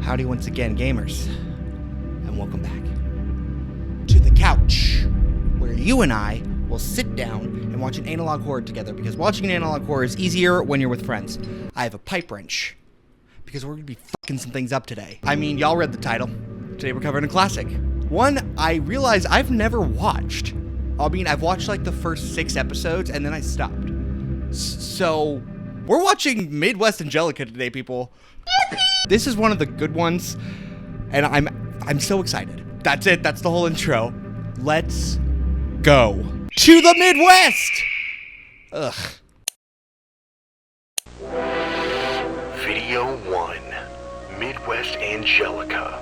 Howdy once again, gamers, and welcome back to the couch, where you and I will sit down and watch an analog horror together, because watching an analog horror is easier when you're with friends. I have a pipe wrench, because we're going to be fucking some things up today. I mean, y'all read the title. Today we're covering a classic. One I realized I've never watched. I mean, I've watched like the first 6 episodes, and then I stopped. So, we're watching Midwest Angelica today, people. This is one of the good ones, and I'm so excited. That's it. That's the whole intro. Let's go to the Midwest. Ugh. Video 1, Midwest Angelica.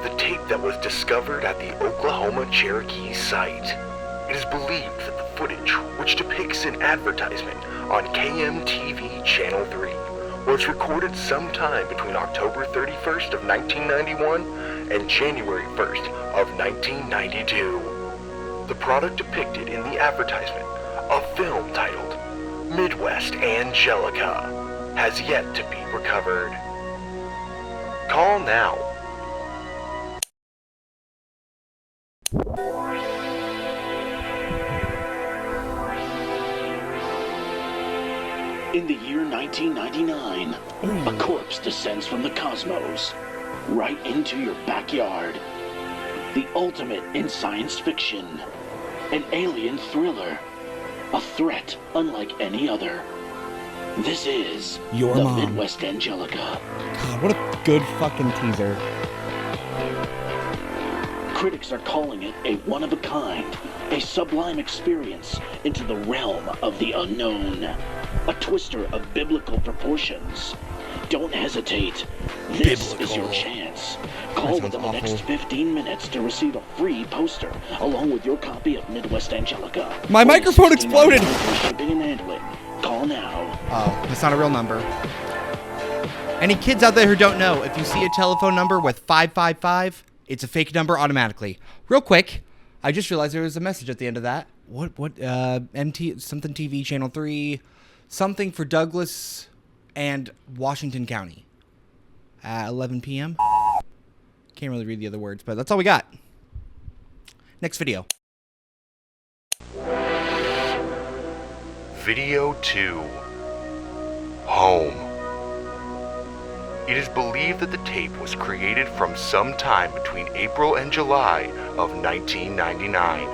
The tape that was discovered at the Oklahoma Cherokee site. It is believed that the footage, which depicts an advertisement on KMTV Channel 3, was recorded sometime between October 31st of 1991 and January 1st of 1992. The product depicted in the advertisement, a film titled Midwest Angelica, has yet to be recovered. Call now. In the year 1999, a corpse descends from the cosmos, right into your backyard. The ultimate in science fiction. An alien thriller. A threat unlike any other. This is Your the Mom. Midwest Angelica. God, what a good fucking teaser. Critics are calling it a one-of-a-kind, a sublime experience into the realm of the unknown. A twister of biblical proportions. Don't hesitate. This is your chance. Call within the next 15 minutes to receive a free poster, along with your copy of Midwest Angelica. My microphone exploded! Shipping and handling. Call now. Oh, that's not a real number. Any kids out there who don't know, if you see a telephone number with 555, it's a fake number automatically. Real quick, I just realized there was a message at the end of that. MT, something TV, Channel 3, something for Douglas and Washington County. 11 p.m. Can't really read the other words, but that's all we got. Next video. Video 2, Home. It is believed that the tape was created from some time between April and July of 1999.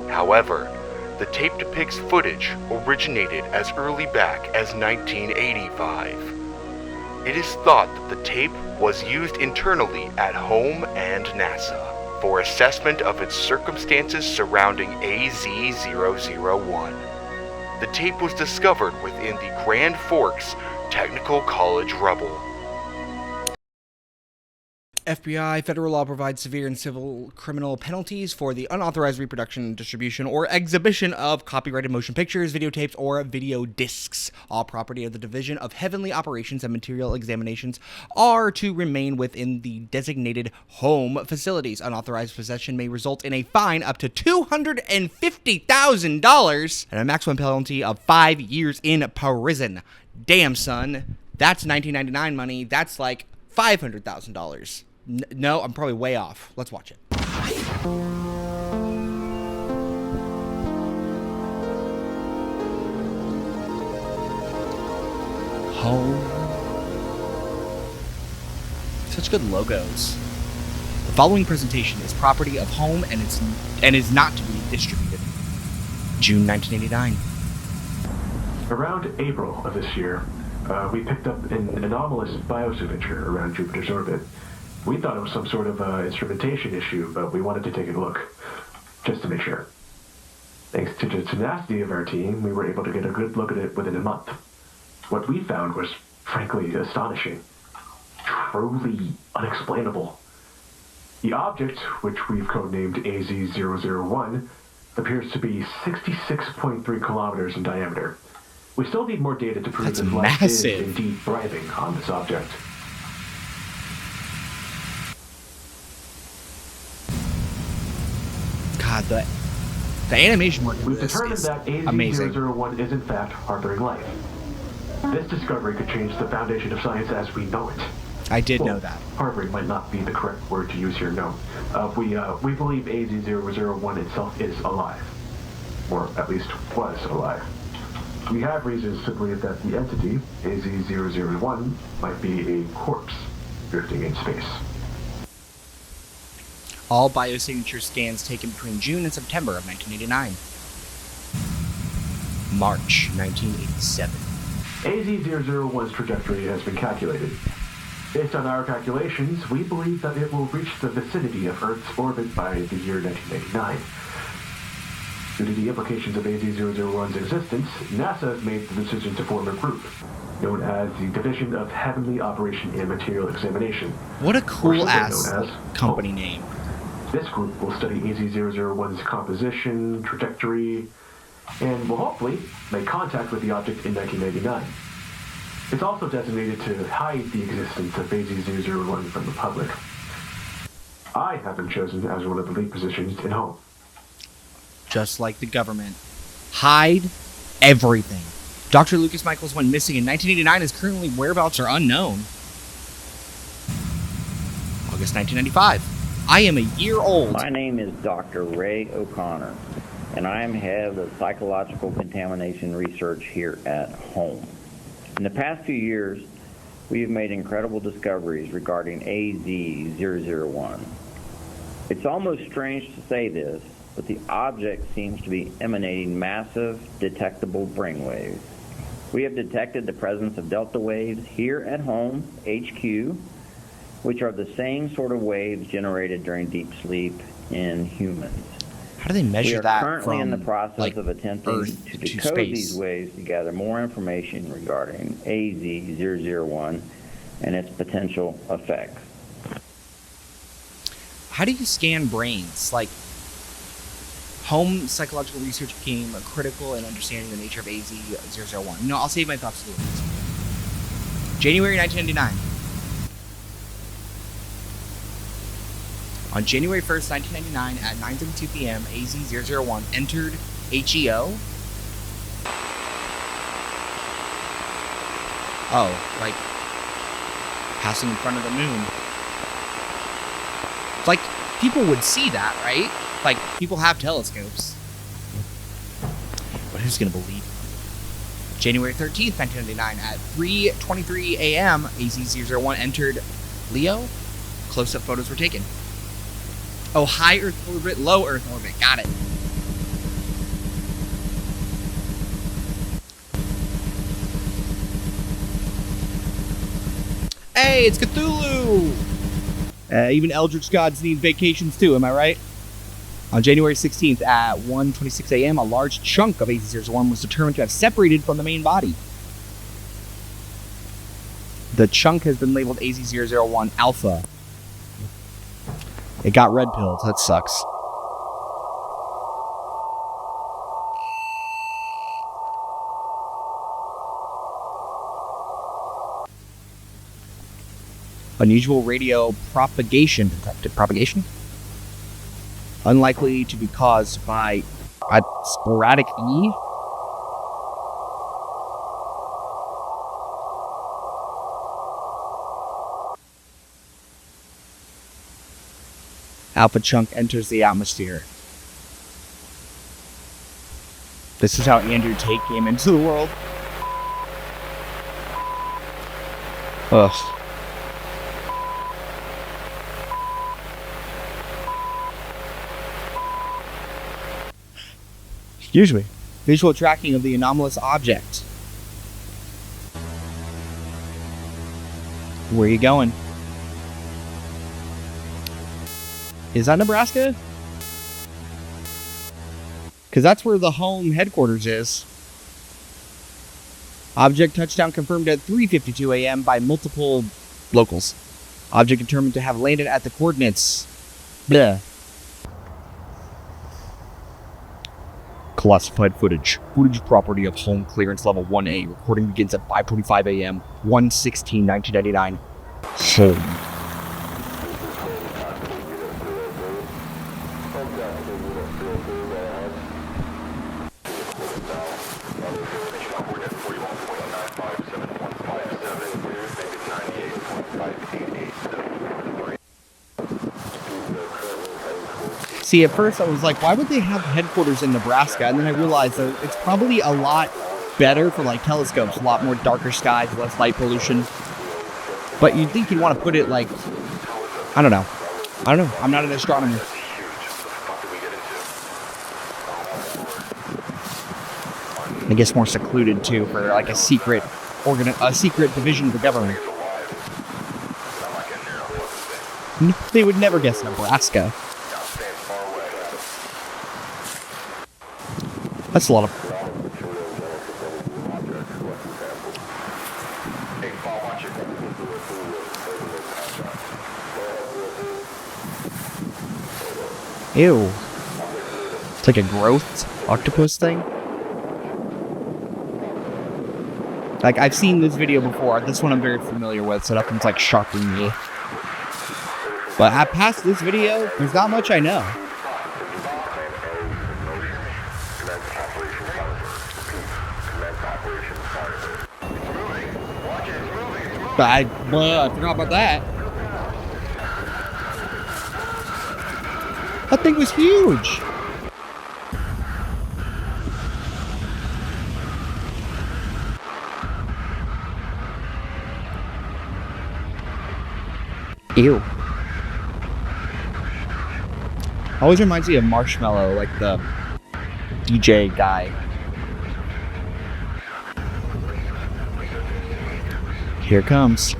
However, the tape depicts footage originated as early back as 1985. It is thought that the tape was used internally at home and NASA for assessment of its circumstances surrounding AZ-001. The tape was discovered within the Grand Forks Technical College rubble. FBI, federal law provides severe and civil criminal penalties for the unauthorized reproduction, distribution, or exhibition of copyrighted motion pictures, videotapes, or video discs. All property of the Division of Heavenly Operations and Material Examinations are to remain within the designated home facilities. Unauthorized possession may result in a fine up to $250,000 and a maximum penalty of 5 years in prison. Damn, son. That's 1999 money. That's like $500,000. No, I'm probably way off. Let's watch it. Home. Such good logos. The following presentation is property of Home and is not to be distributed. June 1989. Around April of this year, we picked up an anomalous biosignature around Jupiter's orbit. We thought it was some sort of instrumentation issue, but we wanted to take a look, just to make sure. Thanks to the tenacity of our team, we were able to get a good look at it within a month. What we found was, frankly, astonishing. Truly unexplainable. The object, which we've codenamed AZ-001, appears to be 66.3 kilometers in diameter. We still need more data to prove That's that life is massive. indeed thriving on this object. God, the animation work in We've this determined is that amazing. AZ-001 is in fact harboring life. This discovery could change the foundation of science as we know it. I did know that. Harboring might not be the correct word to use here, no. We believe AZ-001 itself is alive. Or at least was alive. We have reasons to believe that the entity, AZ-001, might be a corpse drifting in space. All biosignature scans taken between June and September of 1989. March 1987. AZ-001's trajectory has been calculated. Based on our calculations, we believe that it will reach the vicinity of Earth's orbit by the year 1999. Due to the implications of AZ-001's existence, NASA has made the decision to form a group, known as the Division of Heavenly Operation and Material Examination. What a or cool-ass simply known as company HOPE. name. This group will study AZ-001's composition, trajectory, and will hopefully make contact with the object in 1999. It's also designated to hide the existence of AZ-001 from the public. I have been chosen as one of the lead positions in HOPE. Just like the government. Hide everything. Dr. Lucas Michaels went missing in 1989. His currently whereabouts are unknown. August 1995. I am a year old. My name is Dr. Ray O'Connor, and I am head of psychological contamination research here at home. In the past few years, we have made incredible discoveries regarding AZ-001. It's almost strange to say this, but the object seems to be emanating massive, detectable brainwaves. We have detected the presence of delta waves here at home, HQ, which are the same sort of waves generated during deep sleep in humans. How do they measure that? We are currently in the process of attempting Earth to to decode space? these waves to gather more information regarding AZ-001 and its potential effects. How do you scan brains? Like, home psychological research became critical in understanding the nature of AZ-001. No, I'll save my thoughts to the end. January 1999. On January 1st, 1999, at 9:32 p.m., AZ-001 entered HEO. Oh, like passing in front of the moon. Like, people would see that, right? Like, people have telescopes. But who's gonna believe? January 13th, 1999, at 3:23 a.m., AZ-001 entered Leo. Close-up photos were taken. Oh, high Earth orbit, low Earth orbit. Got it. Hey, it's Cthulhu! Even Eldritch gods need vacations too, am I right? On January 16th at 1:26 a.m., a large chunk of AZ-001 was determined to have separated from the main body. The chunk has been labeled AZ-001 Alpha. It got red pilled. That sucks. Unusual radio propagation detected. Propagation? Unlikely to be caused by a sporadic E? Alpha chunk enters the atmosphere. This is how Andrew Tate came into the world. Ugh. Excuse me. Visual tracking of the anomalous object. Where are you going? Is that Nebraska? Because that's where the home headquarters is. Object touchdown confirmed at 3:52 a.m. by multiple locals. Object determined to have landed at the coordinates. Blah. Classified footage. Footage property of home clearance level 1A. Recording begins at 5:45 a.m. 1/16/1999. Home. See, at first I was like, why would they have headquarters in Nebraska? And then I realized that it's probably a lot better for like telescopes, a lot more darker skies, less light pollution. But you'd think you'd want to put it like, I don't know. I'm not an astronomer. I guess more secluded too, for like a secret division of the government. No, they would never guess Nebraska. That's a lot of... Ew. It's like a growth octopus thing. Like, I've seen this video before. This one I'm very familiar with, so nothing's like shocking me. But past this video, there's not much I know. But I forgot about that. That thing was huge. Ew. Always reminds me of Marshmallow, like the DJ guy. Here comes.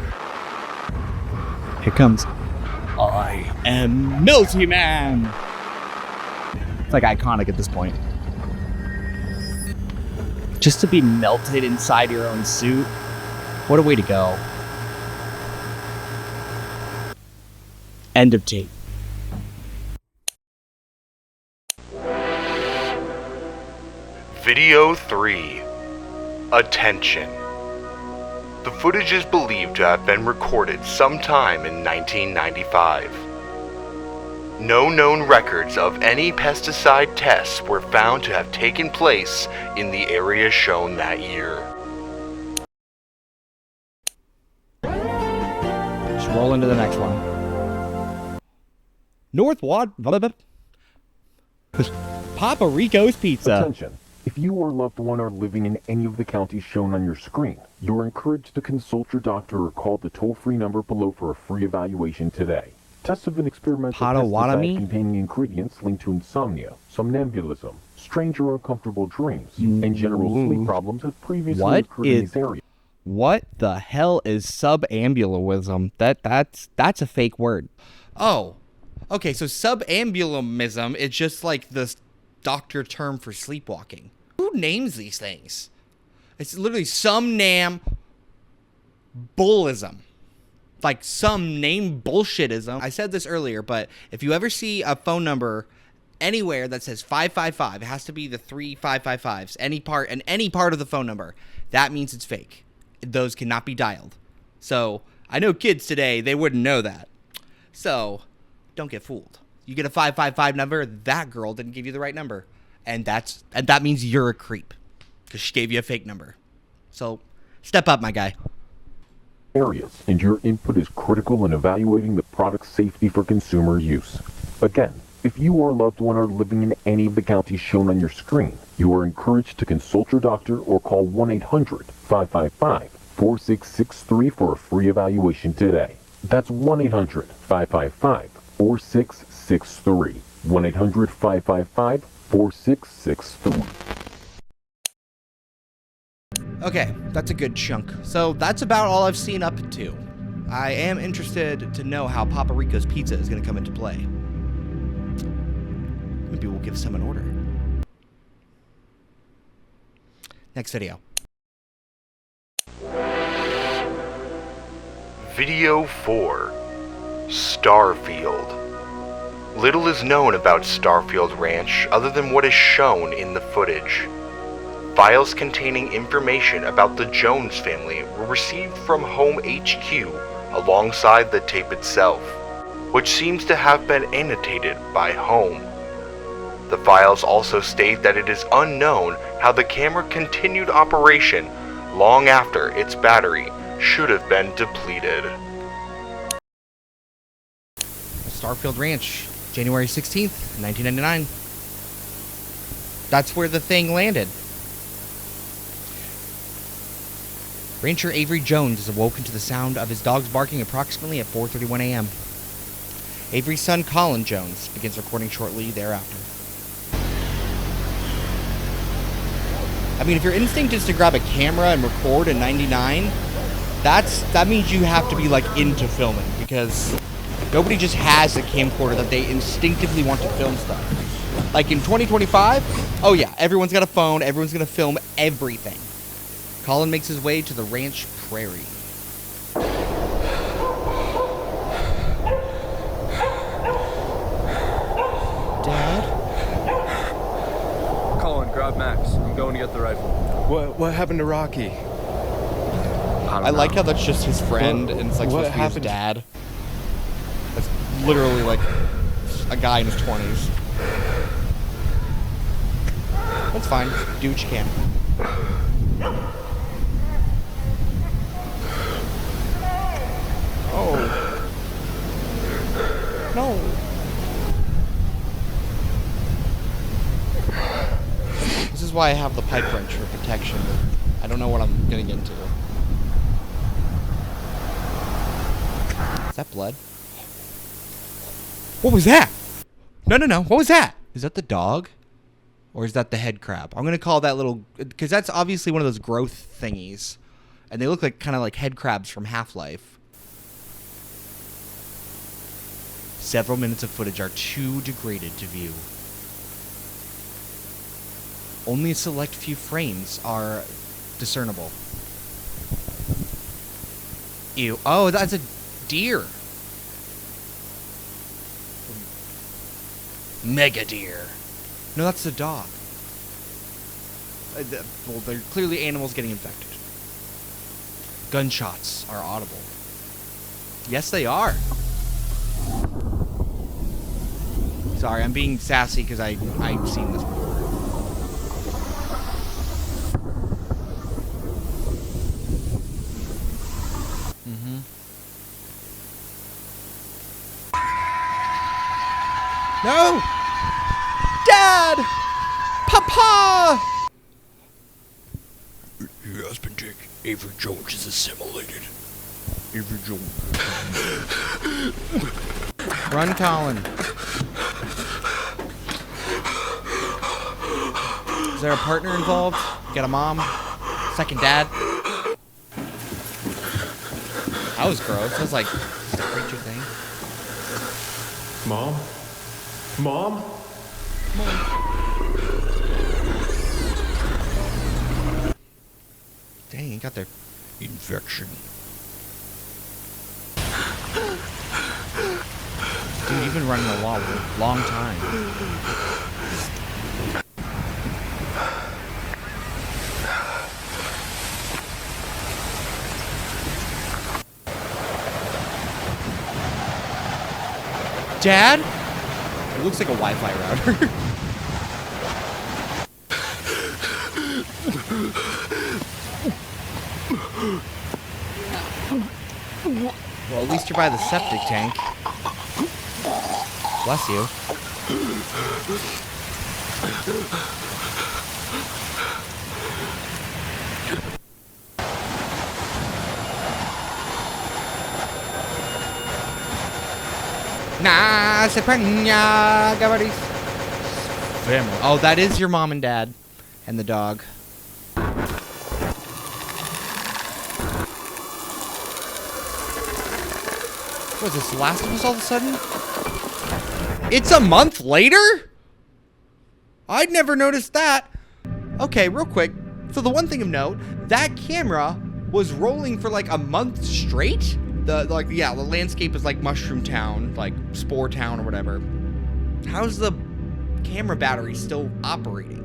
Here comes. I am Milty Man. It's like iconic at this point. Just to be melted inside your own suit. What a way to go. End of tape. Video 3. Attention. The footage is believed to have been recorded sometime in 1995. No known records of any pesticide tests were found to have taken place in the area shown that year. Just roll into the next one. Northwad. Papa Rico's Pizza. Attention. If you or loved one are living in any of the counties shown on your screen, you are encouraged to consult your doctor or call the toll-free number below for a free evaluation today. Tests of an experimental pesticide containing ingredients linked to insomnia, somnambulism, strange or uncomfortable dreams, and general sleep problems have previously occurred in these areas. What the hell is subambulism? That's a fake word. Oh, okay. So subambulism is just like the doctor term for sleepwalking. Who names these things? It's literally somnambulism. Like some name bullshitism. I said this earlier, but if you ever see a phone number anywhere that says 555, it has to be the 3 555s. Any part of the phone number, that means it's fake. Those cannot be dialed. So I know kids today, they wouldn't know that. So don't get fooled. You get a 555 number, that girl didn't give you the right number. And that means you're a creep. Because she gave you a fake number. So step up, my guy. Areas, and your input is critical in evaluating the product's safety for consumer use. Again, if you or loved one are living in any of the counties shown on your screen, you are encouraged to consult your doctor or call 1-800-555-4663 for a free evaluation today. That's 1-800-555-4663. 1-800-555-4663. Okay, that's a good chunk. So that's about all I've seen up to. I am interested to know how Papa Rico's Pizza is going to come into play. Maybe we'll give some an order. Next video. Video 4. Starfield. Little is known about Starfield Ranch other than what is shown in the footage. Files containing information about the Jones family were received from Home HQ alongside the tape itself, which seems to have been annotated by Home. The files also state that it is unknown how the camera continued operation long after its battery should have been depleted. Starfield Ranch. January 16th, 1999. That's where the thing landed. Rancher Avery Jones is awoken to the sound of his dogs barking approximately at 4:31 a.m. Avery's son, Colin Jones, begins recording shortly thereafter. I mean, if your instinct is to grab a camera and record in 99, that means you have to be, like, into filming, because nobody just has a camcorder that they instinctively want to film stuff. Like, in 2025, oh yeah, everyone's got a phone, everyone's gonna film everything. Colin makes his way to the ranch prairie. Dad? Colin, grab Max. I'm going to get the rifle. What happened to Rocky? I like how that's just his friend, and it's like supposed to be his dad. That's literally like a guy in his 20s. That's fine. Do what you can. Oh. No. This is why I have the pipe wrench for protection. I don't know what I'm getting into. Is that blood? What was that? No. What was that? Is that the dog? Or is that the head crab? I'm going to call that little... Because that's obviously one of those growth thingies. And they look like kind of like head crabs from Half-Life. Several minutes of footage are too degraded to view. Only a select few frames are discernible. Ew. Oh, that's a deer. Mega deer. No, that's the dog. Well, they're clearly animals getting infected. Gunshots are audible. Yes, they are. Sorry, I'm being sassy because I've seen this before. No! Dad! Papa! Your husband, Dick, Avery Jones, is assimilated. Avery Jones. Run, Colin. Is there a partner involved? You got a mom? Second dad? That was gross. That was like a creature thing. Mom? Mom? Dang, you got their Infection. Dude, you've been running a long time. Dad? It looks like a Wi-Fi router. Well, at least you're by the septic tank. Bless you. Nah, se prenya, gavaris. Family. Oh, that is your mom and dad. And the dog. Was this The Last of Us all of a sudden? It's a month later? I'd never noticed that. Okay, real quick. So the one thing of note, that camera was rolling for like a month straight. The landscape is like Mushroom Town, like Spore Town or whatever. How's the camera battery still operating?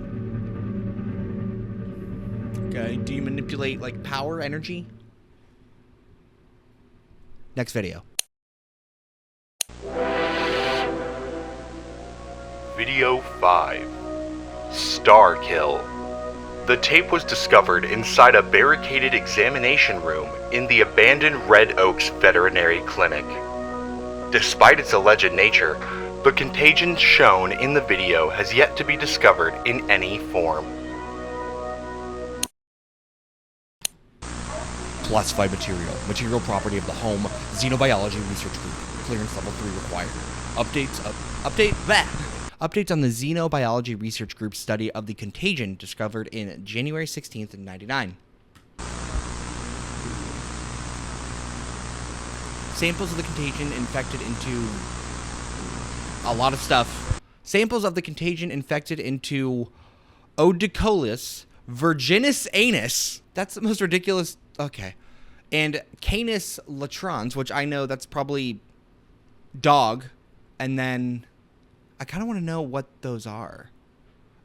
Okay, do you manipulate like power, energy? Next video. Video 5. Starkill. The tape was discovered inside a barricaded examination room in the abandoned Red Oaks Veterinary Clinic. Despite its alleged nature, The contagion shown in the video has yet to be discovered in any form. Classified material. Material property of the home. Xenobiology Research Group. Clearance level 3 required. Updates on the Xenobiology Research Group study of the contagion discovered in January 16th, 99. Samples of the contagion infected into a lot of stuff. Samples of the contagion infected into Odicolus virginis anus. That's the most ridiculous. Okay. And Canis latrans, which I know that's probably dog. And then I kind of want to know what those are.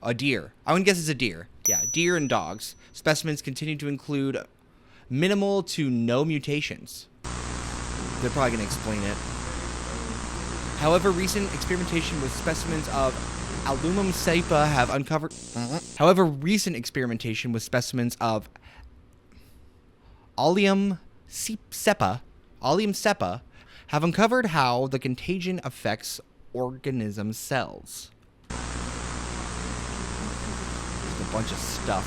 A deer. I would guess it's a deer. Yeah, deer and dogs. Specimens continue to include minimal to no mutations. They're probably going to explain it. However, recent experimentation with specimens of Alumum cepa have uncovered... Allium cepa have uncovered how the contagion affects organism cells. Just a bunch of stuff.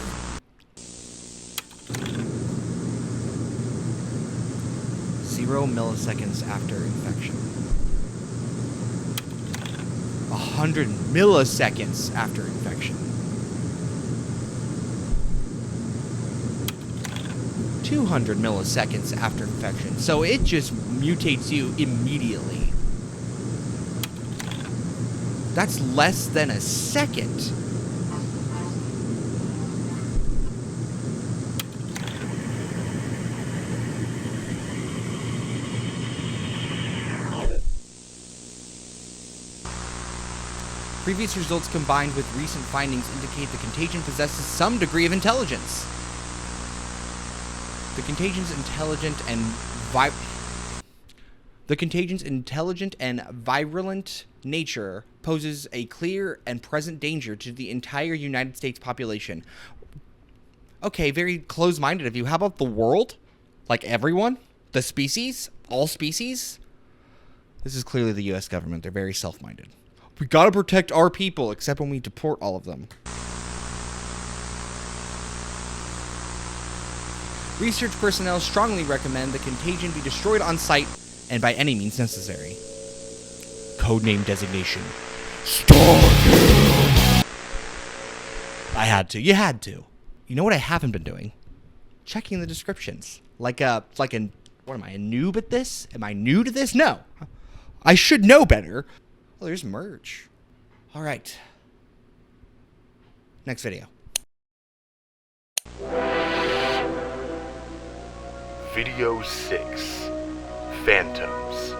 0 milliseconds after infection. 100 milliseconds after infection. 200 milliseconds after infection. So it just mutates you immediately. That's less than a second. Previous results combined with recent findings indicate the contagion possesses some degree of intelligence. The contagion's intelligent and virulent nature poses a clear and present danger to the entire United States population. Okay, very close-minded of you. How about the world? Like everyone? The species? All species? This is clearly the U.S. government. They're very self-minded. We gotta protect our people, except when we deport all of them. Research personnel strongly recommend the contagion be destroyed on site and by any means necessary. Codename designation. Starfield! I had to. You had to. You know what I haven't been doing? Checking the descriptions. What am I, a noob at this? Am I new to this? No. I should know better. Oh, there's merch. All right. Next video. Video 6. Phantoms.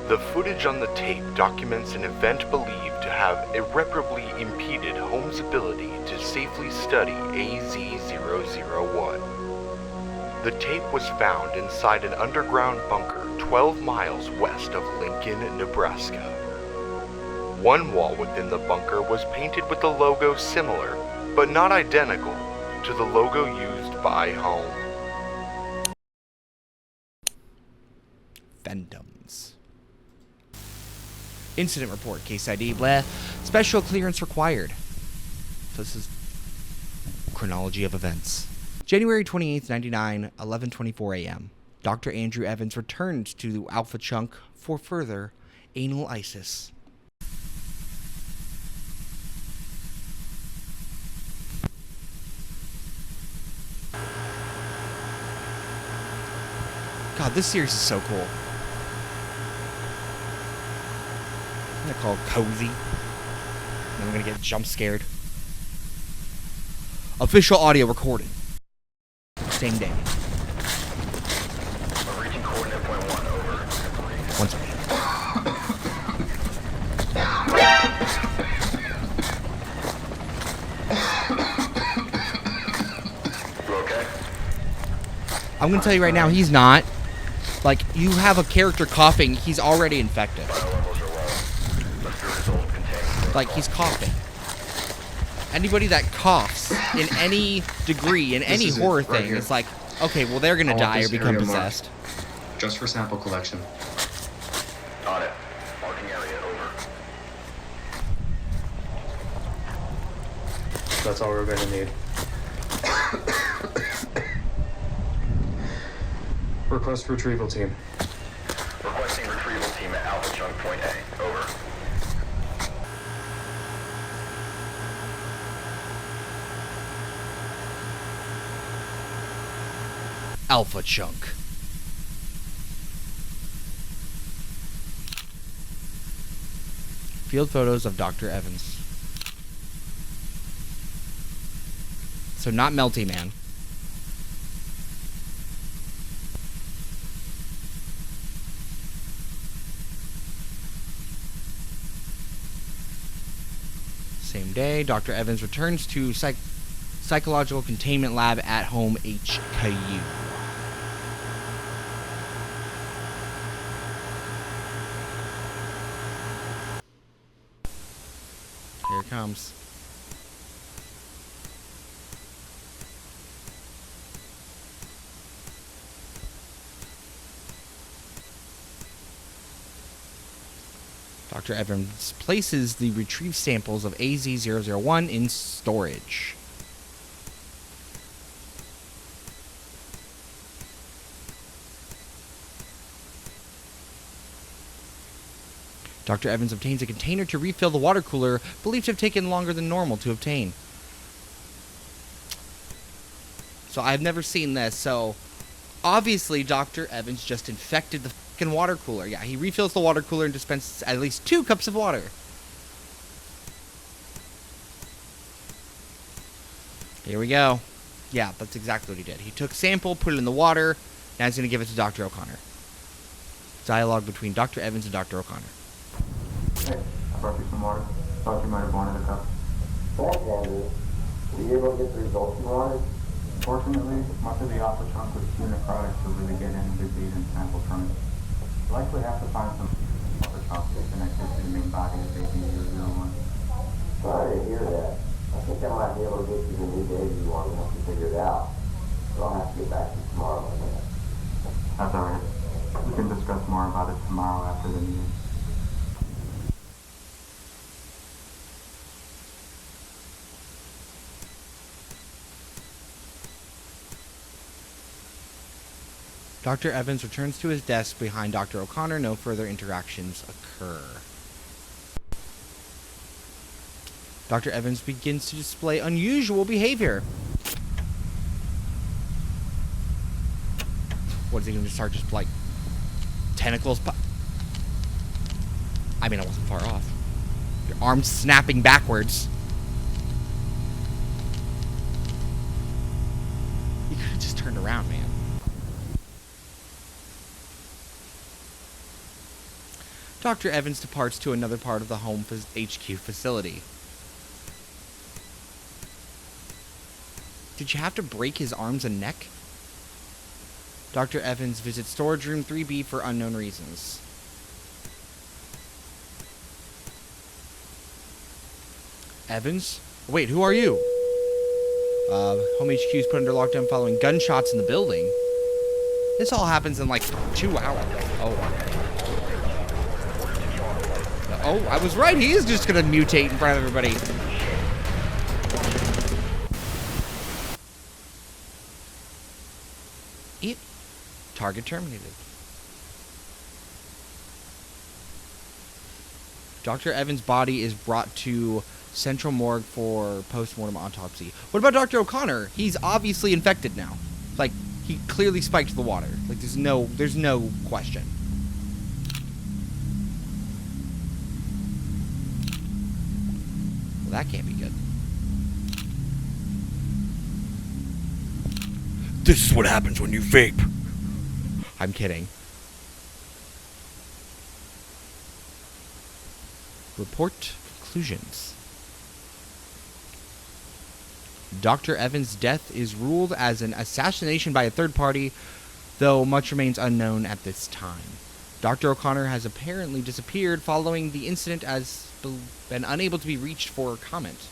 The footage on the tape documents an event believed to have irreparably impeded Holmes' ability to safely study AZ-001. The tape was found inside an underground bunker 12 miles west of Lincoln, Nebraska. One wall within the bunker was painted with a logo similar, but not identical, to the logo used by Holmes. Phantoms. Incident report, case ID, blah. Special clearance required. So this is chronology of events. January 28th, 99, 11:24 a.m. Dr. Andrew Evans returned to Alpha Chunk for further anal ISIS. God, this series is so cool. I'm gonna call it cozy. And I'm gonna get jump scared. Official audio recorded. Same day. Reaching coordinate point 1, over. One second. You okay? I'm gonna tell you right now, he's not. Like, you have a character coughing, he's already infected. Like, he's coughing. Anybody that coughs in any degree, in any horror thing, is like, okay, well, they're gonna die or become possessed. Just for sample collection. On it. Marking area, over. That's all we're going to need. Request retrieval team. Requesting retrieval team at Alpha Chunk Point A. Over. Alpha Chunk. Field photos of Dr. Evans. So not Melty Man. Same day, Dr. Evans returns to psychological containment lab at home HKU. Here it comes. Dr. Evans places the retrieved samples of AZ-001 in storage. Dr. Evans obtains a container to refill the water cooler, believed to have taken longer than normal to obtain. So I've never seen this, so obviously Dr. Evans just infected the fucking water cooler. Yeah, he refills the water cooler and dispenses at least 2 cups of water. Here we go. Yeah, that's exactly what he did. He took sample, put it in the water, now he's going to give it to Dr. O'Connor. Dialogue between Dr. Evans and Dr. O'Connor. Hey, I brought you some water. Thought you might have wanted a cup. Thanks, Andrew. Were you able to get the results you wanted? Fortunately, much of the alpha chunk was too necrotic to really get any disease and sample from it. We'll likely have to find some alpha chunk connected to the main body of AZ-001. Sorry to hear that. I think I might be able to get you the new data you want once you figure it out. So I'll have to get back to you tomorrow on that. That's alright. We can discuss more about it tomorrow after the meeting. Dr. Evans returns to his desk behind Dr. O'Connor. No further interactions occur. Dr. Evans begins to display unusual behavior. What is he going to start just like tentacles? I mean, I wasn't far off. Your arms snapping backwards. You could have just turned around, man. Dr. Evans departs to another part of the home HQ facility. Did you have to break his arms and neck? Dr. Evans visits storage room 3B for unknown reasons. Evans? Wait, who are you? Home HQ is put under lockdown following gunshots in the building. This all happens in like 2 hours. Oh, I was right. He is just going to mutate in front of everybody. Target terminated. Dr. Evans' body is brought to Central Morgue for post-mortem autopsy. What about Dr. O'Connor? He's obviously infected now. Like, he clearly spiked the water. Like, there's no question. Well, that can't be good. This is what happens when you vape. I'm kidding. Report conclusions. Dr. Evans' death is ruled as an assassination by a third party, though much remains unknown at this time. Dr. O'Connor has apparently disappeared following the incident, as been unable to be reached for comment.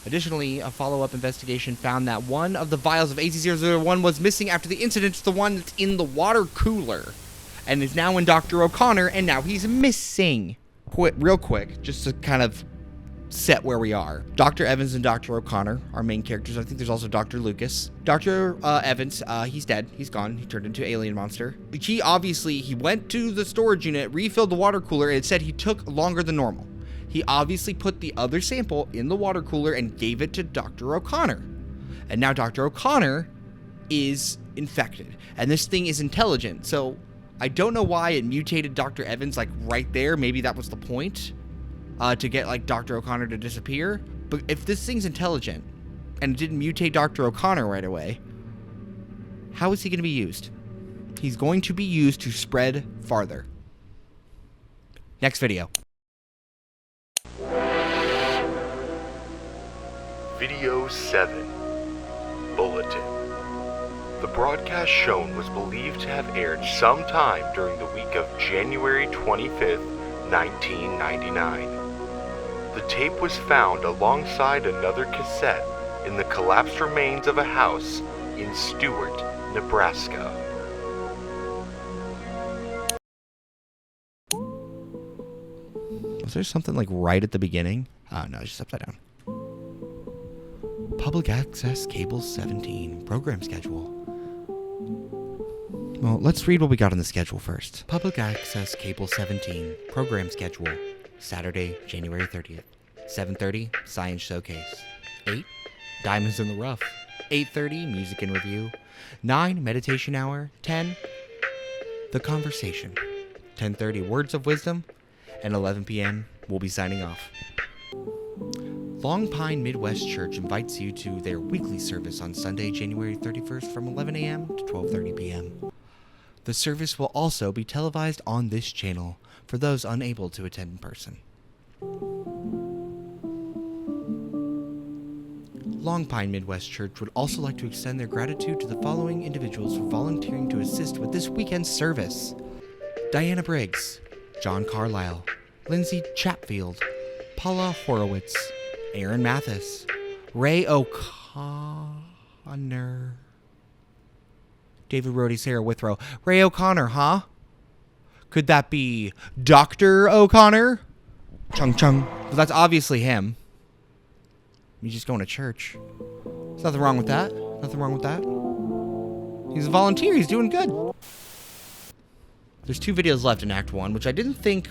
Additionally, a follow-up investigation found that one of the vials of AZ-001 was missing after the incident, the one that's in the water cooler, and is now in Dr. O'Connor, and now he's missing. Real quick, just to kind of set where we are. Dr. Evans and Dr. O'Connor are main characters. I think there's also Dr. Lucas. Dr. Evans, he's dead. He's gone. He turned into an alien monster. He went to the storage unit, refilled the water cooler, and it said he took longer than normal. He obviously put the other sample in the water cooler and gave it to Dr. O'Connor. And now Dr. O'Connor is infected. And this thing is intelligent. So I don't know why it mutated Dr. Evans like right there. Maybe that was the point. To get like Dr. O'Connor to disappear. But if this thing's intelligent and it didn't mutate Dr. O'Connor right away, how is he going to be used? He's going to be used to spread farther. Next video. Video 7. Bulletin. The broadcast shown was believed to have aired sometime during the week of January 25th, 1999. The tape was found alongside another cassette in the collapsed remains of a house in Stewart, Nebraska. Was there something like right at the beginning? Oh no, it's just upside down. Public access cable 17 program schedule. Well, let's read what we got on the schedule first. Public access cable 17 program schedule. Saturday, January 30th. 7:30, Science Showcase. 8, Diamonds in the Rough. 8:30, Music and Review. 9, Meditation Hour. 10, The Conversation. 10:30, Words of Wisdom. And 11 p.m., we'll be signing off. Longpine Midwest Church invites you to their weekly service on Sunday, January 31st from 11 a.m. to 12:30 p.m. The service will also be televised on this channel for those unable to attend in person. Longpine Midwest Church would also like to extend their gratitude to the following individuals for volunteering to assist with this weekend's service: Diana Briggs, John Carlisle, Lindsay Chatfield, Paula Horowitz, Aaron Mathis, Ray O'Connor, David Rhodey, Sarah Withrow. Ray O'Connor, huh? Could that be Dr. O'Connor? Chung Chung. Well, that's obviously him. He's just going to church. There's nothing wrong with that. Nothing wrong with that. He's a volunteer. He's doing good. There's 2 videos left in Act 1, which I didn't think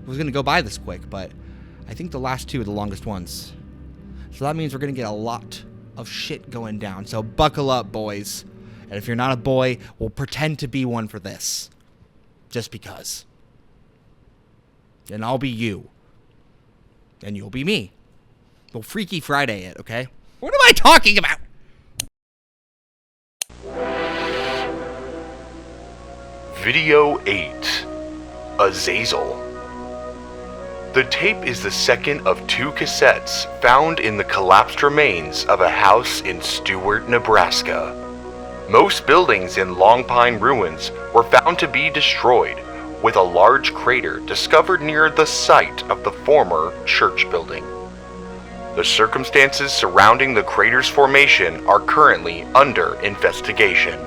was going to go by this quick, but I think the last 2 are the longest ones. So that means we're going to get a lot of shit going down. So buckle up, boys. And if you're not a boy, we'll pretend to be one for this. Just because. And I'll be you. And you'll be me. We'll Freaky Friday it, okay? What am I talking about? Video 8. Azazel. The tape is the second of 2 cassettes found in the collapsed remains of a house in Stewart, Nebraska. Most buildings in Longpine ruins were found to be destroyed, with a large crater discovered near the site of the former church building. The circumstances surrounding the crater's formation are currently under investigation.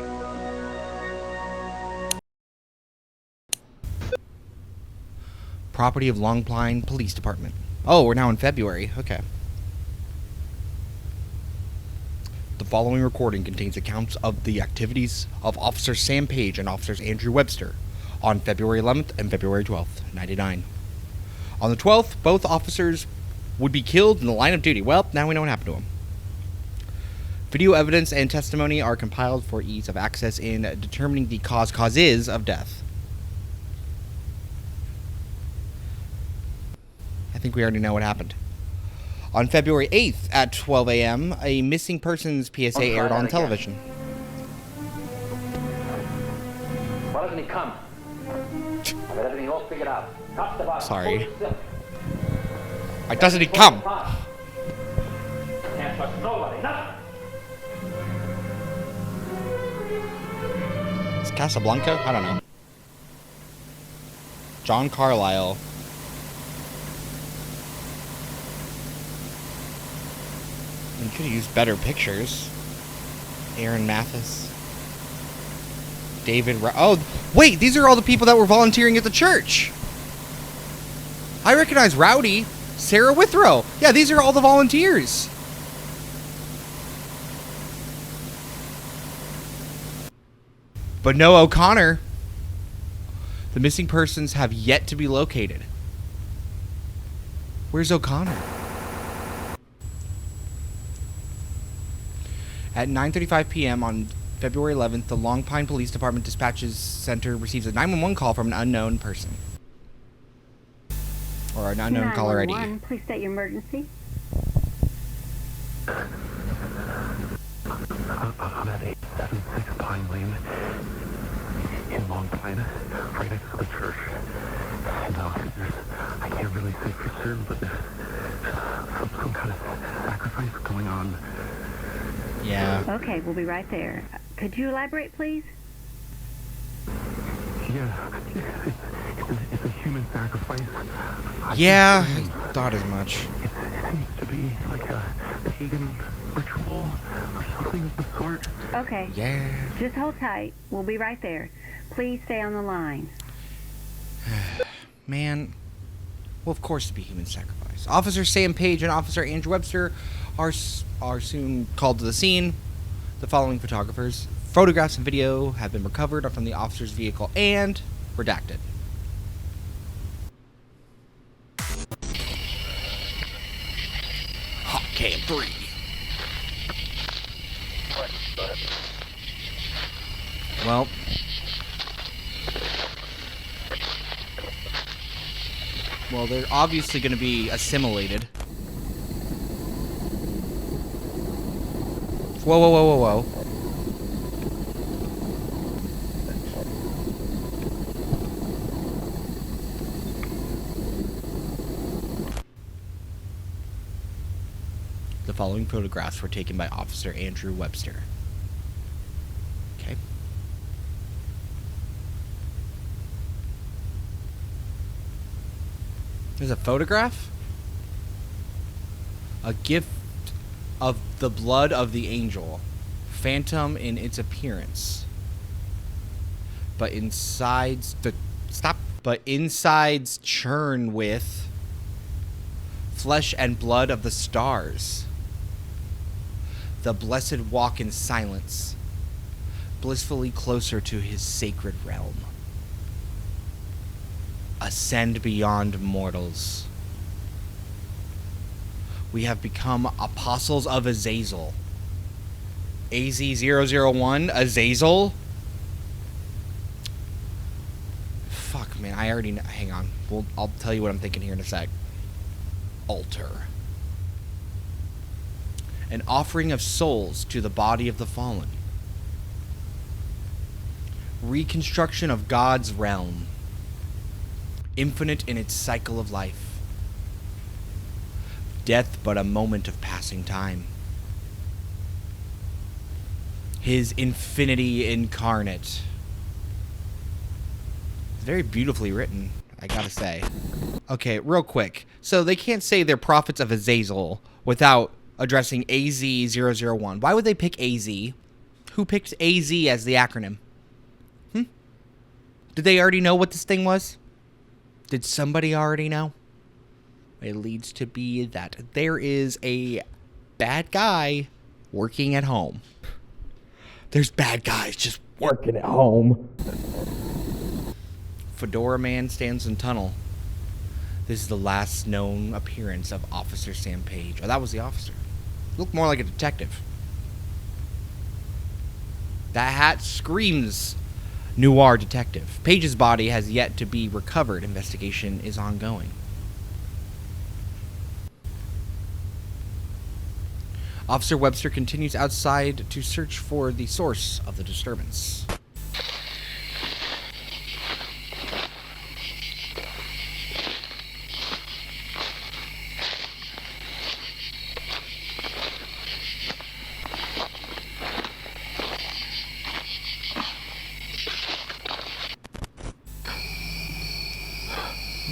Property of Longpine Police Department. Oh, we're now in February. Okay. The following recording contains accounts of the activities of Officer Sam Page and Officers Andrew Webster on February 11th and February 12th, 99. On the 12th, both officers would be killed in the line of duty. Well, now we know what happened to them. Video evidence and testimony are compiled for ease of access in determining the causes of death. I think we already know what happened. On February 8th at 12 a.m., a missing persons PSA aired on television. Why doesn't he come? I've got everything all figured out. Sorry. Why doesn't he come? Can't trust nobody, nothing. Is Casablanca? I don't know. John Carlisle. You could have used better pictures. Aaron Mathis. David oh, wait, these are all the people that were volunteering at the church. I recognize Rowdy. Sarah Withrow. Yeah, these are all the volunteers. But no O'Connor. The missing persons have yet to be located. Where's O'Connor? At 9:35 p.m. on February 11th, the Longpine Police Department Dispatches Center receives a 911 call from an unknown person. Or an unknown caller ID. Please state your emergency. I'm at 876 Pine Lane in Longpine, right next to the church. And I can't really say for certain, but there's some kind of sacrifice going on. Yeah. Okay, we'll be right there. Could you elaborate, please? Yeah, it's a human sacrifice. Yeah, I thought as much. It seems to be like a pagan ritual or something of the sort. Okay. Yeah. Just hold tight. We'll be right there. Please stay on the line. Man. Well, of course, to be human sacrifice. Officer Sam Page and Officer Andrew Webster are soon called to the scene. The following photographs and video have been recovered from the officer's vehicle and redacted. Hot Cam 3. Well, they're obviously going to be assimilated. Whoa, whoa, whoa, whoa, whoa. The following photographs were taken by Officer Andrew Webster. Okay. There's a photograph? A gift of the blood of the angel, phantom in its appearance, but insides churn with flesh and blood of the stars. The blessed walk in silence, blissfully closer to his sacred realm. Ascend beyond mortals. We have become apostles of Azazel. AZ001, Azazel? Fuck, man, I already know. Hang on. I'll tell you what I'm thinking here in a sec. Altar. An offering of souls to the body of the fallen. Reconstruction of God's realm. Infinite in its cycle of life. Death but a moment of passing time. His infinity incarnate. It's very beautifully written, I gotta say. Okay, real quick. So they can't say they're prophets of Azazel without addressing AZ001. Why would they pick AZ? Who picked AZ as the acronym? Did they already know what this thing was? Did somebody already know? It leads to be that there is a bad guy working at home. There's bad guys just working at home. Fedora Man stands in tunnel. This is the last known appearance of Officer Sam Page. Oh, that was the officer. Looked more like a detective. That hat screams noir detective. Page's body has yet to be recovered. Investigation is ongoing. Officer Webster continues outside to search for the source of the disturbance.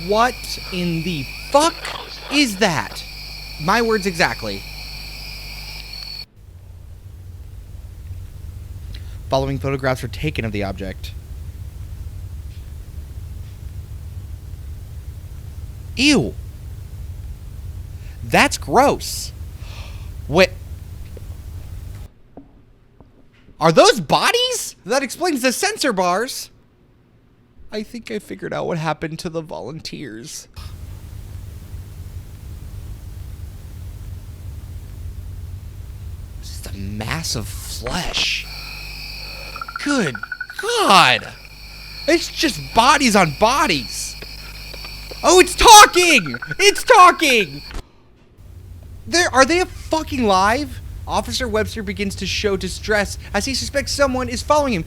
What in the fuck is that? My words exactly. Following photographs were taken of the object. Ew. That's gross. Wait. Are those bodies? That explains the sensor bars. I think I figured out what happened to the volunteers. Just a mass of flesh. Good God. It's just bodies on bodies. Oh, it's talking! It's talking! Are they fucking live? Officer Webster begins to show distress as he suspects someone is following him.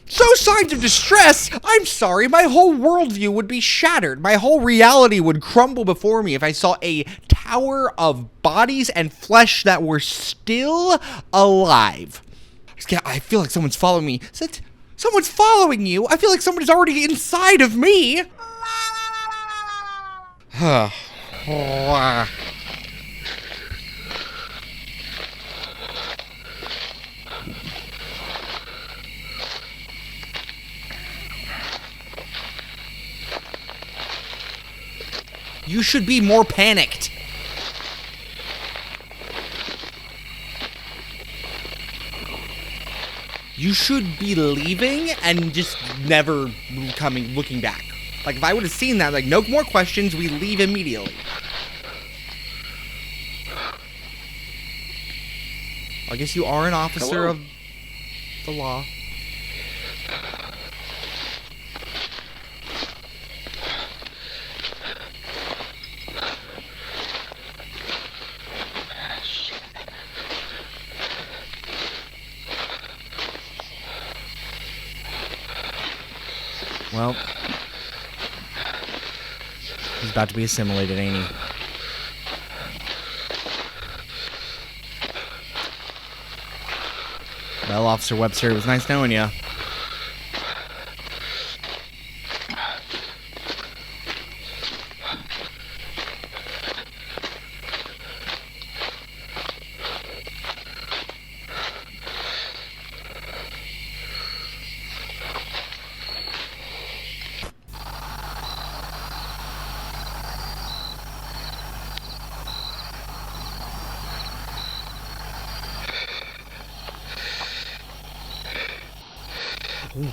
So signs of distress? I'm sorry, my whole worldview would be shattered. My whole reality would crumble before me if I saw a tower of bodies and flesh that were still alive. I feel like someone's following me. Someone's following you? I feel like someone's already inside of me. You should be more panicked. You should be leaving and just never looking back. Like, if I would have seen that, like, no more questions, we leave immediately. I guess you are an officer of the law. Well, he's about to be assimilated, ain't he? Well, Officer Webster, it was nice knowing you.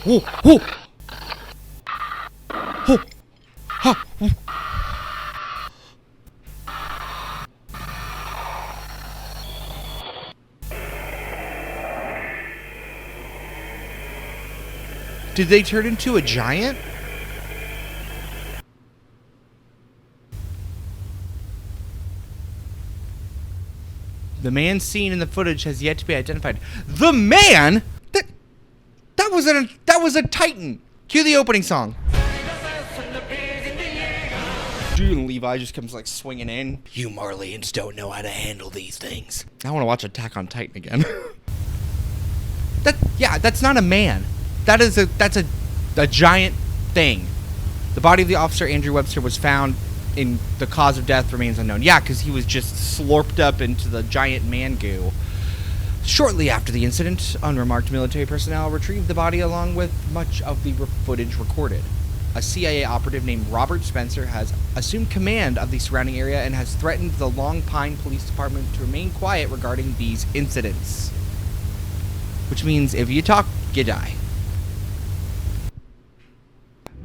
Whoa, whoa. Oh. Ha. Did they turn into a giant? The man seen in the footage has yet to be identified. The man? That was a Titan. Cue the opening song. And Levi just comes like swinging in. You Marleans don't know how to handle these things. I want to watch Attack on Titan again. That's not a man. That's a giant thing. The body of the officer Andrew Webster was found in the cause of death remains unknown. Yeah, because he was just slurped up into the giant man goo. Shortly after the incident, unremarked military personnel retrieved the body along with much of the footage recorded. A CIA operative named Robert Spencer has assumed command of the surrounding area and has threatened the Longpine Police Department to remain quiet regarding these incidents. Which means if you talk, you die.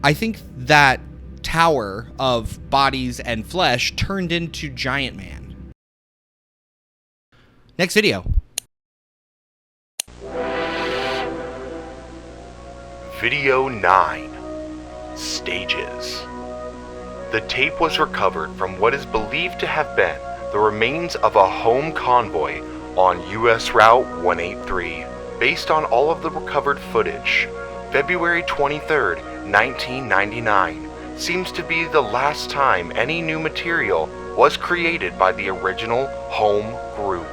I think that tower of bodies and flesh turned into Giant Man. Next video. Video 9. Stages. The tape was recovered from what is believed to have been the remains of a home convoy on US Route 183. Based on all of the recovered footage, February 23rd, 1999 seems to be the last time any new material was created by the original home group.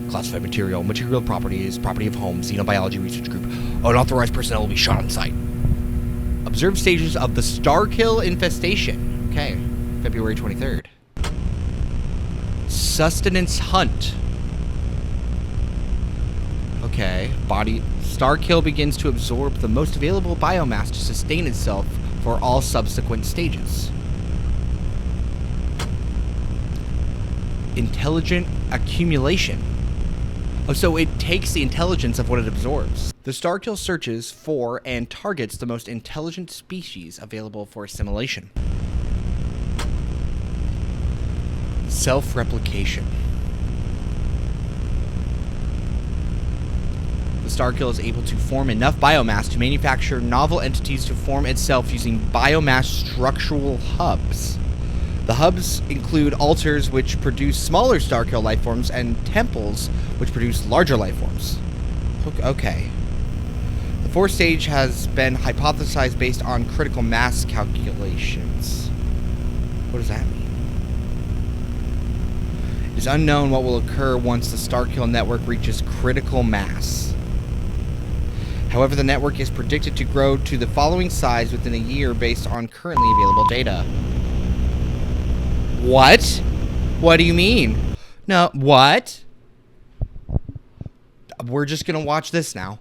Classified material. Material property is property of home. Xenobiology Research Group. Unauthorized personnel will be shot on site. Observed stages of the Starkill infestation. Okay. February 23rd. Sustenance hunt. Okay. Body Starkill begins to absorb the most available biomass to sustain itself for all subsequent stages. Intelligent accumulation. Oh, so it takes the intelligence of what it absorbs. The Starkill searches for and targets the most intelligent species available for assimilation. Self-replication. The Starkill is able to form enough biomass to manufacture novel entities to form itself using biomass structural hubs. The hubs include altars, which produce smaller Starkill lifeforms, and temples, which produce larger lifeforms. Okay. The fourth stage has been hypothesized based on critical mass calculations. What does that mean? It is unknown what will occur once the Starkill network reaches critical mass. However, the network is predicted to grow to the following size within a year based on currently available data. What? What do you mean? No, what? We're just gonna watch this now.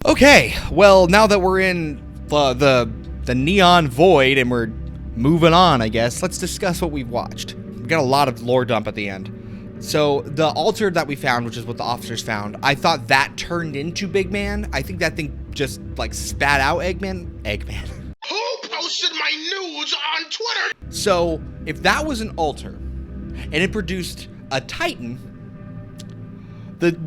Okay, well, now that we're in the neon void and we're moving on, I guess, let's discuss what we've watched. We got a lot of lore dump at the end. So, the altar that we found, which is what the officers found, I thought that turned into Big Man. I think that thing just, like, spat out Eggman. Who posted my nudes on Twitter? So, if that was an altar, and it produced a Titan,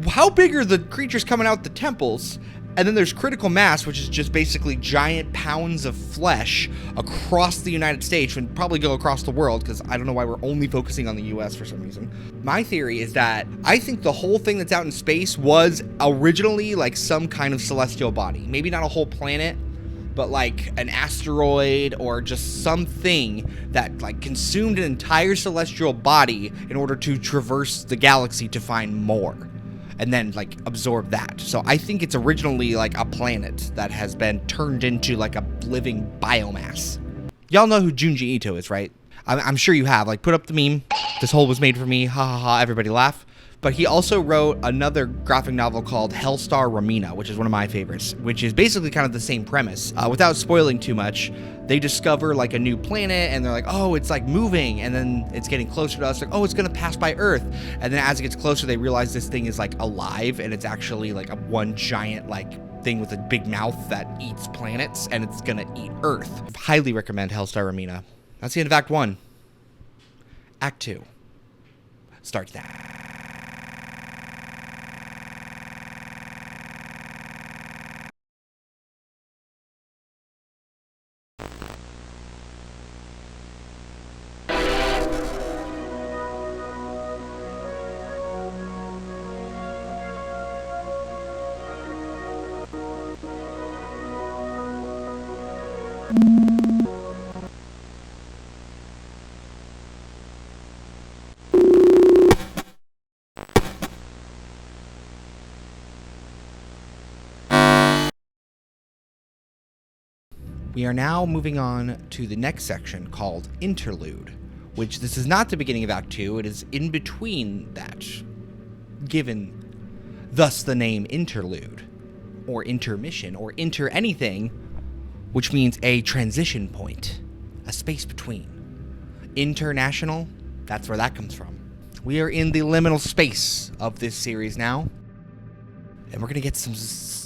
how big are the creatures coming out the temples? And then there's critical mass, which is just basically giant pounds of flesh across the United States, and probably go across the world, because I don't know why we're only focusing on the US for some reason. My theory is that I think the whole thing that's out in space was originally like some kind of celestial body. Maybe not a whole planet, but like an asteroid or just something that like consumed an entire celestial body in order to traverse the galaxy to find more. And then, like, absorb that. So I think it's originally, like, a planet that has been turned into, like, a living biomass. Y'all know who Junji Ito is, right? I'm sure you have. Like, put up the meme. This hole was made for me. Ha ha ha. Everybody laugh. But he also wrote another graphic novel called Hellstar Ramina, which is one of my favorites, which is basically kind of the same premise. Without spoiling too much, they discover like a new planet and they're like, oh, it's like moving, and then it's getting closer to us, like, oh, it's gonna pass by Earth. And then as it gets closer, they realize this thing is like alive, and it's actually like one giant like thing with a big mouth that eats planets, and it's gonna eat Earth. Highly recommend Hellstar Ramina. That's the end of Act 1. Act 2 starts now. We are now moving on to the next section called Interlude, which this is not the beginning of Act 2, it is in between that, given thus the name Interlude, or intermission, or inter anything, which means a transition point, a space between. International, that's where that comes from. We are in the liminal space of this series now, and we're going to get some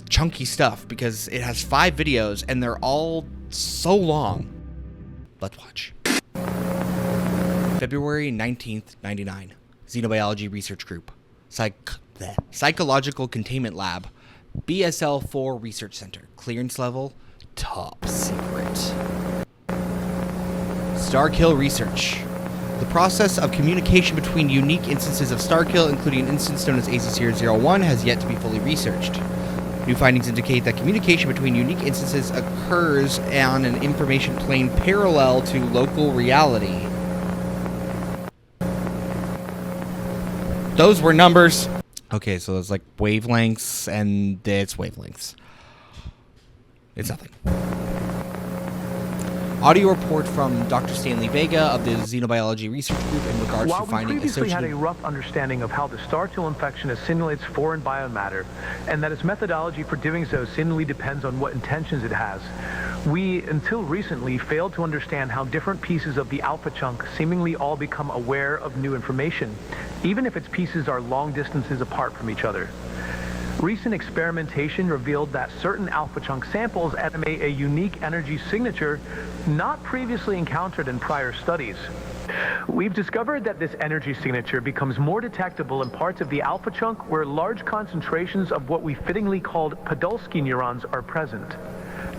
chunky stuff because it has 5 videos and they're all so long. Let's watch. February 19th, 99. Xenobiology Research Group. Psychological Containment Lab. BSL-4 Research Center. Clearance level, top secret. Starkill Research. The process of communication between unique instances of Starkill, including an instance known as AC001, has yet to be fully researched. New findings indicate that communication between unique instances occurs on an information plane parallel to local reality. Those were numbers. Okay, so there's like wavelengths, and it's wavelengths. It's nothing. Audio report from Dr. Stanley Vega of the Xenobiology Research Group in regards While to finding we previously had a associated... rough understanding of how the Starfield infection assimilates foreign biomatter, and that its methodology for doing so seemingly depends on what intentions it has, we, until recently, failed to understand how different pieces of the alpha chunk seemingly all become aware of new information, even if its pieces are long distances apart from each other. Recent experimentation revealed that certain alpha chunk samples animate a unique energy signature not previously encountered in prior studies. We've discovered that this energy signature becomes more detectable in parts of the alpha chunk where large concentrations of what we fittingly called Podolsky neurons are present.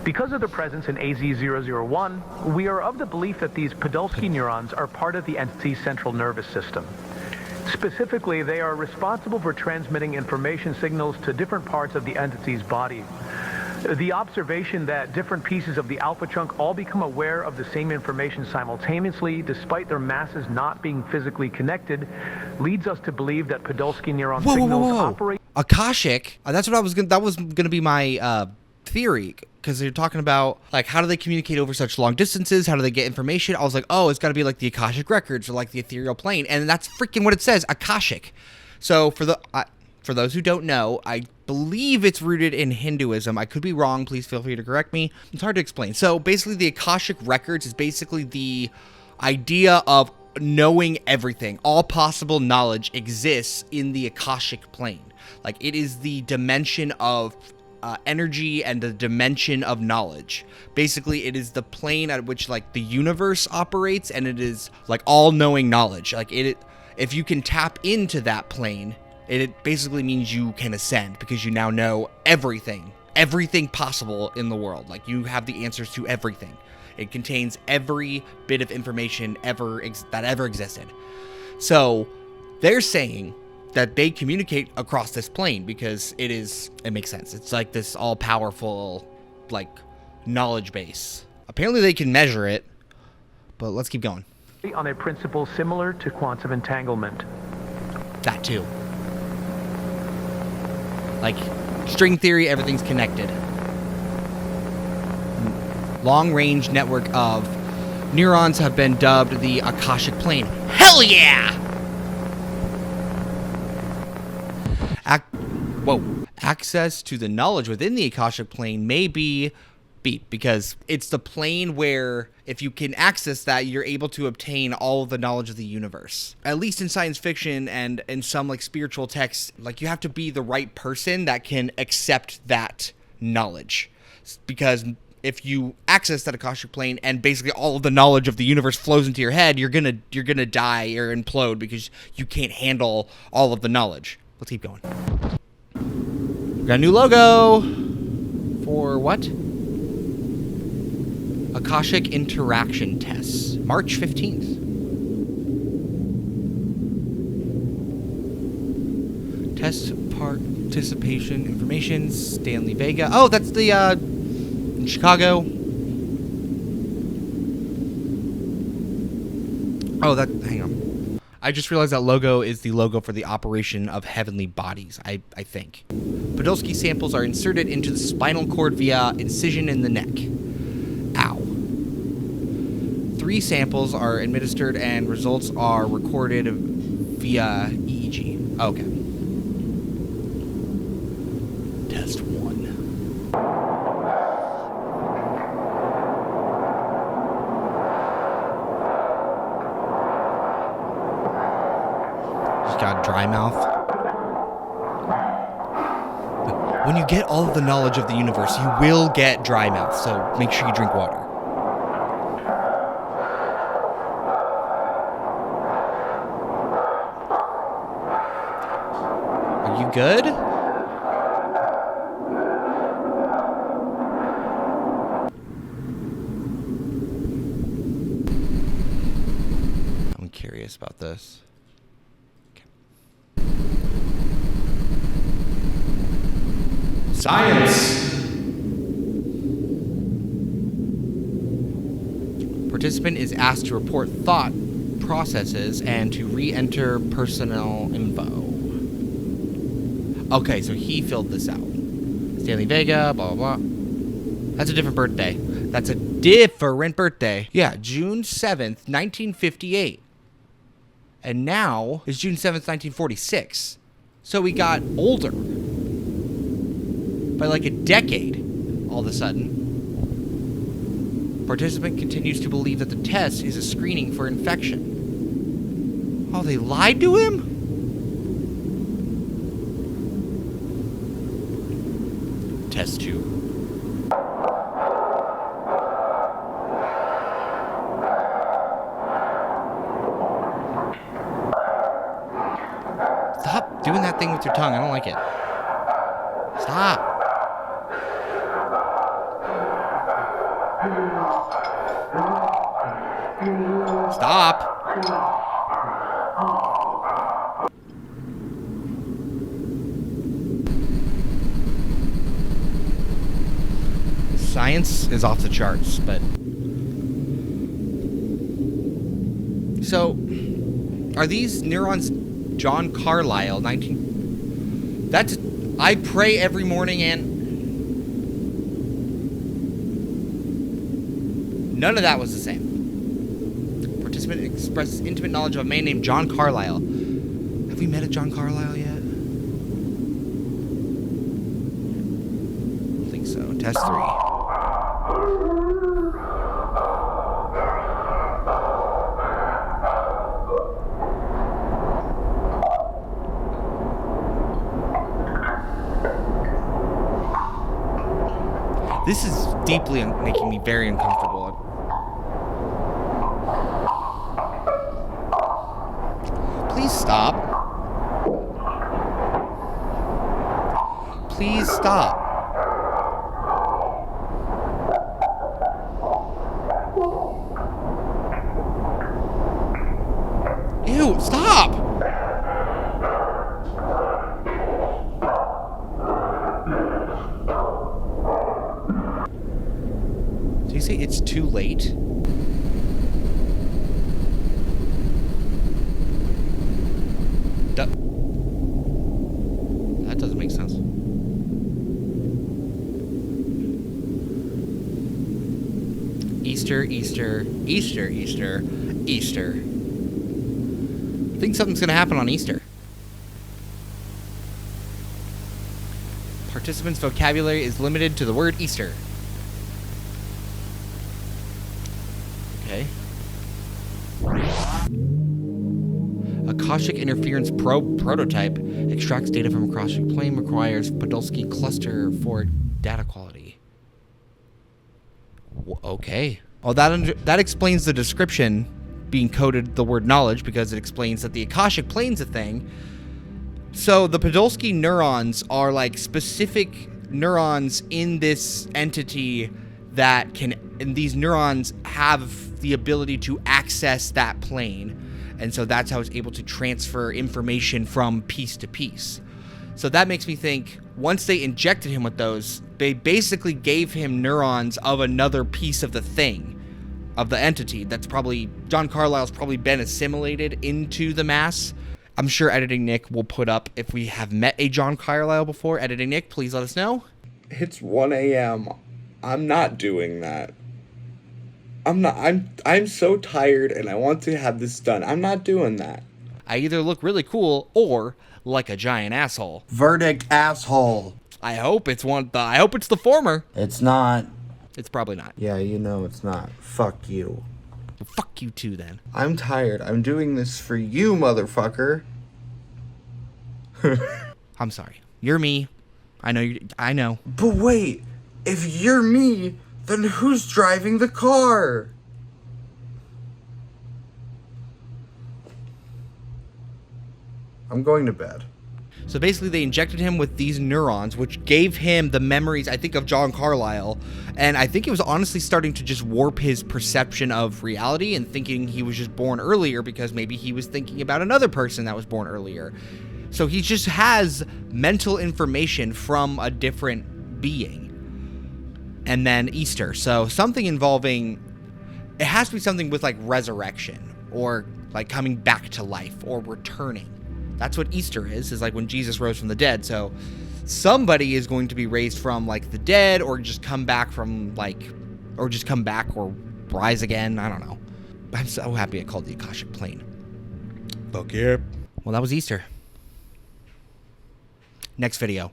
Because of their presence in AZ001, we are of the belief that these Podolsky neurons are part of the entity's central nervous system. Specifically, they are responsible for transmitting information signals to different parts of the entity's body. The observation that different pieces of the alpha chunk all become aware of the same information simultaneously, despite their masses not being physically connected, leads us to believe that Podolsky neuron signals operate... Akashic? That's what I was gonna... That was gonna be my theory, because they're talking about, like, how do they communicate over such long distances? How do they get information? I was like, oh, it's got to be like the Akashic records or like the ethereal plane, and that's freaking what it says, Akashic. So for those who don't know, I believe it's rooted in Hinduism. I could be wrong. Please feel free to correct me. It's hard to explain. So basically, the Akashic records is basically the idea of knowing everything. All possible knowledge exists in the Akashic plane. Like, it is the dimension of energy and the dimension of knowledge. Basically, it is the plane at which, like, the universe operates, and it is like all-knowing knowledge. Like, if you can tap into that plane, it basically means you can ascend, because you now know everything possible in the world. Like, you have the answers to everything. It contains every bit of information that ever existed. So they're saying that they communicate across this plane because it makes sense. It's like this all-powerful, like, knowledge base. Apparently they can measure it, but let's keep going. On a principle similar to quantum entanglement. That too. Like, string theory, everything's connected. Long-range network of neurons have been dubbed the Akashic plane. Hell yeah! Access to the knowledge within the Akashic plane may be beat, because it's the plane where if you can access that, you're able to obtain all of the knowledge of the universe. At least in science fiction and in some, like, spiritual texts, like, you have to be the right person that can accept that knowledge. Because if you access that Akashic plane and basically all of the knowledge of the universe flows into your head, you're gonna die or implode because you can't handle all of the knowledge. Let's keep going. We got a new logo for what? Akashic interaction tests, March 15th. Test participation information, Stanley Vega. Oh, that's the in Chicago. Oh, hang on. I just realized that logo is the logo for the operation of heavenly bodies, I think. Podolsky samples are inserted into the spinal cord via incision in the neck. Ow. 3 samples are administered and results are recorded via EEG. Okay. Test 1. Got dry mouth. When you get all of the knowledge of the universe, you will get dry mouth, so make sure you drink water. Are you good? I'm curious about this. Science! Participant is asked to report thought processes and to re-enter personnel info. Okay, so he filled this out. Stanley Vega, blah, blah, blah. That's a different birthday. That's a different birthday. Yeah, June 7th, 1958. And now is June 7th, 1946. So he got older by like a decade all of a sudden. Participant continues to believe that the test is a screening for infection. Oh, they lied to him? Test 2. Stop doing that thing with your tongue. I don't like it. Stop. Stop. Science is off the charts, but... So, are these neurons John Carlyle, 19... That's... I pray every morning and... None of that was the same. Participant expresses intimate knowledge of a man named John Carlyle. Have we met a John Carlyle yet? I don't think so. Test 3. This is deeply making me very uncomfortable. Please stop. Please stop. Ew, stop! Did you say it's too late? That doesn't make sense. Easter, Easter, Easter, Easter, Easter. I think something's going to happen on Easter. Participants' vocabulary is limited to the word Easter. Okay. Akashic interference prototype extracts data from Akashic plane, requires Podolsky cluster for data quality. Okay. Oh, that explains the description being coded the word knowledge, because it explains that the Akashic plane's a thing. So the Podolsky neurons are like specific neurons in this entity that can, and these neurons have the ability to access that plane. And so that's how it's able to transfer information from piece to piece. So that makes me think, once they injected him with those, they basically gave him neurons of another piece of the thing, of the entity. That's probably, John Carlyle's probably been assimilated into the mass. I'm sure Editing Nick will put up if we have met a John Carlyle before. Editing Nick, please let us know. It's 1 a.m. I'm not doing that. I'm so tired and I want to have this done. I'm not doing that. I either look really cool or like a giant asshole. Verdict, asshole. I hope it's the former. It's not. It's probably not. Yeah, you know it's not. Fuck you. Well, fuck you too then. I'm tired. I'm doing this for you, motherfucker. I'm sorry. You're me. I know. But wait, if you're me, then who's driving the car? I'm going to bed. So basically they injected him with these neurons, which gave him the memories, I think, of John Carlyle. And I think it was honestly starting to just warp his perception of reality and thinking he was just born earlier because maybe he was thinking about another person that was born earlier. So he just has mental information from a different being. And then Easter. So something involving, it has to be something with like resurrection or like coming back to life or returning. That's what Easter is like when Jesus rose from the dead. So somebody is going to be raised from like the dead or just come back from like Or just come back or rise again. I don't know. I'm so happy I called the Akashic plane. Fuck yeah. Well, that was Easter. Next video.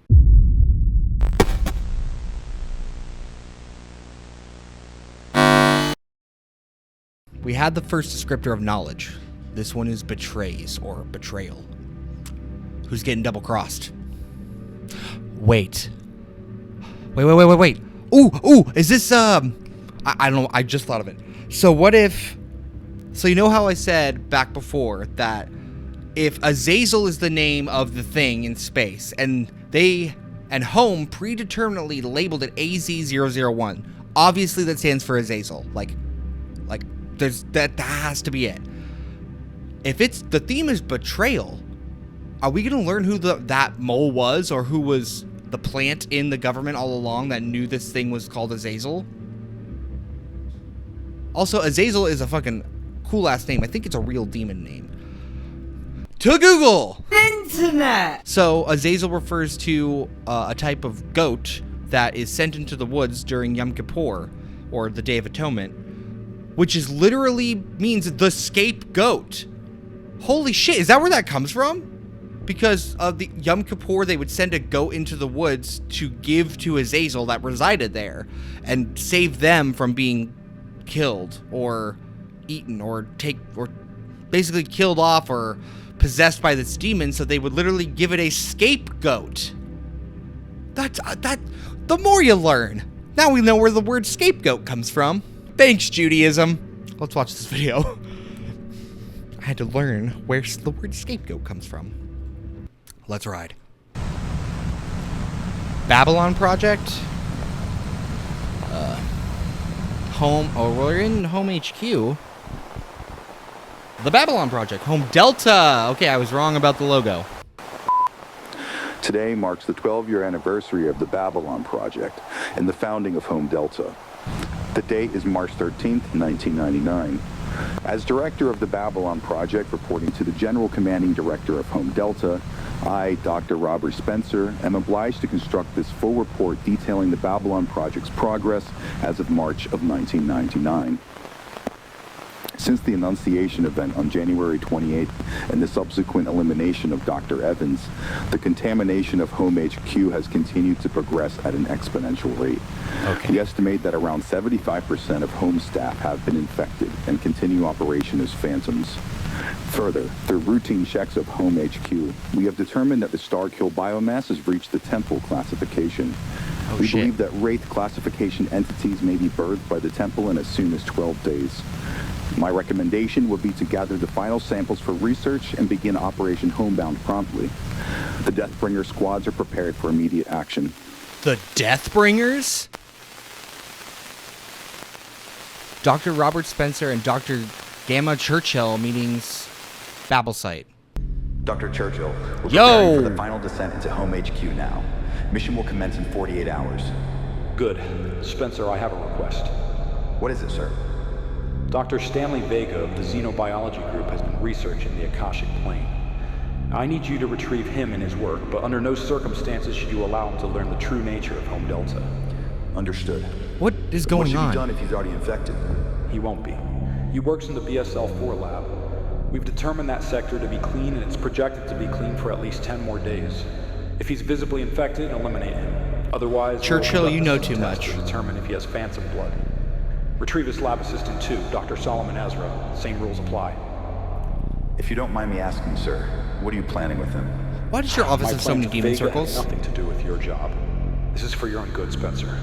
We had the first descriptor of knowledge. This one is betrays or betrayal. Who's getting double-crossed? Wait. Wait. Ooh, is this, I don't know, I just thought of it. So what if, so you know how I said back before that if Azazel is the name of the thing in space, and Home predeterminately labeled it AZ001, obviously that stands for Azazel. Like that has to be it. If the theme is betrayal, are we gonna learn who that mole was, or who was the plant in the government all along that knew this thing was called Azazel? Also, Azazel is a fucking cool ass name. I think it's a real demon name. To Google! Internet! So, Azazel refers to a type of goat that is sent into the woods during Yom Kippur, or the Day of Atonement, which is literally means the scapegoat. Holy shit, is that where that comes from? Because of the Yom Kippur, they would send a goat into the woods to give to Azazel that resided there and save them from being killed or eaten or basically killed off or possessed by this demon, so they would literally give it a scapegoat. That's the more you learn. Now we know where the word scapegoat comes from. Thanks, Judaism. Let's watch this video. I had to learn where the word scapegoat comes from. Let's ride. Babylon Project. Home. Oh, we're in Home HQ. The Babylon Project. Home Delta. Okay, I was wrong about the logo. Today marks the 12-year anniversary of the Babylon Project and the founding of Home Delta. The date is March 13th, 1999. As director of the Babylon Project, reporting to the General Commanding Director of Home Delta, I, Dr. Robert Spencer, am obliged to construct this full report detailing the Babylon Project's progress as of March of 1999. Since the Annunciation event on January 28th and the subsequent elimination of Dr. Evans, the contamination of Home HQ has continued to progress at an exponential rate. Okay. We estimate that around 75% of Home staff have been infected and continue operation as phantoms. Further, through routine checks of Home HQ, we have determined that the Starkill biomass has reached the Temple classification. We believe that Wraith classification entities may be birthed by the Temple in as soon as 12 days. My recommendation would be to gather the final samples for research and begin Operation Homebound promptly. The Deathbringer squads are prepared for immediate action. The Deathbringers? Dr. Robert Spencer and Dr. Gamma Churchill meetings Babel site. Dr. Churchill, we're preparing for the final descent into Home HQ now. Mission will commence in 48 hours. Good. Spencer, I have a request. What is it, sir? Dr. Stanley Vega of the Xenobiology Group has been researching the Akashic plane. I need you to retrieve him and his work, but under no circumstances should you allow him to learn the true nature of Home Delta. Understood. What is going on? What should be done if he's already infected? He won't be. He works in the BSL-4 lab. We've determined that sector to be clean, and it's projected to be clean for at least 10 more days. If he's visibly infected, eliminate him. Otherwise, Churchill, you know too much. To determine if he has phantom blood. Retrieve his lab assistant too, Dr. Solomon Ezra. Same rules apply. If you don't mind me asking, sir, what are you planning with him? Why does your office have so many demon circles? Nothing to do with your job. This is for your own good, Spencer.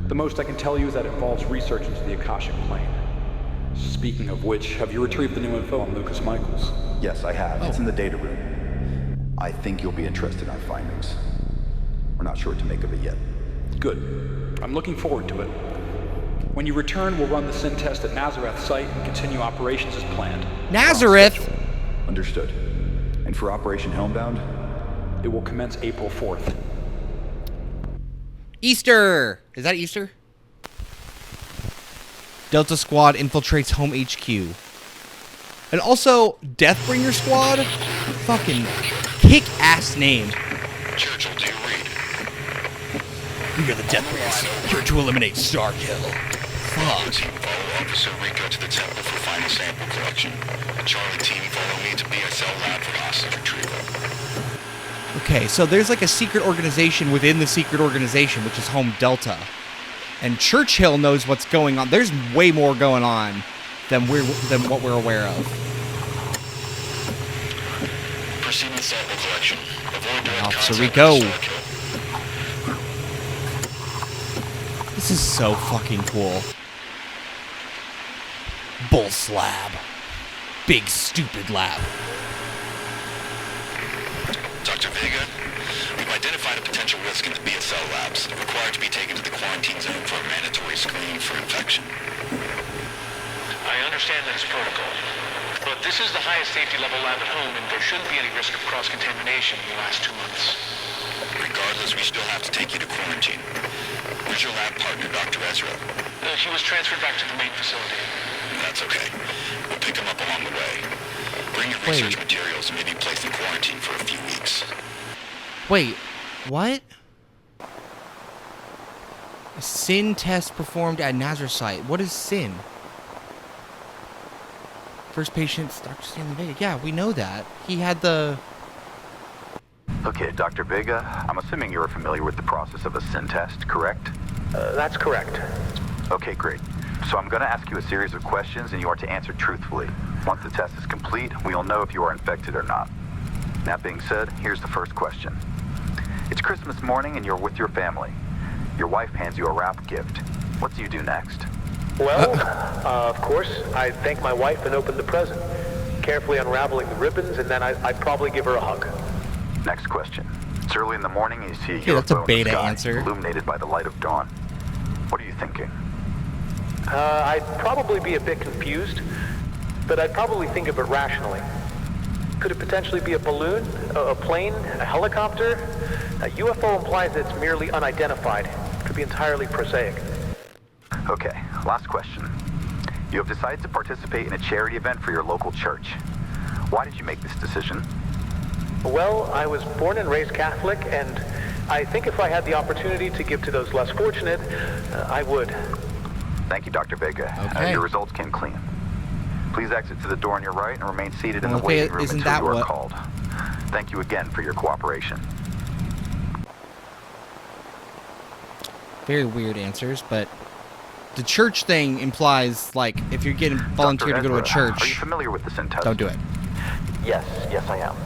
The most I can tell you is that it involves research into the Akashic plane. Speaking of which, have you retrieved the new info on Lucas Michaels? Yes, I have. It's in the data room. I think you'll be interested in our findings. We're not sure what to make of it yet. Good. I'm looking forward to it. When you return, we'll run the SIN test at Nazareth site and continue operations as planned. Nazareth? Understood. And for Operation Homebound? It will commence April 4th. Easter! Is that Easter? Delta Squad infiltrates Home HQ. And also, Deathbringer Squad? Fucking kick-ass name. Churchill, do you read? We are the Deathbringers, here to eliminate Starkill. Fuck. Team, follow Officer Rico to the temple for final sample collection. Charlie team, follow me to BSL lab for hostage retrieval. Okay, so there's like a secret organization within the secret organization, which is Home Delta. And Churchill knows what's going on. There's way more going on than what we're aware of. Proceed with sample collection. Avoid direct Officer contact Rico. with Starkill. This is so fucking cool. Bull slab. Big stupid lab. Dr. Vega, we've identified a potential risk in the BSL labs, required to be taken to the quarantine zone for a mandatory screening for infection. I understand that it's protocol, but this is the highest safety level lab at home, and there shouldn't be any risk of cross-contamination in the last 2 months. Regardless, we still have to take you to quarantine. Where's your lab partner, Dr. Ezra? He was transferred back to the main facility. That's okay. We'll pick him up along the way. Bring your research materials and maybe place in quarantine for a few weeks. Wait, what? A SIN test performed at Nazareth site. What is SIN? First patient, Dr. Stanley Vega. Yeah, we know that. He had the... Okay, Dr. Vega, I'm assuming you're familiar with the process of a SIN test, correct? That's correct. Okay, great. So I'm going to ask you a series of questions and you are to answer truthfully. Once the test is complete, we'll know if you are infected or not. That being said, here's the first question. It's Christmas morning and you're with your family. Your wife hands you a wrap gift. What do you do next? Well, of course, I'd thank my wife and open the present, carefully unraveling the ribbons, and then I'd probably give her a hug. Next question. It's early in the morning and you see a Okay, that's a UFO in beta the sky, answer. illuminated by the light of dawn. What are you thinking? I'd probably be a bit confused, but I'd probably think of it rationally. Could it potentially be a balloon, a plane, a helicopter? A UFO implies that it's merely unidentified. It could be entirely prosaic. Okay, last question. You have decided to participate in a charity event for your local church. Why did you make this decision? Well, I was born and raised Catholic, and I think if I had the opportunity to give to those less fortunate, I would. Thank you, Dr. Vega. Okay. Your results came clean. Please exit to the door on your right and remain seated in the Okay, waiting room isn't until that you are what- called. Thank you again for your cooperation. Very weird answers, but the church thing implies, like, if you're getting volunteered to go to a Ezra, church, are you familiar with the SIN test? don't do it. Yes, I am.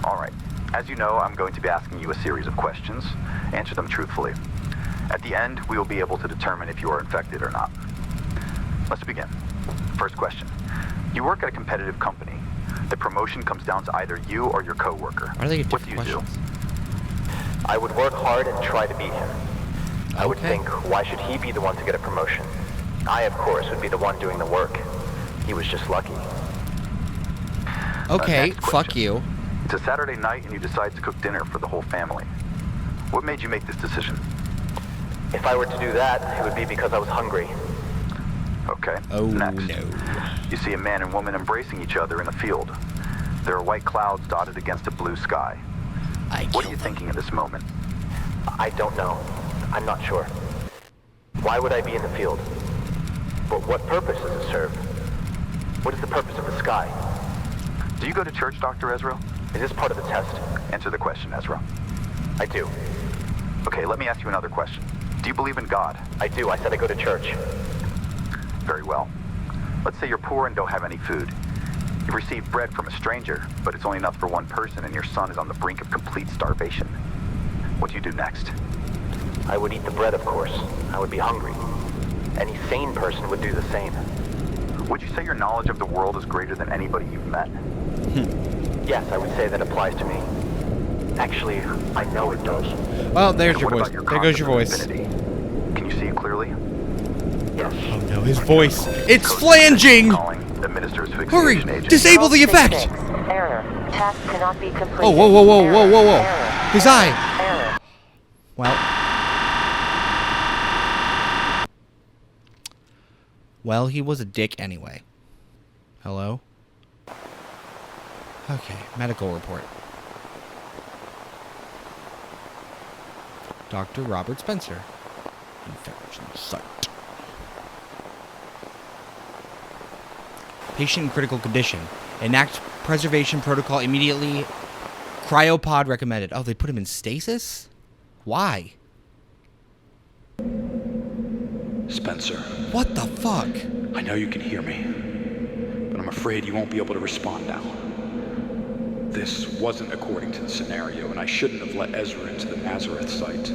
All right. As you know, I'm going to be asking you a series of questions. Answer them truthfully. At the end, we will be able to determine if you are infected or not. Let's begin. First question. You work at a competitive company. The promotion comes down to either you or your coworker. Why do they get What do different you questions? do? I would work hard and try to beat him. I would think, why should he be the one to get a promotion? I, of course, would be the one doing the work. He was just lucky. Okay, Next fuck question. you. It's a Saturday night and you decide to cook dinner for the whole family. What made you make this decision? If I were to do that, it would be because I was hungry. Okay. Oh, Next. no. You see a man and woman embracing each other in a field. There are white clouds dotted against a blue sky. What are you thinking at this moment? I don't know. I'm not sure. Why would I be in the field? But what purpose does it serve? What is the purpose of the sky? Do you go to church, Dr. Ezra? Is this part of the test? Answer the question, Ezra. I do. Okay, let me ask you another question. Do you believe in God? I do. I said I go to church. Very well. Let's say you're poor and don't have any food. You receive bread from a stranger, but it's only enough for one person and your son is on the brink of complete starvation. What do you do next? I would eat the bread, of course. I would be hungry. Any sane person would do the same. Would you say your knowledge of the world is greater than anybody you've met? Yes, I would say that applies to me. Actually, I know it does. Well, there's your What voice. about your There goes your voice. concept of infinity? Can you see it clearly? Yes. Oh no, his voice. It's flanging! The minister's Hurry! fixation agent. Disable the effect! Error. Task cannot be completed. Oh, whoa, whoa, whoa, whoa, whoa, whoa. Error. His eye! Error. Well, he was a dick anyway. Hello? Okay, medical report. Dr. Robert Spencer. Infection site. Patient in critical condition. Enact preservation protocol immediately. Cryopod recommended. Oh, they put him in stasis? Why? Spencer. What the fuck? I know you can hear me, but I'm afraid you won't be able to respond now. This wasn't according to the scenario, and I shouldn't have let Ezra into the Nazareth site.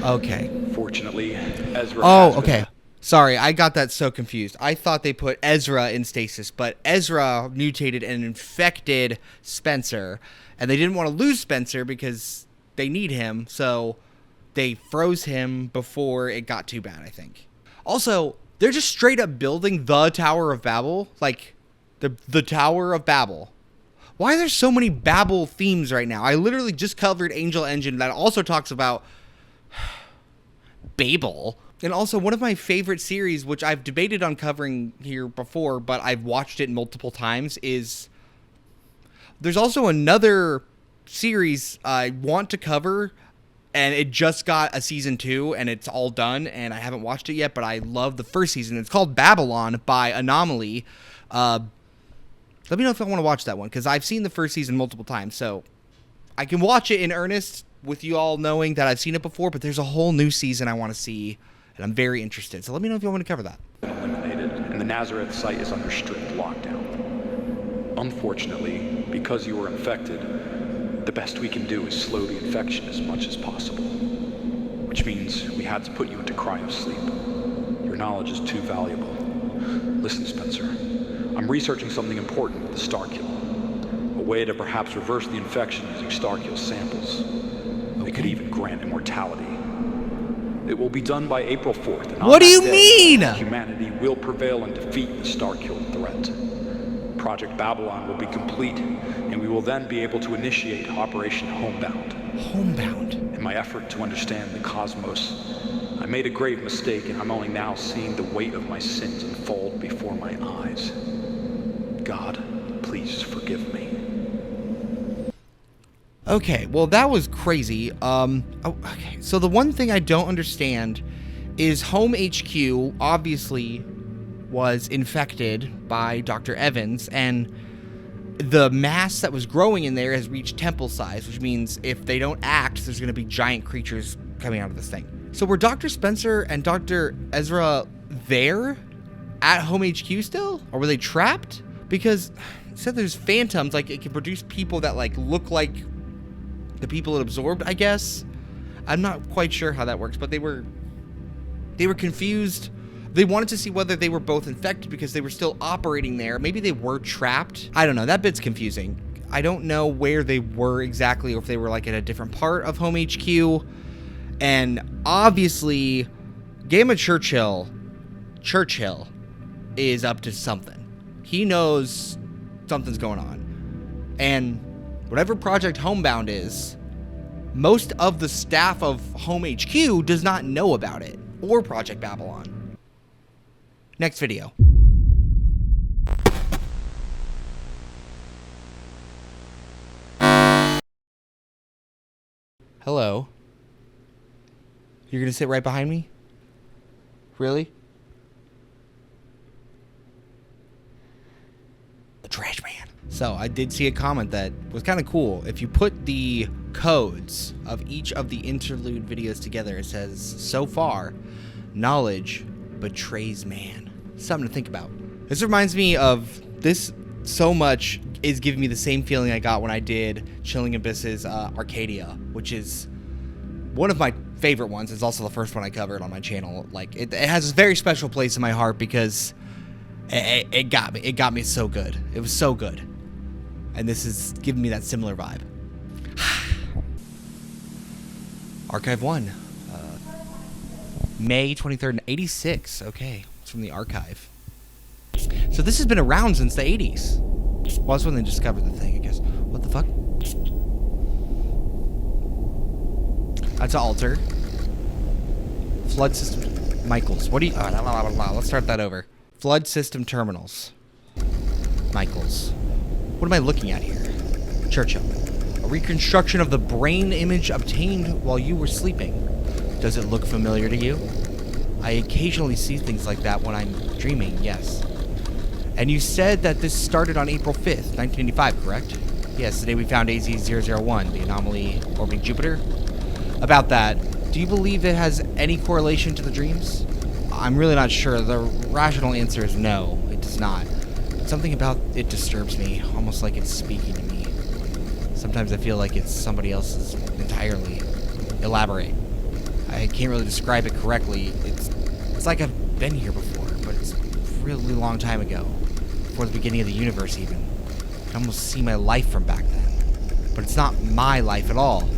Okay. Fortunately, Ezra okay. Sorry, I got that so confused. I thought they put Ezra in stasis, but Ezra mutated and infected Spencer, and they didn't want to lose Spencer because they need him, so they froze him before it got too bad, I think. Also, they're just straight up building the Tower of Babel, like the Tower of Babel. Why are there so many Babel themes right now? I literally just covered Angel Engine that also talks about Babel. And also, one of my favorite series, which I've debated on covering here before, but I've watched it multiple times, is... There's also another series I want to cover, and it just got a season 2, and it's all done, and I haven't watched it yet, but I love the first season. It's called Babylon by Anomaly. Let me know if I want to watch that one, because I've seen the first season multiple times, so I can watch it in earnest with you all knowing that I've seen it before, but there's a whole new season I want to see, and I'm very interested. So let me know if you want me to cover that. Eliminated, and the Nazareth site is under strict lockdown. Unfortunately, because you were infected, the best we can do is slow the infection as much as possible. Which means we had to put you into cryosleep. Your knowledge is too valuable. Listen, Spencer. I'm researching something important with the Starkill. A way to perhaps reverse the infection using Starkill samples. It could even grant immortality. It will be done by April 4th. And what do you mean? Humanity will prevail and defeat the Starkill threat. Project Babylon will be complete, and we will then be able to initiate Operation Homebound. Homebound? In my effort to understand the cosmos, I made a grave mistake, and I'm only now seeing the weight of my sins unfold before my eyes. God, please forgive me. Okay, well, that was crazy. Okay, so the one thing I don't understand is Home HQ obviously was infected by Dr. Evans, and the mass that was growing in there has reached temple size, which means if they don't act, there's going to be giant creatures coming out of this thing. So were Dr. Spencer and Dr. Ezra there at Home HQ still? Or were they trapped? Because it said there's phantoms, like it can produce people that like look like the people it absorbed, I guess. I'm not quite sure how that works, but they were confused. They wanted to see whether they were both infected because they were still operating there. Maybe they were trapped. I don't know. That bit's confusing. I don't know where they were exactly, or if they were like in a different part of Home HQ. And obviously, Gamma Churchill is up to something. He knows something's going on. And whatever Project Homebound is, most of the staff of Home HQ does not know about it, or Project Babylon. Next video. Hello. You're gonna sit right behind me? Really? The trash man. So I did see a comment that was kind of cool. If you put the codes of each of the interlude videos together, it says, so far, knowledge betrays man. Something to think about. This reminds me of this so much is giving me the same feeling I got when I did Chilling Abyss's Arcadia, which is one of my favorite ones. It's also the first one I covered on my channel. Like it has a very special place in my heart because it got me. It got me so good. It was so good. And this is giving me that similar vibe. Archive 1. May 23rd, 86. Okay. It's from the archive. So this has been around since the 80s. Well, that's when they discovered the thing, I guess. What the fuck? That's an altar. Flood system. Michaels. What do you... let's start that over. Flood system terminals. Michaels. What am I looking at here? Churchill. A reconstruction of the brain image obtained while you were sleeping. Does it look familiar to you? I occasionally see things like that when I'm dreaming, yes. And you said that this started on April 5th, 1985, correct? Yes, the day we found AZ-001, the anomaly orbiting Jupiter. About that, do you believe it has any correlation to the dreams? I'm really not sure. The rational answer is no, it does not. Something about it disturbs me, almost like it's speaking to me. Sometimes I feel like it's somebody else's entirely. Elaborate. I can't really describe it correctly. It's like I've been here before, but it's a really long time ago. Before the beginning of the universe, even. I can almost see my life from back then. But it's not my life at all.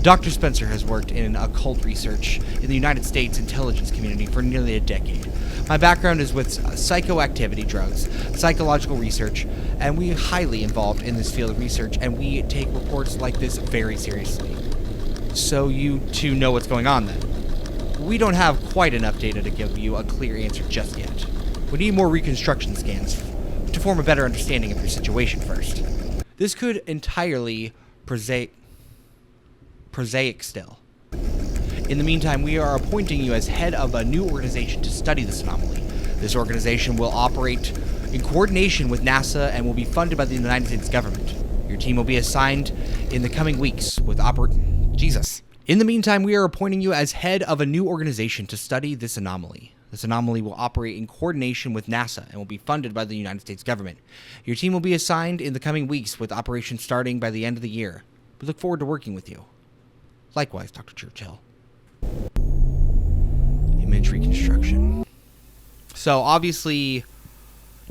Dr. Spencer has worked in occult research in the United States intelligence community for nearly a decade. My background is with psychoactivity drugs, psychological research, and we're highly involved in this field of research, and we take reports like this very seriously. So you two know what's going on then. We don't have quite enough data to give you a clear answer just yet. We need more reconstruction scans to form a better understanding of your situation first. This could entirely prosaic still. In the meantime, we are appointing you as head of a new organization to study this anomaly. This organization will operate in coordination with NASA and will be funded by the United States government. Your team will be assigned in the coming weeks with In the meantime, we are appointing you as head of a new organization to study this anomaly. This anomaly will operate in coordination with NASA and will be funded by the United States government. Your team will be assigned in the coming weeks with operations starting by the end of the year. We look forward to working with you. Likewise, Dr. Churchill. Image reconstruction. So, obviously,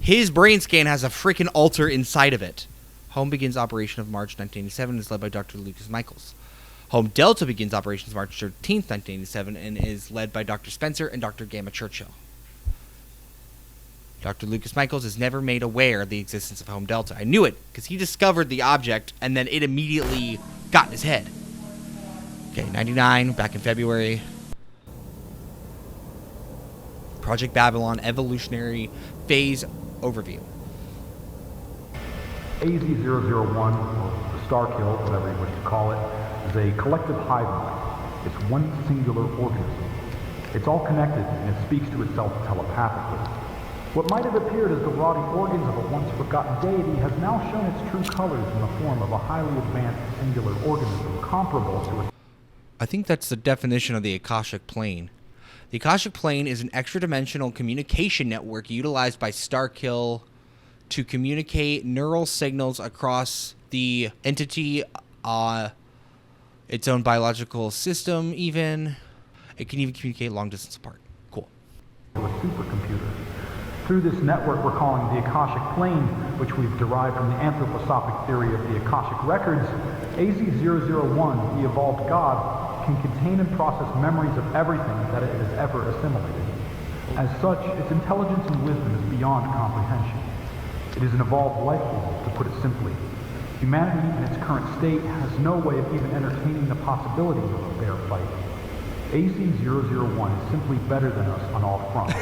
his brain scan has a freaking altar inside of it. Home begins operation of March 1987 and is led by Dr. Lucas Michaels. Home Delta begins operations March 13th, 1987 and is led by Dr. Spencer and Dr. Gamma Churchill. Dr. Lucas Michaels is never made aware of the existence of Home Delta. I knew it, because he discovered the object and then it immediately got in his head. Okay, 99, back in February. Project Babylon Evolutionary Phase Overview. AZ-001, or the Starkill, whatever you wish to call it, is a collective hive mind. It's one singular organism. It's all connected, and it speaks to itself telepathically. What might have appeared as the rotty organs of a once-forgotten deity has now shown its true colors in the form of a highly advanced singular organism comparable to a... I think that's the definition of the Akashic plane. The Akashic plane is an extra-dimensional communication network utilized by Starkill to communicate neural signals across the entity, its own biological system even. It can even communicate long distance apart. Cool. A supercomputer. Through this network we're calling the Akashic plane, which we've derived from the anthroposophic theory of the Akashic records, AZ-001, the evolved god, can contain and process memories of everything that it has ever assimilated. As such, its intelligence and wisdom is beyond comprehension. It is an evolved life form, to put it simply. Humanity in its current state has no way of even entertaining the possibility of a fair fight. AZ-001 is simply better than us on all fronts.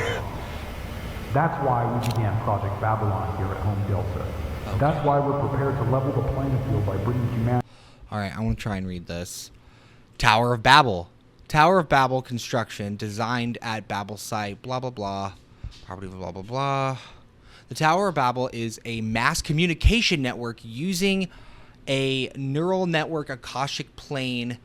That's why we began Project Babylon here at Home Delta. Okay. That's why we're prepared to level the playing field by bringing humanity... Alright, I want to try and read this. Tower of Babel. Tower of Babel construction designed at Babel site, blah, blah, blah. Property, blah, blah, blah. The Tower of Babel is a mass communication network using a neural network Akashic plane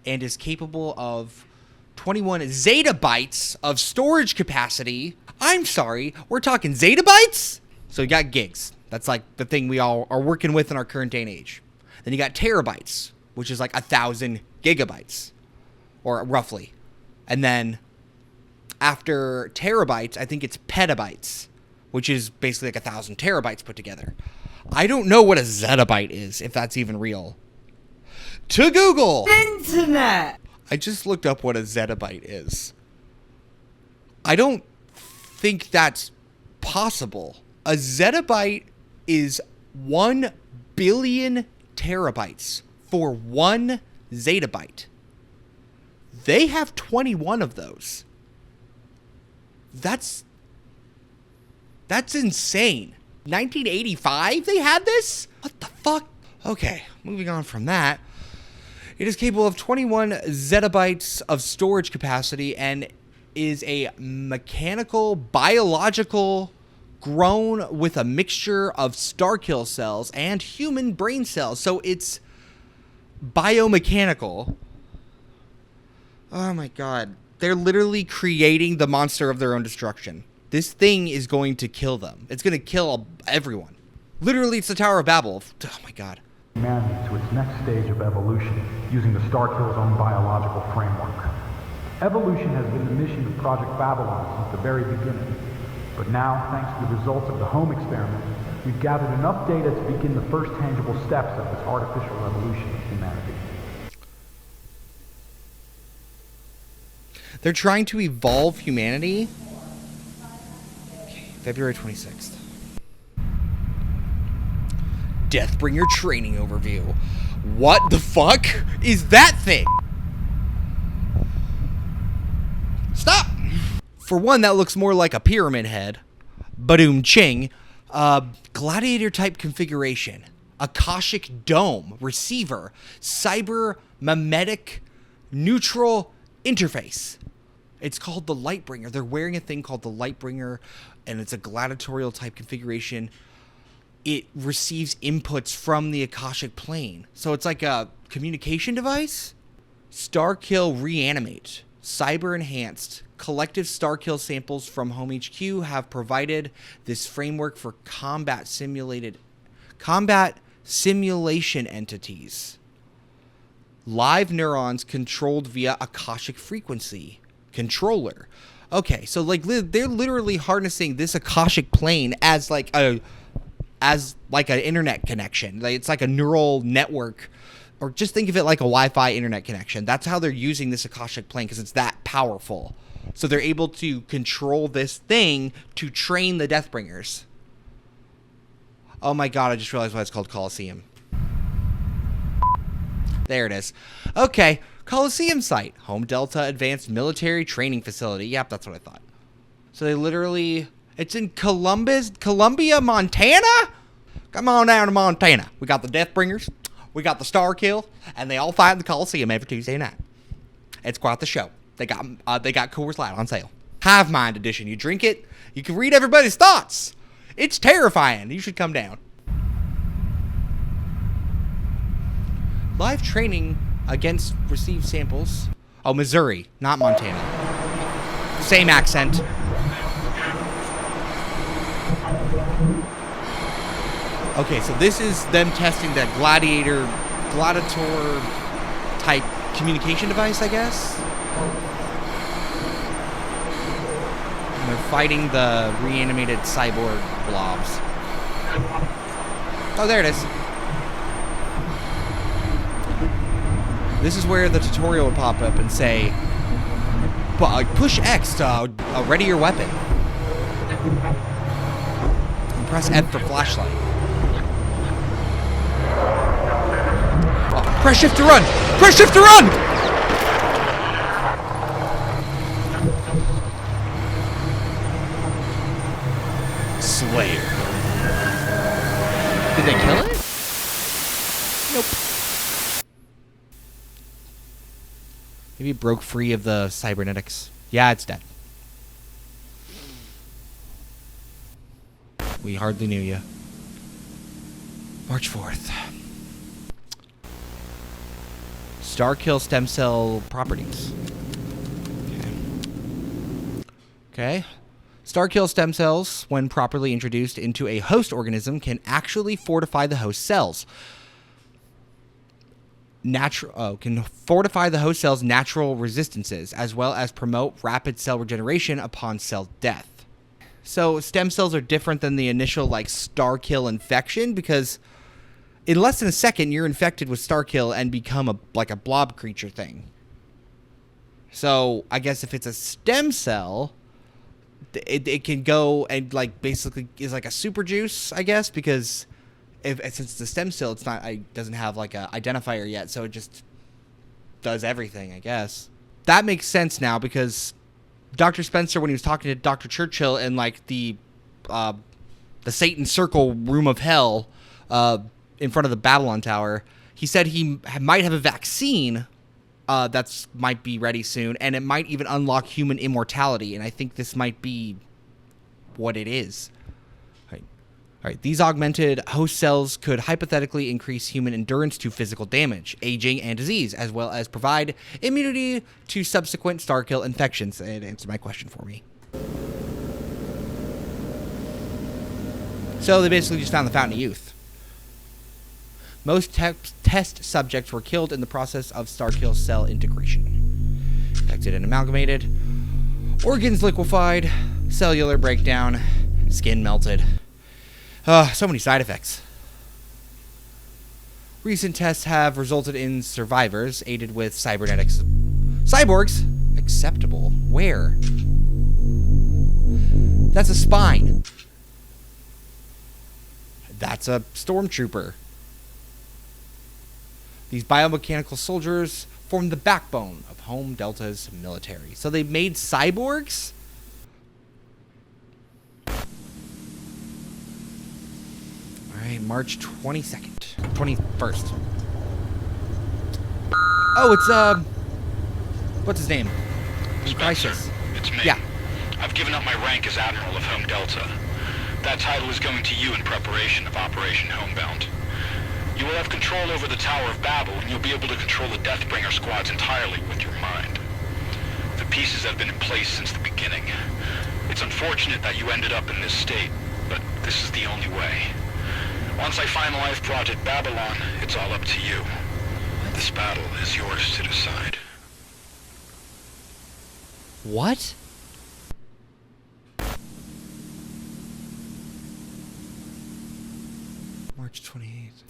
and is capable of 21 zettabytes of storage capacity. I'm sorry, we're talking zettabytes? So you got gigs. That's like the thing we all are working with in our current day and age. Then you got terabytes, which is like 1,000 gigabytes, or roughly. And then after terabytes, I think it's petabytes, which is basically like 1,000 terabytes put together. I don't know what a zettabyte is, if that's even real. To Google! Internet! I just looked up what a zettabyte is. I don't think that's possible. A zettabyte is 1 billion terabytes for 1 zettabyte. They have 21 of those. That's insane. 1985 they had this? What the fuck? Okay, moving on from that. It is capable of 21 zettabytes of storage capacity and is a mechanical, biological grown with a mixture of Starkill cells and human brain cells. So it's biomechanical. Oh my god. They're literally creating the monster of their own destruction. This thing is going to kill them. It's going to kill everyone. Literally, it's the Tower of Babel. Oh my god. Humanity to its next stage of evolution using the Starkill's own biological framework. Evolution has been the mission of Project Babylon since the very beginning. But now, thanks to the results of the home experiment, we've gathered enough data to begin the first tangible steps of this artificial evolution of humanity. They're trying to evolve humanity. Okay, February 26th. Deathbringer training overview. What the fuck is that thing? Stop! For one, that looks more like a pyramid head. Badoom ching. Gladiator type configuration. Akashic dome. Receiver. Cyber mimetic neutral interface. It's called the Lightbringer. They're wearing a thing called the Lightbringer, and it's a gladiatorial type configuration. It receives inputs from the Akashic plane. So it's like a communication device. Starkill Reanimate. Cyber enhanced. Collective Starkill samples from Home HQ have provided this framework for combat simulation entities. Live neurons controlled via Akashic frequency controller. Okay, so like they're literally harnessing this Akashic plane as like an internet connection. Like, it's like a neural network, or just think of it like a Wi-Fi internet connection. That's how they're using this Akashic plane, because it's that powerful. So they're able to control this thing to train the Deathbringers. Oh my god, I just realized why it's called Coliseum. There it is. Okay, Coliseum site. Home Delta Advanced Military Training Facility. Yep, that's what I thought. So they literally... It's in Columbia, Montana? Come on down to Montana. We got the Deathbringers, we got the Starkill, and they all fight in the Coliseum every Tuesday night. It's quite the show. They got Coors Light on sale. Hive Mind edition. You drink it, you can read everybody's thoughts. It's terrifying. You should come down. Live training against received samples. Oh, Missouri, not Montana. Same accent. Okay, so this is them testing that gladiator type communication device, I guess. And they're fighting the reanimated cyborg blobs. Oh, there it is. This is where the tutorial would pop up and say, push X to ready your weapon. And press F for flashlight. Oh, press shift to run! Press shift to run! Slayer. Did they kill it? Nope. Maybe it broke free of the cybernetics. Yeah, it's dead. We hardly knew you. March 4th. Starkill stem cell properties. Okay. Starkill stem cells, when properly introduced into a host organism, can actually fortify the host cells. Can fortify the host cell's natural resistances, as well as promote rapid cell regeneration upon cell death. So stem cells are different than the initial Starkill infection, because in less than a second you're infected with Starkill and become a blob creature thing. So I guess if it's a stem cell, it can go and basically is like a super juice, I guess, because since it's a stem cell, it doesn't have a identifier yet, so it just does everything, I guess. That makes sense now, because Dr. Spencer, when he was talking to Dr. Churchill in the Satan Circle room of hell in front of the Babylon Tower, he said he might have a vaccine that might be ready soon, and it might even unlock human immortality, and I think this might be what it is. All right, these augmented host cells could hypothetically increase human endurance to physical damage, aging, and disease, as well as provide immunity to subsequent Starkill infections. It answered my question for me. So they basically just found the Fountain of Youth. Most test subjects were killed in the process of Starkill cell integration. Infected and amalgamated, organs liquefied, cellular breakdown, skin melted. So many side effects. Recent tests have resulted in survivors aided with cybernetics. Cyborgs? Acceptable. Where? That's a spine. That's a stormtrooper. These biomechanical soldiers form the backbone of Home Delta's military. So they made cyborgs? Alright, March 22nd. 21st. Oh, it's, what's his name? Crisis. It's me. Yeah. I've given up my rank as Admiral of Home Delta. That title is going to you in preparation of Operation Homebound. You will have control over the Tower of Babel, and you'll be able to control the Deathbringer squads entirely with your mind. The pieces have been in place since the beginning. It's unfortunate that you ended up in this state, but this is the only way. Once I finalize Project Babylon, it's all up to you. This battle is yours to decide. What? March 28th.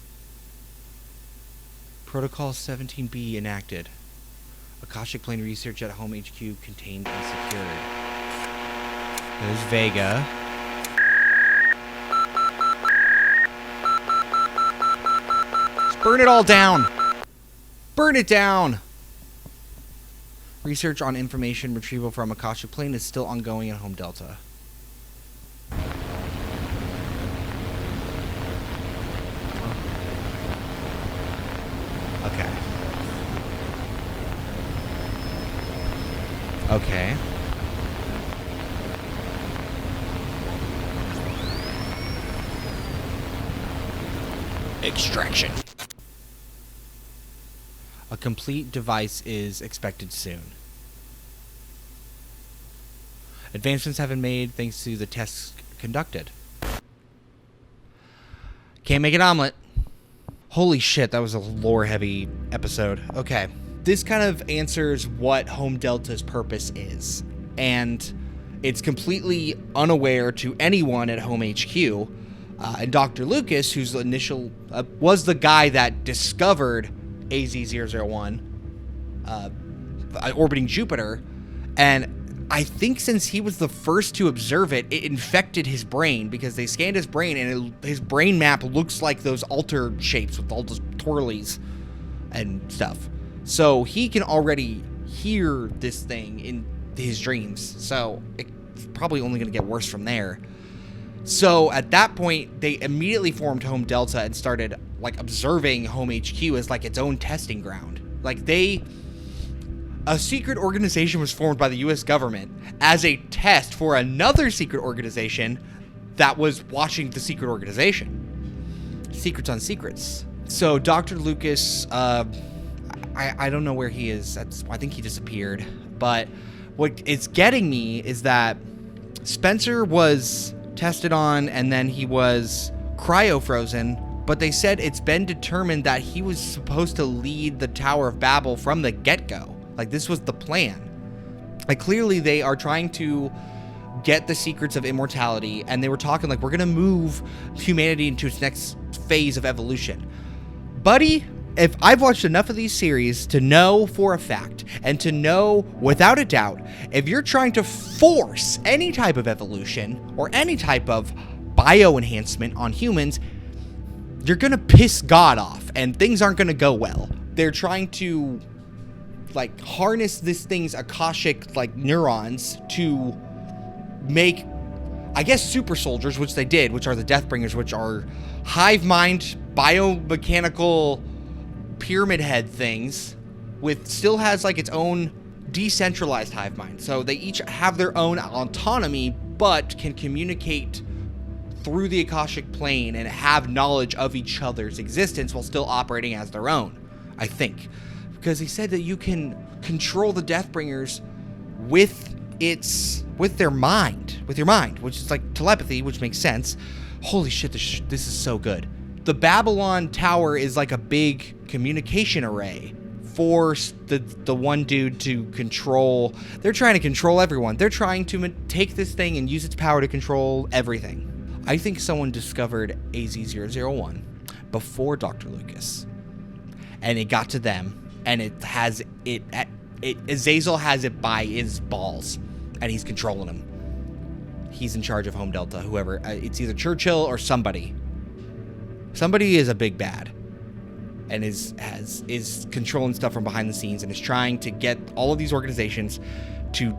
Protocol 17B enacted. Akashic Plane research at Home HQ contained and secured. There's Vega. Just burn it all down! Burn it down! Research on information retrieval from Akashic Plane is still ongoing at Home Delta. Okay. Okay. Extraction. A complete device is expected soon. Advancements have been made thanks to the tests conducted. Can't make an omelet. Holy shit, that was a lore-heavy episode. Okay. This kind of answers what Home Delta's purpose is. And it's completely unaware to anyone at Home HQ. And Dr. Lucas, whose initial... was the guy that discovered AZ-001 orbiting Jupiter. And I think since he was the first to observe it, it infected his brain because they scanned his brain and his brain map looks like those altar shapes with all those twirlies and stuff. So he can already hear this thing in his dreams. So it's probably only going to get worse from there. So at that point, they immediately formed Home Delta and started like observing Home HQ as like its own testing ground. Like a secret organization was formed by the US government as a test for another secret organization that was watching the secret organization. Secrets on secrets. So Dr. Lucas, I don't know where he is. I think he disappeared. But what it's getting me is that Spencer was tested on and then he was cryo-frozen, but they said it's been determined that he was supposed to lead the Tower of Babel from the get-go. Like, this was the plan. Like, clearly they are trying to get the secrets of immortality, and they were talking like, we're gonna move humanity into its next phase of evolution. Buddy, if I've watched enough of these series to know for a fact, and to know without a doubt, if you're trying to force any type of evolution, or any type of bio-enhancement on humans, you're gonna piss God off, and things aren't gonna go well. They're trying to like harness this thing's Akashic like neurons to make, I guess, super soldiers, which they did, which are the Deathbringers, which are hive mind biomechanical pyramid head things with still has like its own decentralized hive mind. So they each have their own autonomy but can communicate through the Akashic plane and have knowledge of each other's existence while still operating as their own, I think. Because he said that you can control the Deathbringers with your mind, which is like telepathy, which makes sense. Holy shit, this is so good. The Babylon Tower is like a big communication array for the one dude to control. They're trying to control everyone. They're trying to take this thing and use its power to control everything. I think someone discovered AZ-001 before Dr. Lucas, and it got to them, and Azazel has it by his balls, and he's controlling him. He's in charge of Home Delta, whoever. It's either Churchill or somebody. Somebody is a big bad, and is controlling stuff from behind the scenes, and is trying to get all of these organizations to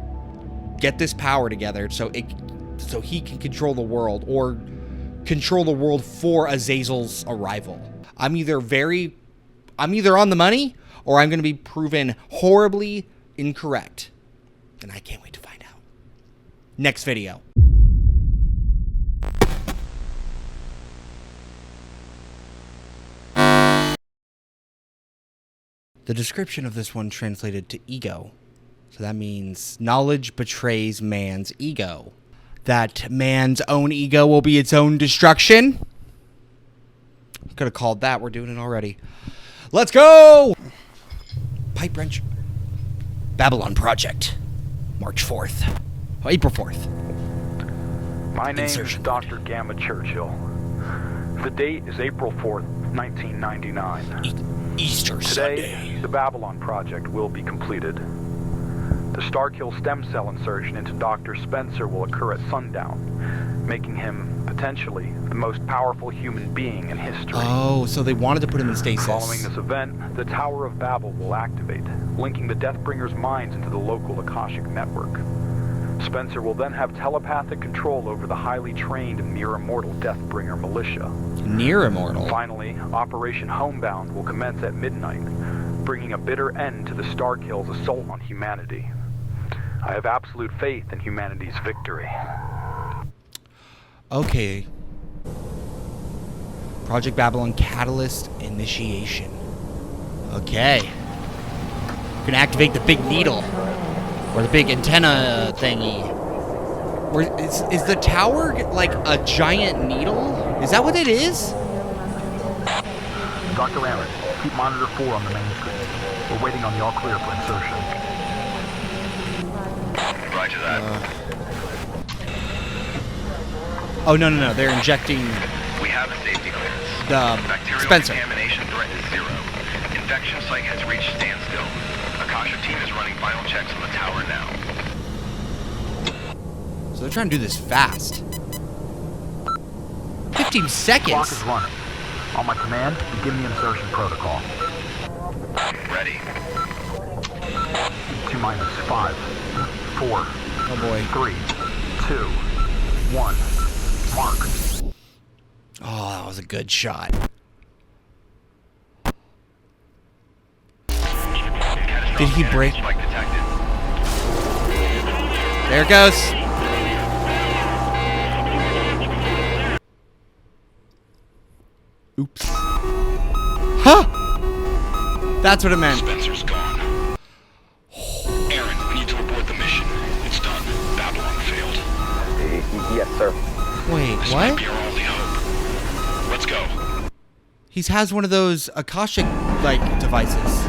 get this power together so he can control the world, or control the world for Azazel's arrival. I'm either on the money, or I'm going to be proven horribly incorrect, and I can't wait to find out. Next video. The description of this one translated to ego. So that means knowledge betrays man's ego. That man's own ego will be its own destruction. Could have called that. We're doing it already. Let's go! Pipe wrench. Babylon Project. March 4th. Oh, April 4th. My name is Dr. Gamma Churchill. The date is April 4th, 1999. Easter Today, Sunday. the Babylon Project will be completed. The Starkill stem cell insertion into Dr. Spencer will occur at sundown, making him potentially the most powerful human being in history. Oh, so they wanted to put him in stasis. Following this event, the Tower of Babel will activate, linking the Deathbringers' minds into the local Akashic network. Spencer will then have telepathic control over the highly trained and near-immortal Deathbringer militia. Near-immortal? Finally, Operation Homebound will commence at midnight, bringing a bitter end to the Starkill's assault on humanity. I have absolute faith in humanity's victory. Okay. Project Babylon Catalyst Initiation. Okay. We're gonna activate the big needle. Or the big antenna thingy. Is the tower like a giant needle? Is that what it is? Dr. Aaron, keep monitor 4 on the main screen. We're waiting on the all clear for insertion. Roger that. Oh, no. They're injecting... We have a safety clearance. The Bacterial Spencer. contamination threat is 0. Infection site has reached standstill. Akashic team is running final checks on the tower now. So they're trying to do this fast. 15 seconds? Clock is running. On my command, begin the insertion protocol. Ready. T-minus 5, 4, oh boy. 3, 2, 1. Mark. Oh, that was a good shot. Did he break? There it goes. Oops. Huh! That's what it meant. Spencer's gone. Aaron, we need to abort the mission. It's done. Babylon failed. Yes, sir. Wait, this what? Might be our only hope. Let's go. He has one of those Akashic, devices.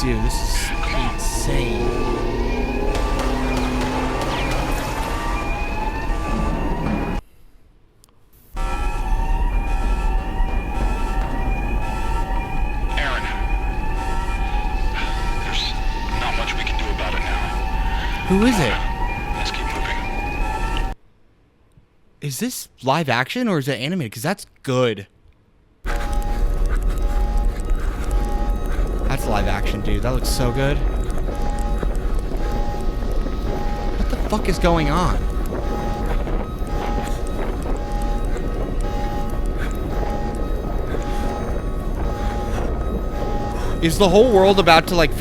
Dude, this is insane. Aaron, there's not much we can do about it now. Who is it? Let's keep moving. Is this live action or is it animated? Because that's good. That's live action, dude. That looks so good. What the fuck is going on? Is the whole world about to, like,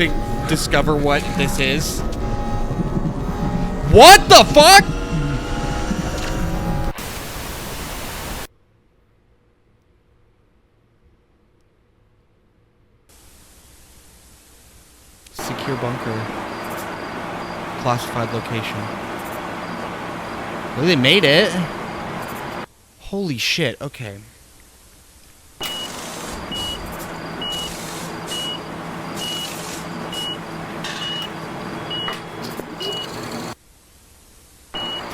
discover what this is? What the fuck? Secure bunker. Classified location. Well, they made it. Holy shit, okay.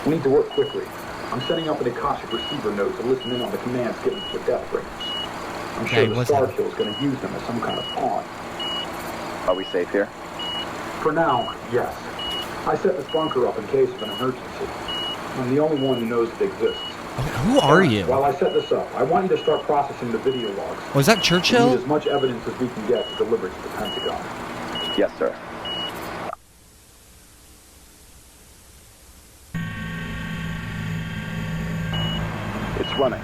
We need to work quickly. I'm setting up an Akashic receiver node to listen in on the commands given to the Deathbringers. I'm sure the Starfield is going to use them as some kind of pawn. Are we safe here? For now, yes. I set this bunker up in case of an emergency. I'm the only one who knows it exists. Who are you? While I set this up, I want you to start processing the video logs. Was that Churchill? We need as much evidence as we can get to deliver to the Pentagon. Yes, sir. It's running.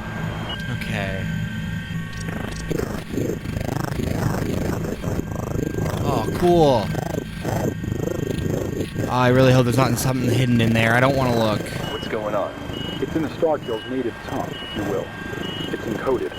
Okay. Oh, cool. I really hope there's not something hidden in there. I don't want to look. What's going on? It's in the Starkill's native tongue, if you will. It's encoded.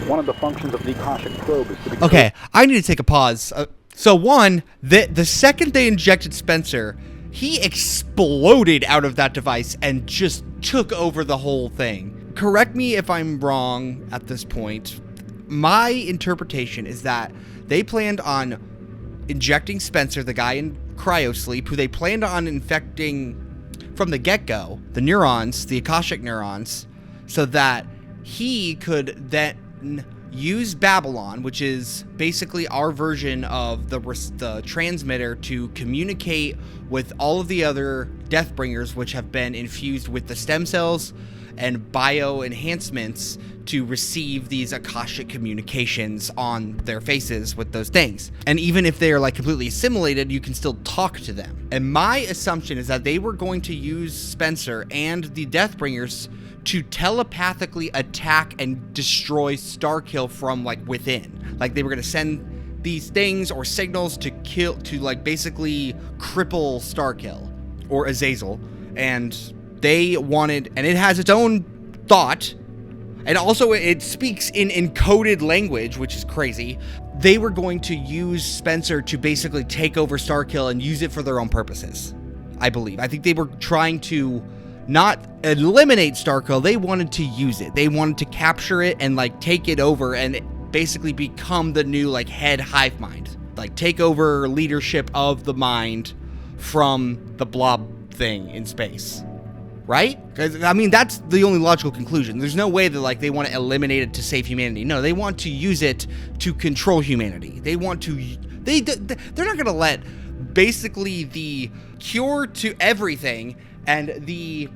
One of the functions of the Akashic probe is to decode... Okay, I need to take a pause. So one, the second they injected Spencer, he exploded out of that device and just took over the whole thing. Correct me if I'm wrong at this point. My interpretation is that they planned on injecting Spencer, the guy in cryosleep, who they planned on infecting from the get-go, the neurons, the Akashic neurons, so that he could then use Babylon, which is basically our version of the transmitter, to communicate with all of the other Deathbringers, which have been infused with the stem cells and bio enhancements to receive these Akashic communications on their faces with those things. And even if they are like completely assimilated, you can still talk to them. And my assumption is that they were going to use Spencer and the Deathbringers to telepathically attack and destroy Starkill from like within. Like they were going to send these things or signals to kill, to like basically cripple Starkill or Azazel. And they wanted, and it has its own thought, and also it speaks in encoded language, which is crazy. They were going to use Spencer to basically take over Starkill and use it for their own purposes, I believe. I think they were trying to not eliminate Starkill, they wanted to use it. They wanted to capture it and like take it over and basically become the new like head hive mind. Like take over leadership of the mind from the blob thing in space. Right? Because, I mean, that's the only logical conclusion. There's no way that, like, they want to eliminate it to save humanity. No, they want to use it to control humanity. They want to... They're not going to let, basically, the cure to everything and the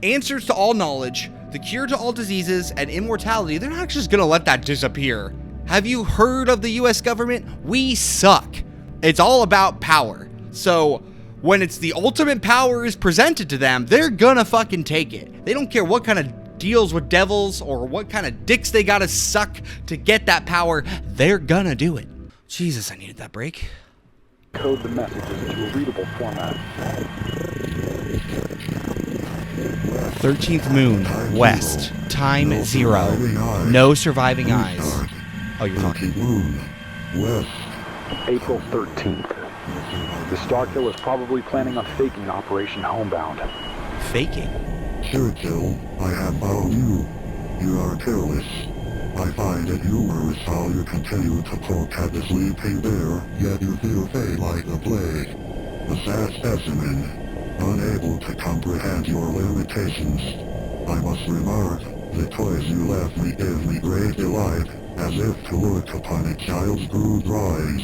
answers to all knowledge, the cure to all diseases and immortality, they're not just going to let that disappear. Have you heard of the U.S. government? We suck. It's all about power. So... when it's the ultimate power is presented to them, they're gonna fucking take it. They don't care what kind of deals with devils or what kind of dicks they gotta suck to get that power. They're gonna do it. Jesus, I needed that break. Code the messages into a readable format. 13th moon, west, time 0. No surviving eyes. Oh, you're talking. Moon, west. April 13th. The Starkill is probably planning on faking Operation Homebound. Faking? Churchill, I have found you. You are careless. I find it humorous how you continue to poke at the sleeping bear, yet you feel fate like a plague. A sad specimen, unable to comprehend your limitations. I must remark, the toys you left me give me great delight, as if to look upon a child's crude drawings.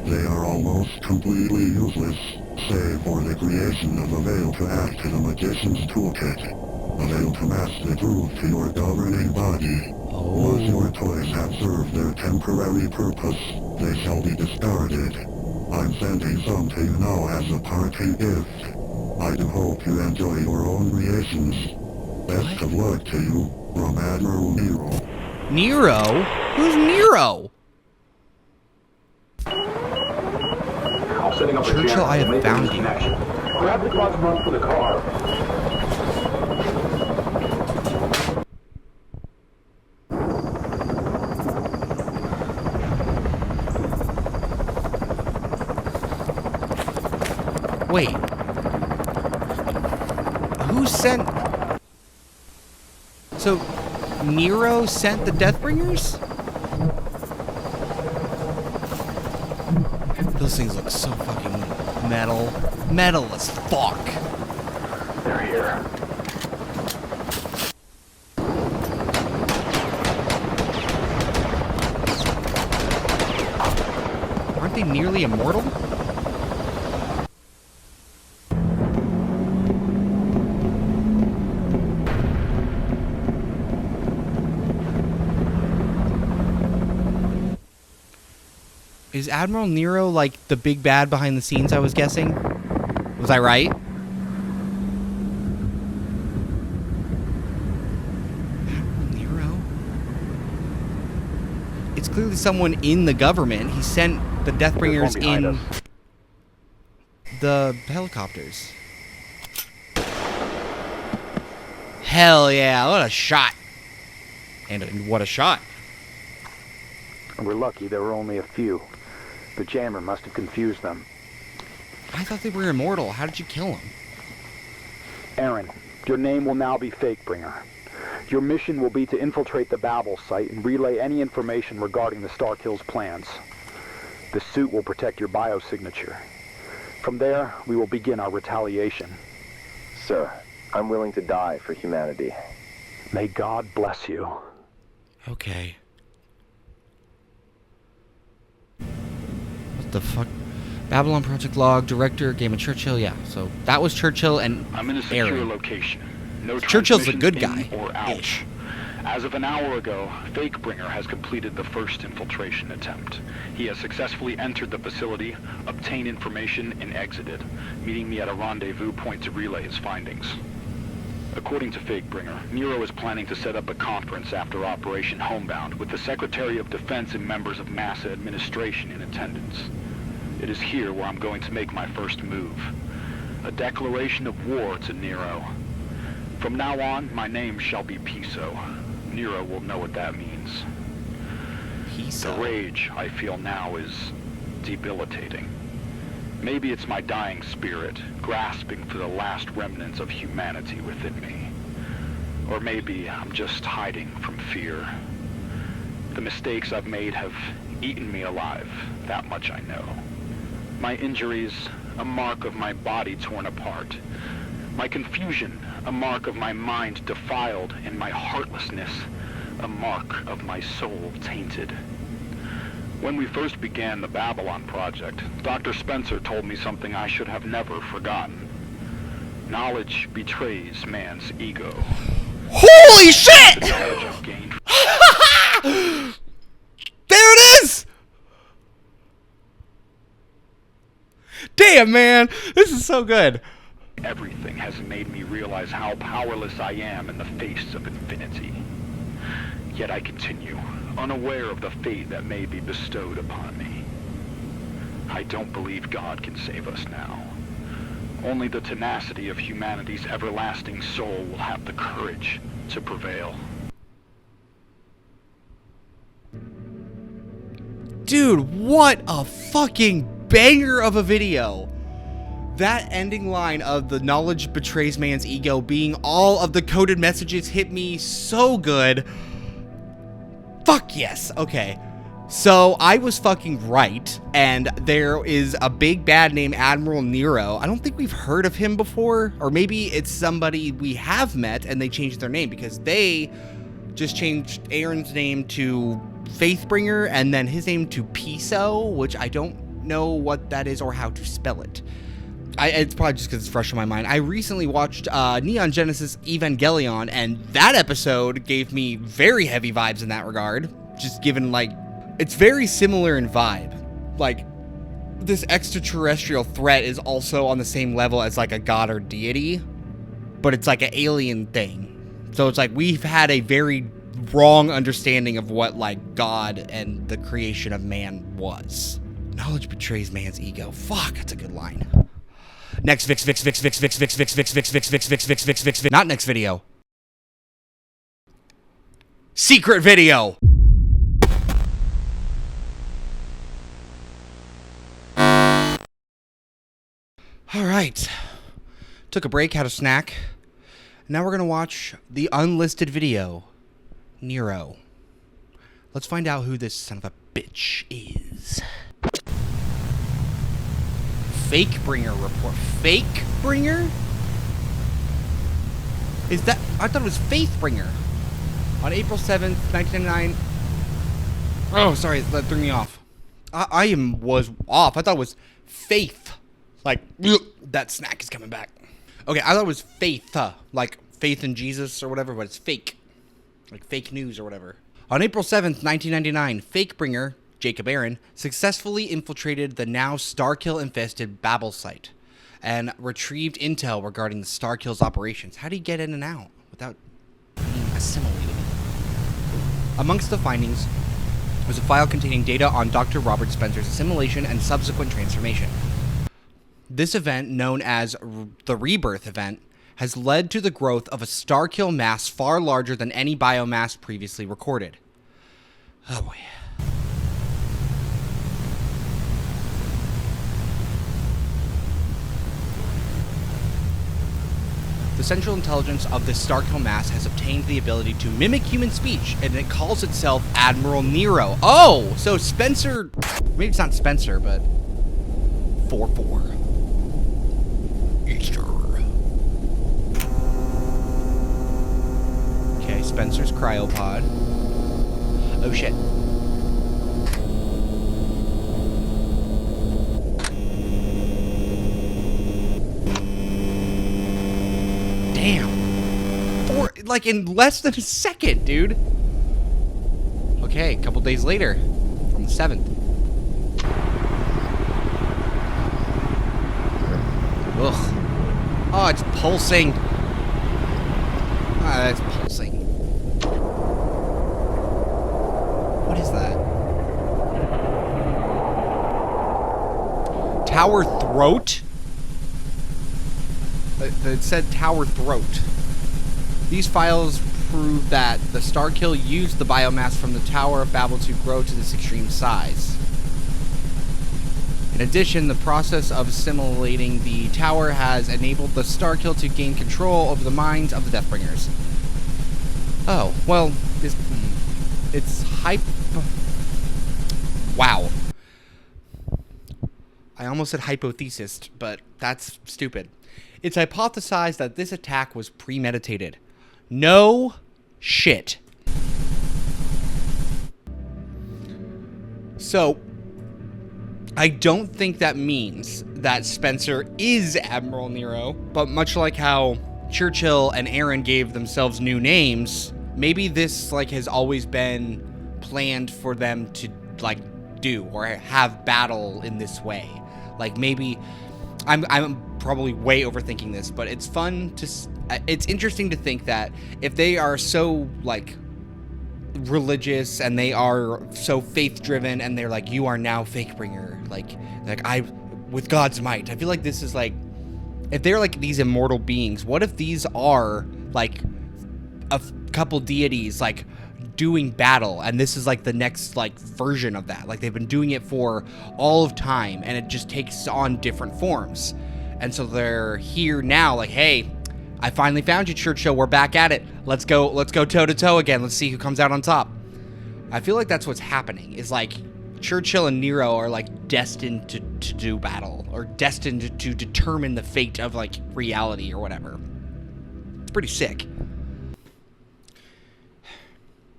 They are almost completely useless, save for the creation of a veil to act as a magician's toolkit. A veil to mask the truth to your governing body. Once your toys have served their temporary purpose, they shall be discarded. I'm sending some to you now as a parting gift. I do hope you enjoy your own creations. Best of luck to you, from Admiral Nero. Nero? Who's Nero? setting up a Churchill, jammer. I have Make a found you. connection. Grab the cross run for the car. Wait. Who sent... So, Nero sent the Deathbringers? Those things look so fucking metal. Metal as fuck. They're here. Aren't they nearly immortal? Is Admiral Nero like the big bad behind the scenes, I was guessing? Was I right? Nero? It's clearly someone in the government. He sent the Deathbringers in the helicopters. Hell yeah, what a shot. And what a shot. We're lucky there were only a few. The jammer must have confused them. I thought they were immortal. How did you kill them? Aaron, your name will now be Fakebringer. Your mission will be to infiltrate the Babel site and relay any information regarding the Starkill's plans. The suit will protect your biosignature. From there, we will begin our retaliation. Sir, I'm willing to die for humanity. May God bless you. Okay. What the fuck? Babylon Project log, director, Game of Churchill. Yeah, so that was Churchill and I'm in a secure Aaron. location. No Churchill's the good transmissions guy. in or out. As of an hour ago, Fakebringer has completed the first infiltration attempt. He has successfully entered the facility, obtained information, and exited, meeting me at a rendezvous point to relay his findings. According to Fakebringer, Nero is planning to set up a conference after Operation Homebound with the Secretary of Defense and members of NASA administration in attendance. It is here where I'm going to make my first move. A declaration of war to Nero. From now on, my name shall be Piso. Nero will know what that means. Piso. The rage I feel now is debilitating. Maybe it's my dying spirit, grasping for the last remnants of humanity within me. Or maybe I'm just hiding from fear. The mistakes I've made have eaten me alive, that much I know. My injuries, a mark of my body torn apart. My confusion, a mark of my mind defiled, and my heartlessness, a mark of my soul tainted. When we first began the Babylon project, Dr. Spencer told me something I should have never forgotten. Knowledge betrays man's ego. Holy shit! The knowledge I've gained. There it is! Damn, man! This is so good. Everything has made me realize how powerless I am in the face of infinity. Yet I continue, unaware of the fate that may be bestowed upon me. I don't believe God can save us now. Only the tenacity of humanity's everlasting soul will have the courage to prevail. Dude, what a fucking banger of a video. That ending line of the knowledge betrays man's ego being all of the coded messages hit me so good. Fuck yes. Okay. So I was fucking right, and there is a big bad named Admiral Nero. I don't think we've heard of him before, or maybe it's somebody we have met and they changed their name because they just changed Aaron's name to Faithbringer and then his name to Piso, which I don't know what that is or how to spell it. It's probably just because it's fresh in my mind. I recently watched Neon Genesis Evangelion, and that episode gave me very heavy vibes in that regard. Just given, like, it's very similar in vibe. Like, this extraterrestrial threat is also on the same level as, like, a god or deity, but it's like an alien thing. So it's like we've had a very wrong understanding of what, like, God and the creation of man was. Knowledge betrays man's ego. Fuck, that's a good line. Next Vix. Not next video. Secret video. Alright. Took a break, had a snack. Now we're gonna watch the unlisted video. Nero. Let's find out who this son of a bitch is. Fake bringer report. Fake bringer? Is that... I thought it was faith bringer. On April 7th, 1999... Oh, sorry, that threw me off. I was off. I thought it was faith. Like, that snack is coming back. Okay, I thought it was faith. Like, faith in Jesus or whatever, but it's fake. Like, fake news or whatever. On April 7th, 1999, fake bringer, Jacob Aaron, successfully infiltrated the now Starkill-infested Babel site and retrieved intel regarding the Starkill's operations. How do you get in and out without being assimilated? Amongst the findings was a file containing data on Dr. Robert Spencer's assimilation and subsequent transformation. This event, known as the Rebirth event, has led to the growth of a Starkill mass far larger than any biomass previously recorded. Oh boy. The central intelligence of this Starkill mass has obtained the ability to mimic human speech, and it calls itself Admiral Nero. Oh, so Spencer... Maybe it's not Spencer, but... 4-4. Easter. Okay, Spencer's cryopod. Oh shit. Damn. Like in less than a second, dude. Okay, a couple days later, from the 7th. Ugh. Oh, it's pulsing. Ah, it's pulsing. What is that? Tower throat? It said tower throat. These files prove that the Starkill used the biomass from the Tower of Babel to grow to this extreme size. In addition, the process of assimilating the tower has enabled the Starkill to gain control over the minds of the Deathbringers. Oh, well, it's wow. I almost said hypothesis, but that's stupid. It's hypothesized that this attack was premeditated. No shit. So, I don't think that means that Spencer is Admiral Nero, but much like how Churchill and Aaron gave themselves new names, maybe this like has always been planned for them to like do or have battle in this way. Like maybe I'm probably way overthinking this, but it's fun to it's interesting to think that if they are so like religious and they are so faith driven and they're like, you are now fake bringer, like I with God's might, I feel like this is like, if they're like these immortal beings, what if these are like a couple deities like doing battle, and this is like the next like version of that, like they've been doing it for all of time and it just takes on different forms, and so they're here now like, hey, I finally found you, Churchill. We're back at it. Let's go toe to toe again. Let's see who comes out on top. I feel like that's what's happening. Is like Churchill and Nero are like destined to do battle, or destined to determine the fate of like reality or whatever. It's pretty sick.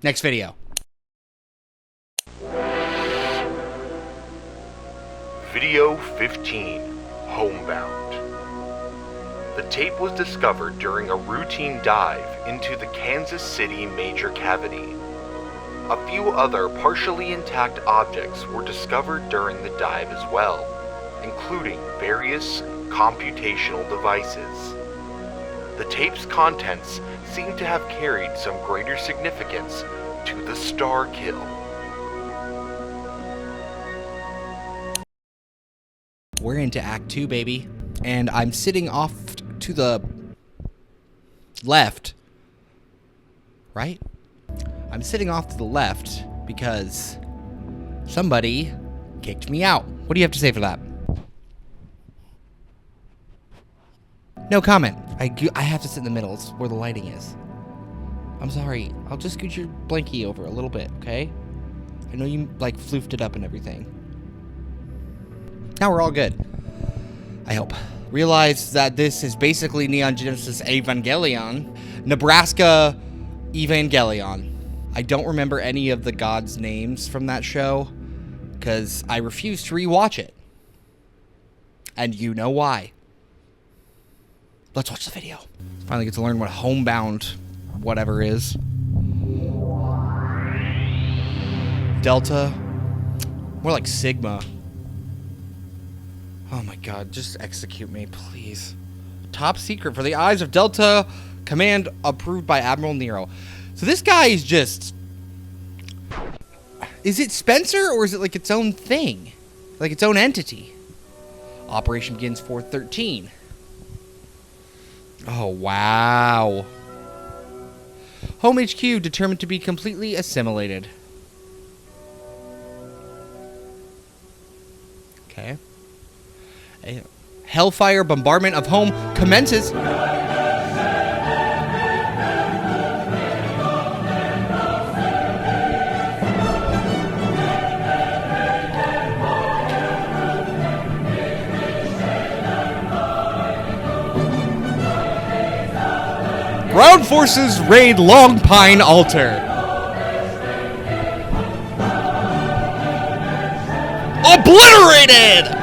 Next video. Video 15, Homebound. The tape was discovered during a routine dive into the Kansas City major cavity. A few other partially intact objects were discovered during the dive as well, including various computational devices. The tape's contents seem to have carried some greater significance to the Starkill. we're into Act 2, baby. And I'm sitting off to the left. Right? I'm sitting off to the left because somebody kicked me out. What do you have to say for that? No comment. I have to sit in the middle. It's where the lighting is. I'm sorry. I'll just scoot your blankie over a little bit, okay? I know you, like, floofed it up and everything. Now we're all good. I hope. Realize that this is basically Neon Genesis Evangelion. Nebraska Evangelion. I don't remember any of the gods' names from that show because I refuse to rewatch it. And you know why. Let's watch the video. Finally get to learn what Homebound whatever is. Delta. More like Sigma. Oh my god, just execute me, please. Top secret for the eyes of Delta Command, approved by Admiral Nero. So this guy is just... Is it Spencer, or is it like its own thing? Like its own entity? Operation begins 413. Oh, wow. Home HQ determined to be completely assimilated. Okay. A Hellfire bombardment of home commences. Ground forces raid Longpine altar. Obliterated!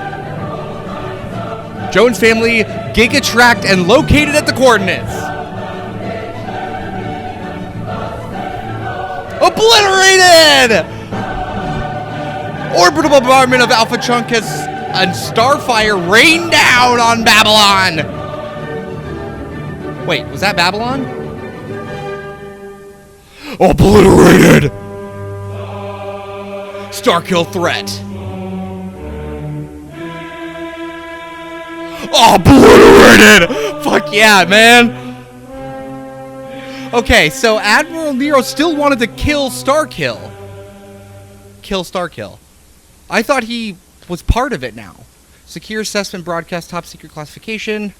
Jones family giga-tracked and located at the coordinates. Obliterated! Orbital bombardment of Alpha Chunkus and Starfire rained down on Babylon. Wait, was that Babylon? Obliterated! Starkill threat. Obliterated! Fuck yeah, man! Okay, so Admiral Nero still wanted to kill Starkill. Kill Starkill. I thought he was part of it now. Secure assessment broadcast top secret classification.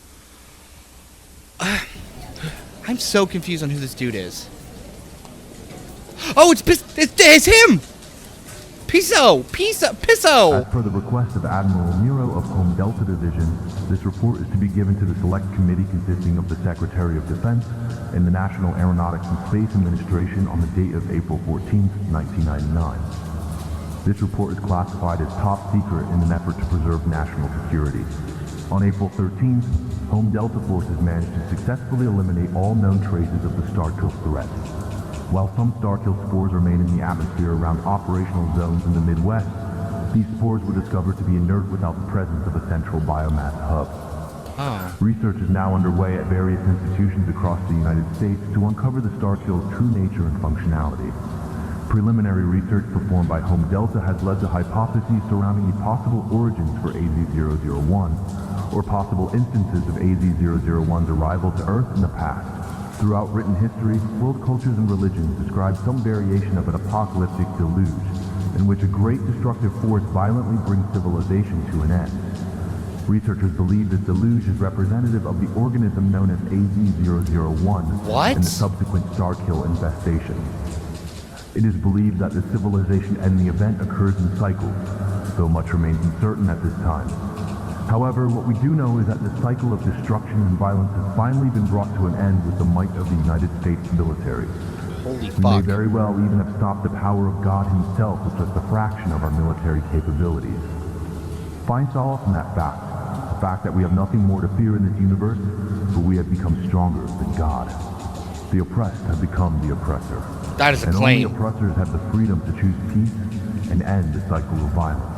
I'm so confused on who this dude is. Oh, it's him! Piso! As per the request of Admiral Nero of Home Delta Division, this report is to be given to the Select Committee consisting of the Secretary of Defense and the National Aeronautics and Space Administration on the date of April 14, 1999. This report is classified as top secret in an effort to preserve national security. On April 13th, Home Delta forces managed to successfully eliminate all known traces of the Starkill threat. While some Starkill spores remain in the atmosphere around operational zones in the Midwest, these spores were discovered to be inert without the presence of a central biomass hub. Research is now underway at various institutions across the United States to uncover the Starkill's true nature and functionality. Preliminary research performed by Home Delta has led to hypotheses surrounding the possible origins for AZ-001, or possible instances of AZ-001's arrival to Earth in the past. Throughout written history, world cultures and religions describe some variation of an apocalyptic deluge, in which a great destructive force violently brings civilization to an end. Researchers believe this deluge is representative of the organism known as AZ-001 and the subsequent Starkill infestation. It is believed that the civilization and the event occurs in cycles, though much remains uncertain at this time. However, what we do know is that the cycle of destruction and violence has finally been brought to an end with the might of the United States military. Holy fuck. We may very well even have stopped the power of God himself with just a fraction of our military capabilities. Find solace in that fact, the fact that we have nothing more to fear in this universe, for we have become stronger than God. The oppressed have become the oppressor. That is a and claim. Only oppressors have the freedom to choose peace and end the cycle of violence.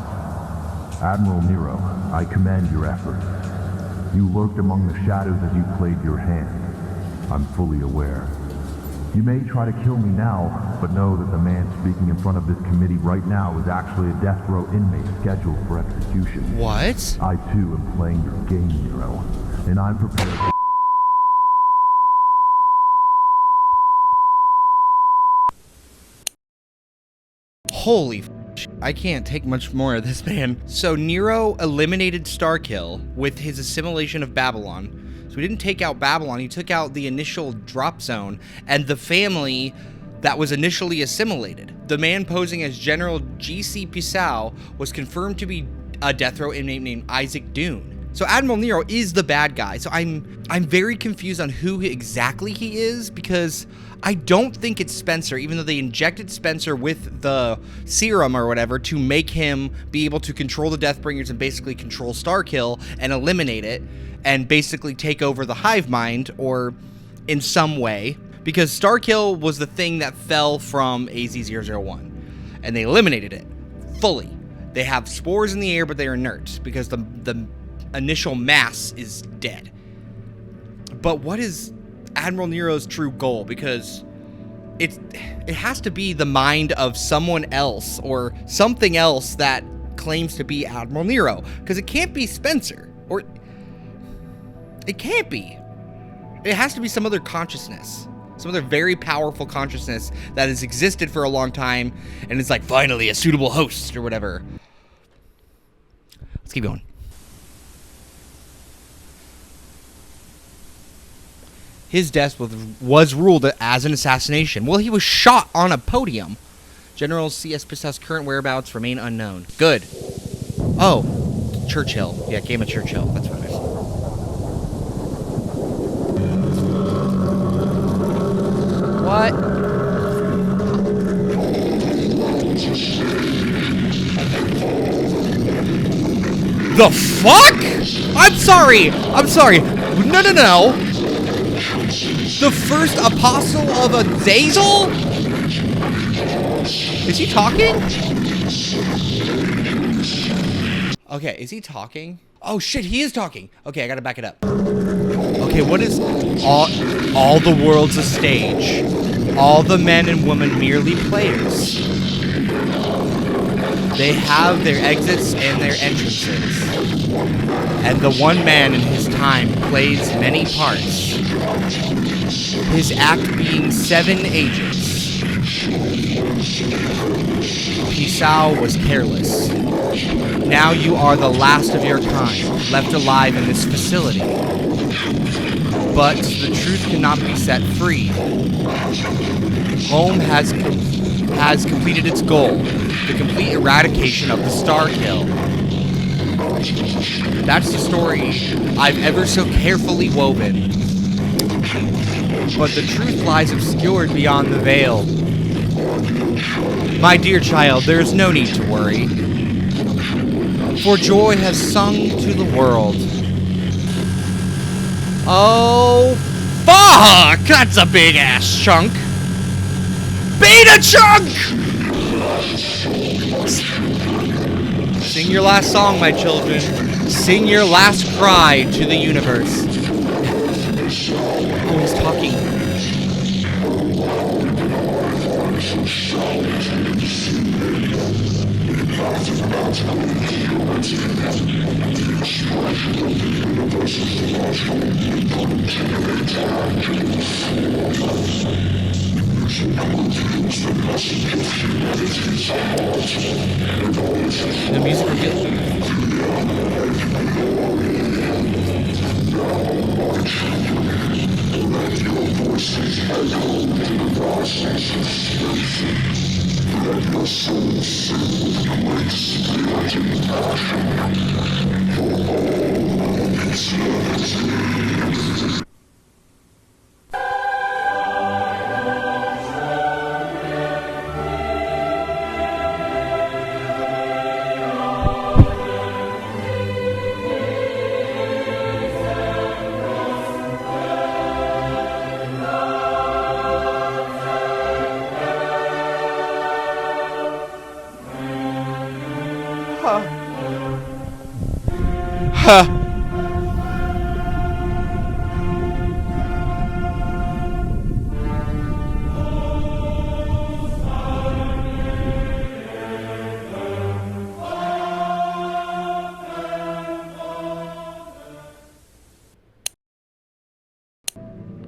Admiral Nero, I commend your efforts. You lurked among the shadows as you played your hand. I'm fully aware. You may try to kill me now, but know that the man speaking in front of this committee right now is actually a death row inmate scheduled for execution. What? I too am playing your game, Nero, and I'm prepared to... Holy I can't take much more of this, man. So Nero eliminated Starkill with his assimilation of Babylon. So he didn't take out Babylon, he took out the initial drop zone and the family that was initially assimilated. The man posing as General G.C. Pisau was confirmed to be a death row inmate named Isaac Dune. So Admiral Nero is the bad guy. So I'm very confused on who exactly he is, because I don't think it's Spencer, even though they injected Spencer with the serum or whatever to make him be able to control the Deathbringers and basically control Starkill and eliminate it and basically take over the hive mind, or in some way, because Starkill was the thing that fell from AZ-001 and they eliminated it fully. They have spores in the air, but they are inert because the initial mass is dead. But what is Admiral Nero's true goal? Because it has to be the mind of someone else or something else that claims to be Admiral Nero, because it can't be Spencer, or it can't be. It has to be some other consciousness, some other very powerful consciousness that has existed for a long time and is like finally a suitable host or whatever. Let's keep going. His death was ruled as an assassination. Well, he was shot on a podium. General C.S. Pisau's current whereabouts remain unknown. Good. Oh, Churchill. Yeah, Game of Churchill. That's what it is. What? The fuck? I'm sorry. No. The first apostle of Azazel? Is he talking? Okay, is he talking? Oh shit, he is talking. Okay, I gotta back it up. Okay, what is all the world's a stage? All the men and women merely players. They have their exits and their entrances. And the one man in his time plays many parts. His act being 7 ages. Pisau was careless. Now you are the last of your kind, left alive in this facility. But the truth cannot be set free. Home has completed its goal, the complete eradication of the Starkill. That's the story I've ever so carefully woven. But the truth lies obscured beyond the veil. My dear child, there is no need to worry. For joy has sung to the world. Oh, fuck! That's a big ass chunk! Beta chunk! Sing your last song, my children. Sing your last cry to the universe. Oh, he's talking. The music reveals.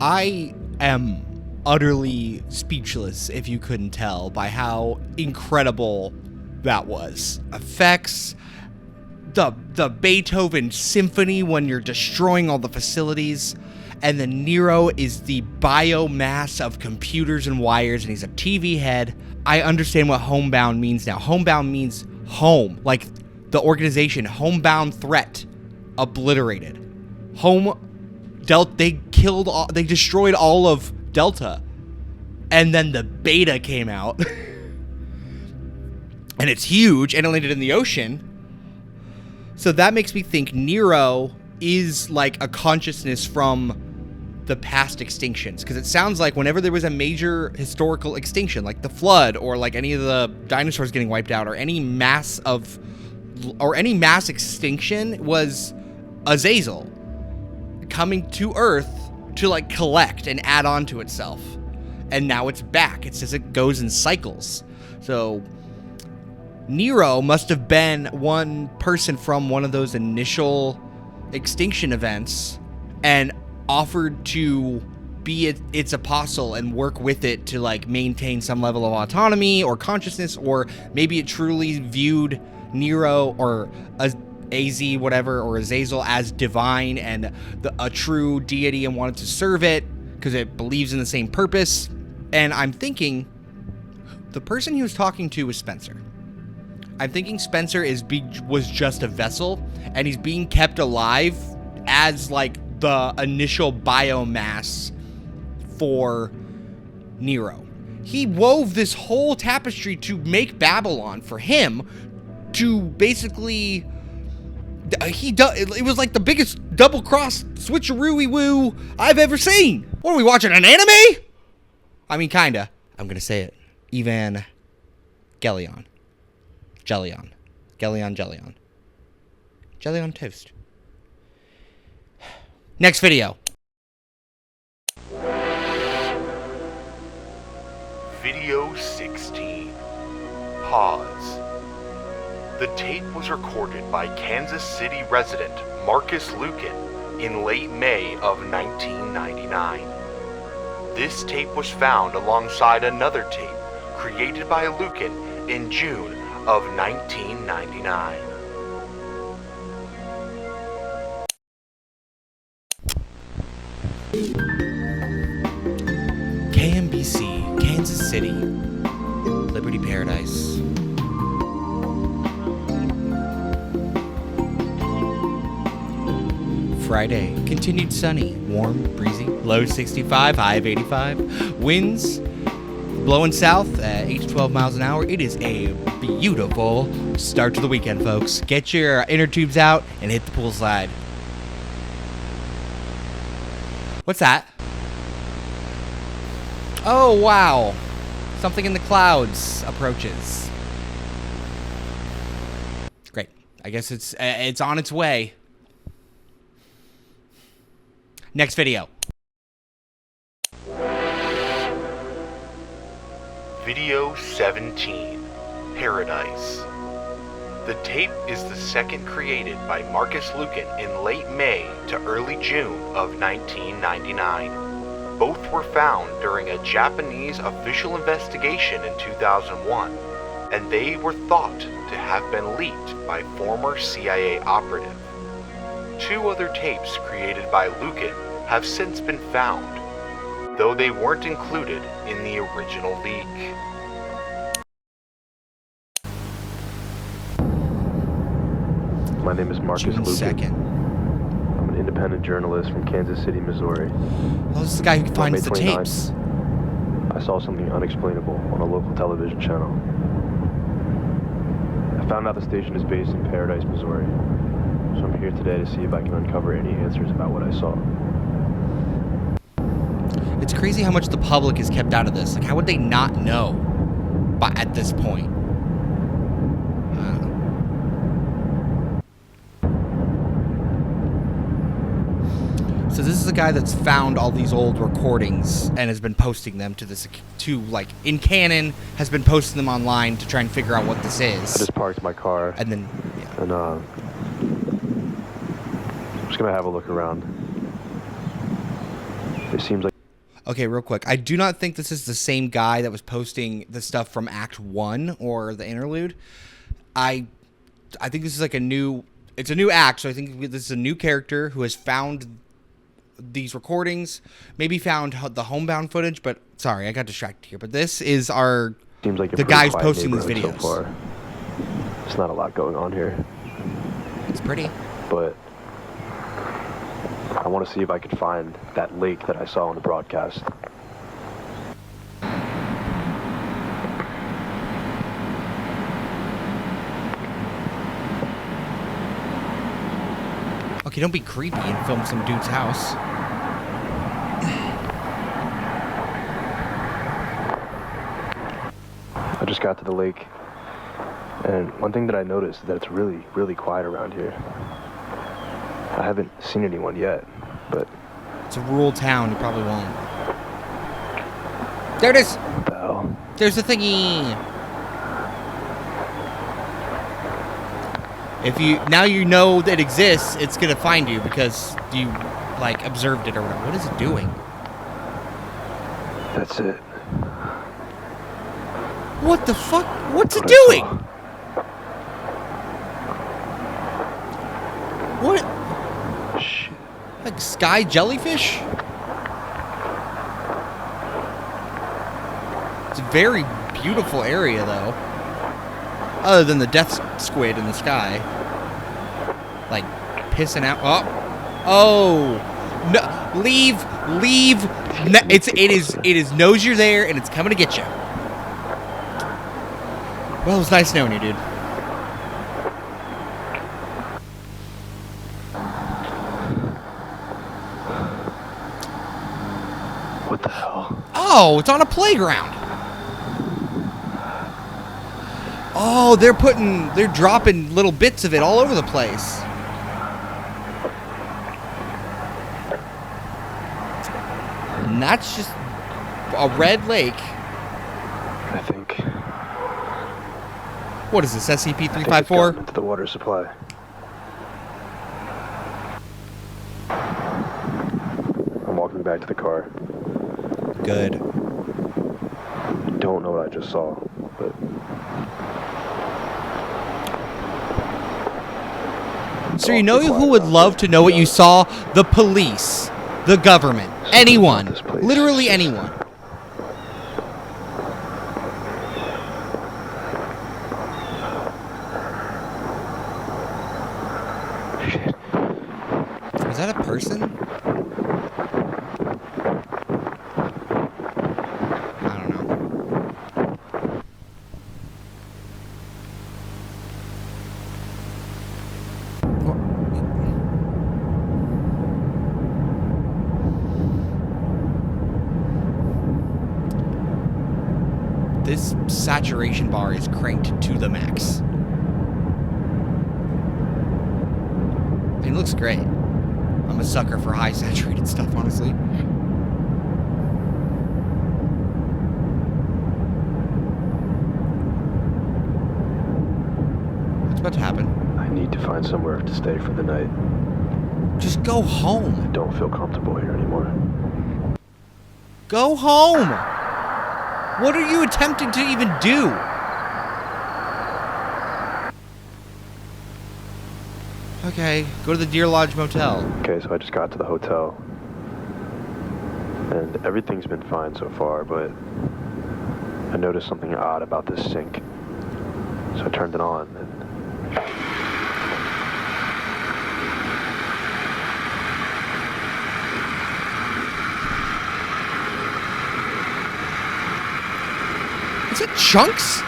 I am utterly speechless, if you couldn't tell, by how incredible that was. Effects, the Beethoven symphony when you're destroying all the facilities, and then Nero is the biomass of computers and wires, and he's a TV head. I understand what Homebound means now. Homebound means home, like the organization. Homebound threat obliterated. They destroyed all of Delta, and then the Beta came out, and it's huge, and it landed in the ocean. So that makes me think Nero is like a consciousness from the past extinctions, because it sounds like whenever there was a major historical extinction, like the flood, or like any of the dinosaurs getting wiped out, or any mass extinction, was Azazel coming to Earth to like collect and add on to itself. And now it's back. It says it goes in cycles. So Nero must have been one person from one of those initial extinction events and offered to be its apostle and work with it to like maintain some level of autonomy or consciousness, or maybe it truly viewed Nero or whatever, or Azazel as divine and a true deity and wanted to serve it because it believes in the same purpose. And I'm thinking the person he was talking to was Spencer. I'm thinking Spencer was just a vessel, and he's being kept alive as like the initial biomass for Nero. He wove this whole tapestry to make Babylon for him to basically... It was like the biggest double-cross switcheroo-woo I've ever seen. What are we watching, an anime? I mean, kinda. I'm gonna say it. Evangelion. Jellion toast. Next video. Video 16. Pause. The tape was recorded by Kansas City resident Marcus Lucan in late May of 1999. This tape was found alongside another tape created by Lucan in June of 1999. KMBC, Kansas City, Liberty Paradise. Friday, continued sunny, warm, breezy, low 65, high of 85. Winds blowing south at 8 to 12 miles an hour. It is a beautiful start to the weekend, folks. Get your inner tubes out and hit the poolside. What's that? Oh, wow. Something in the clouds approaches. Great. I guess it's on its way. Next video. Video 17. Paradise. The tape is the second created by Marcus Lucan in late May to early June of 1999. Both were found during a Japanese official investigation in 2001, and they were thought to have been leaked by former CIA operative. Two other tapes created by Lucan have since been found, though they weren't included in the original leak. My name is Marcus Lucan. I'm an independent journalist from Kansas City, Missouri. Oh, this is the guy who finds the tapes. I saw something unexplainable on a local television channel. I found out the station is based in Paradise, Missouri. So I'm here today to see if I can uncover any answers about what I saw. It's crazy how much the public is kept out of this. Like, how would they not know at this point? So this is a guy that's found all these old recordings and has been posting them in canon, has been posting them online to try and figure out what this is. I just parked my car. And then, yeah. And, I'm just gonna have a look around. It seems like... Okay, real quick. I do not think this is the same guy that was posting the stuff from Act 1 or the interlude. I think this is like a new act, so I think this is a new character who has found these recordings, maybe found the Homebound footage, but sorry, I got distracted here. But this is seems like the guys posting these videos. So far. There's not a lot going on here. It's pretty. But I want to see if I could find that lake that I saw on the broadcast. Okay, don't be creepy and film some dude's house. I just got to the lake, and one thing that I noticed is that it's really, really quiet around here. I haven't seen anyone yet, but... It's a rural town, you probably won't. There it is! What the hell? There's the thingy! If now you know that it exists, it's gonna find you because you, like, observed it or whatever. What is it doing? That's it. What the fuck? What's it doing? What? Shit. Like sky jellyfish? It's a very beautiful area, though. Other than the death squid in the sky. Like, pissing out. Oh! No! Leave! No, it knows you're there, and it's coming to get you. Well, it was nice knowing you, dude. What the hell? Oh, it's on a playground. Oh, they're dropping little bits of it all over the place. And that's just a red lake. I think. What is this, SCP-354? Into the water supply. I'm walking back to the car. Good. Don't know what I just saw, but... So you know who would love to know what you saw? The police. The government. Anyone. Literally anyone. Is that a person? I don't know. This saturation bar is cranked to the max. It looks great. I'm a sucker for high saturated stuff, honestly. What's about to happen? I need to find somewhere to stay for the night. Just go home. I don't feel comfortable here anymore. Go home! What are you attempting to even do? Okay, go to the Deer Lodge Motel. Okay, so I just got to the hotel. And everything's been fine so far, but I noticed something odd about this sink. So I turned it on and... Is it chunks?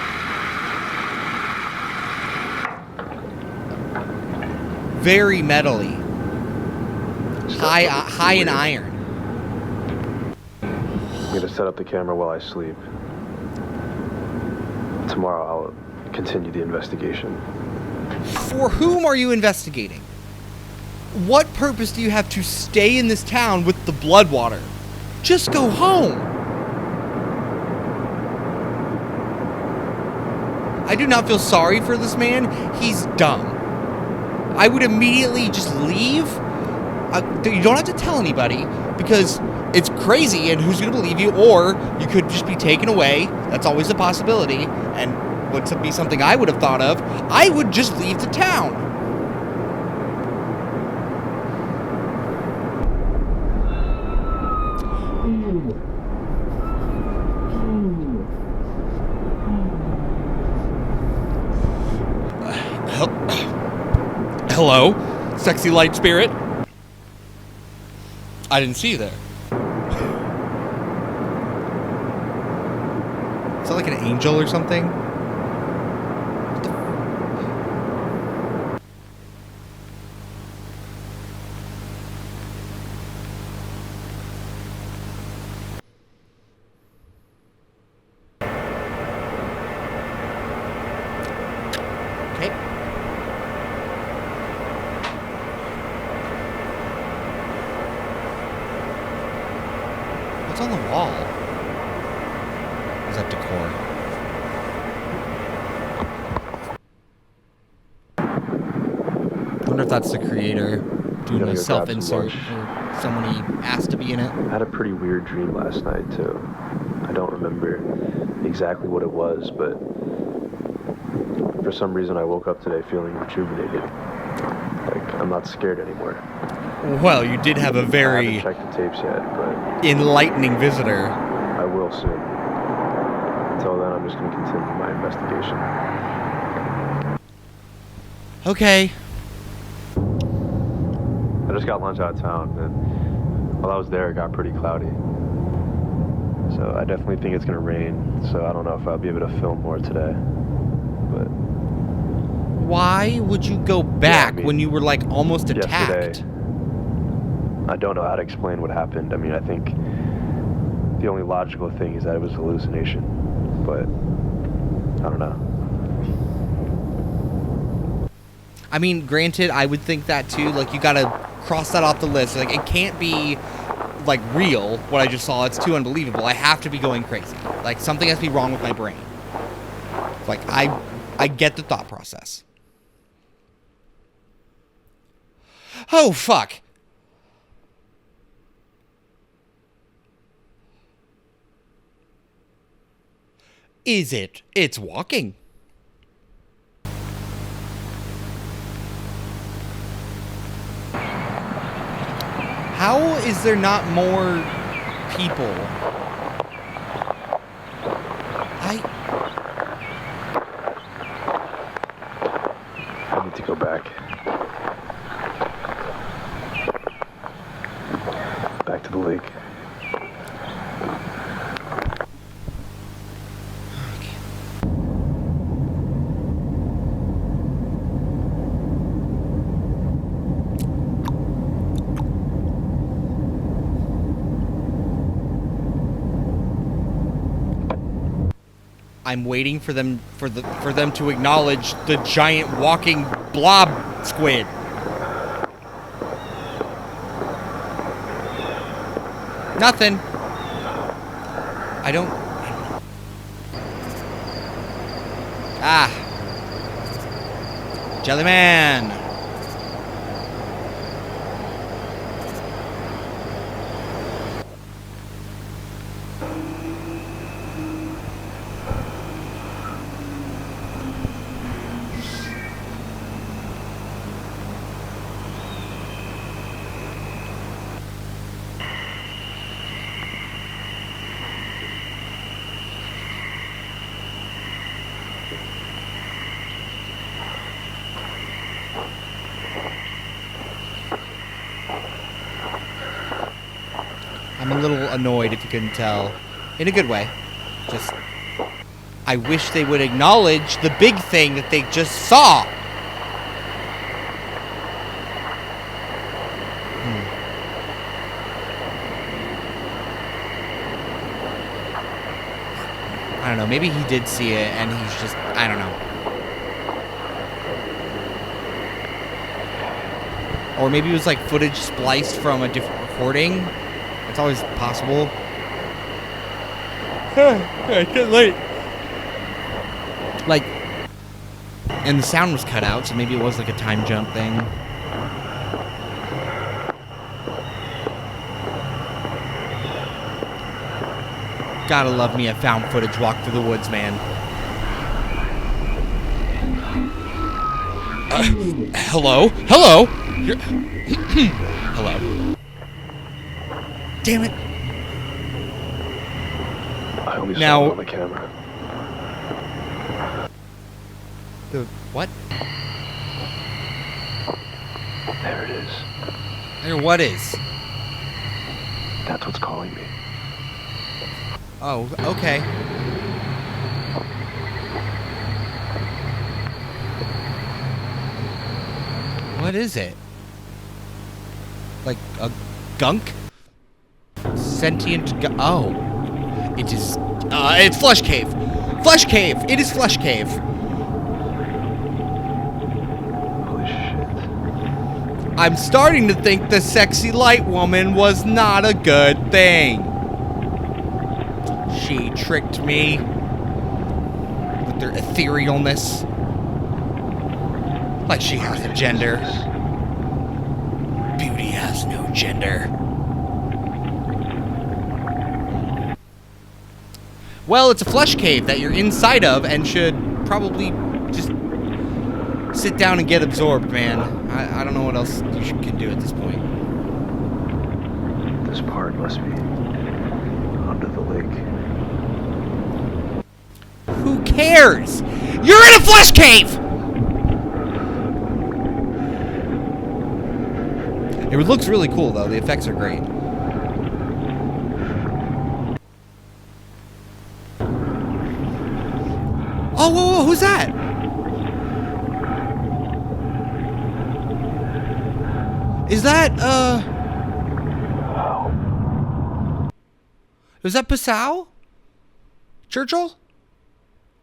Very metally. High in iron. I'm gonna set up the camera while I sleep. Tomorrow I'll continue the investigation. For whom are you investigating? What purpose do you have to stay in this town with the Bloodwater? Just go home. I do not feel sorry for this man. He's dumb. I would immediately just leave You don't have to tell anybody, because it's crazy, and who's going to believe you? Or you could just be taken away. That's always a possibility, and would be something I would have thought of. I would just leave the town. Hello, sexy light spirit. I didn't see you there. Is that like an angel or something? What's on the wall? Is that decor? I wonder if that's the creator doing a self-insert or someone he asked to be in it. I had a pretty weird dream last night, too. I don't remember exactly what it was, but for some reason I woke up today feeling rejuvenated. Like, I'm not scared anymore. Well, you did have a very I haven't checked the tapes yet, but enlightening visitor. I will soon. Until then, I'm just going to continue my investigation. Okay. I just got lunch out of town, and while I was there, it got pretty cloudy. So I definitely think it's going to rain, so I don't know if I'll be able to film more today. But why would you go back when you were, like, almost attacked? Yesterday, I don't know how to explain what happened. I mean, I think the only logical thing is that it was a hallucination, but I don't know. I mean, granted, I would think that too. Like, you gotta cross that off the list. Like, it can't be, like, real, what I just saw. It's too unbelievable. I have to be going crazy. Like, something has to be wrong with my brain. Like, I get the thought process. Oh, fuck. Is it? It's walking. How is there not more people? I need to go back. Back to the lake. I'm waiting for them to acknowledge the giant walking blob squid. Nothing. I don't. Ah. Jellyman. I'm a little annoyed, if you couldn't tell. In a good way. Just, I wish they would acknowledge the big thing that they just saw. I don't know, maybe he did see it and he's just, I don't know. Or maybe it was like footage spliced from a different recording. It's always possible. It's getting late. Like, and the sound was cut out, so maybe it was like a time jump thing. Gotta love me a found footage walk through the woods, man. Hello? Hello? Hello? Damn it. I only saw Now, it on the camera. The what? There it is. There what is? That's what's calling me. Oh, okay. What is it? Like a gunk? Sentient oh. It is it's Flesh Cave. Flesh Cave! It is Flesh Cave. Holy shit. I'm starting to think the sexy light woman was not a good thing. She tricked me with their etherealness. Like she has a gender. Beauty has no gender. Well, it's a flesh cave that you're inside of and should probably just sit down and get absorbed, man. I don't know what else you can do at this point. This part must be under the lake. Who cares? You're in a flesh cave! It looks really cool, though. The effects are great. Oh, whoa, whoa, who's that? Is that, is that Passau? Churchill?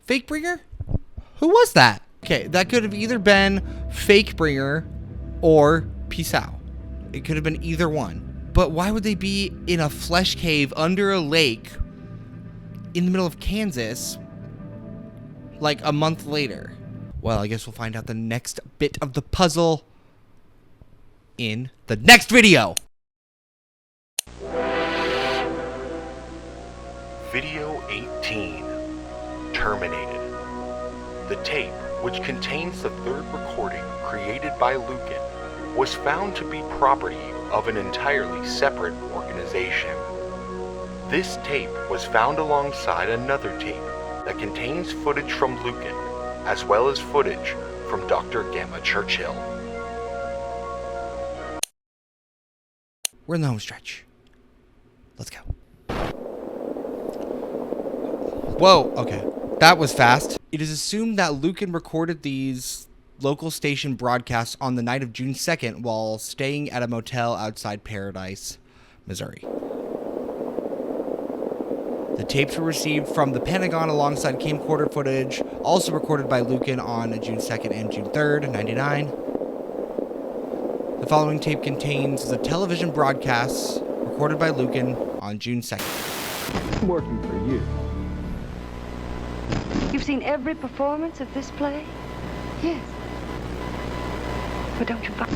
Fakebringer? Who was that? Okay, that could have either been Fakebringer or Passau. It could have been either one. But why would they be in a flesh cave under a lake in the middle of Kansas like a month later? Well, I guess we'll find out the next bit of the puzzle in the next video. Video 18. Terminated. The tape, which contains the third recording created by Lucan, was found to be property of an entirely separate organization. This tape was found alongside another tape that contains footage from Lucan, as well as footage from Dr. Gamma Churchill. We're in the home stretch. Let's go. Whoa, okay. That was fast. It is assumed that Lucan recorded these local station broadcasts on the night of June 2nd while staying at a motel outside Paradise, Missouri. The tapes were received from the Pentagon alongside camcorder footage, also recorded by Lucan on June 2nd and June 3rd, 99. The following tape contains the television broadcasts recorded by Lucan on June 2nd. I'm working for you. You've seen every performance of this play? Yes. But don't you find...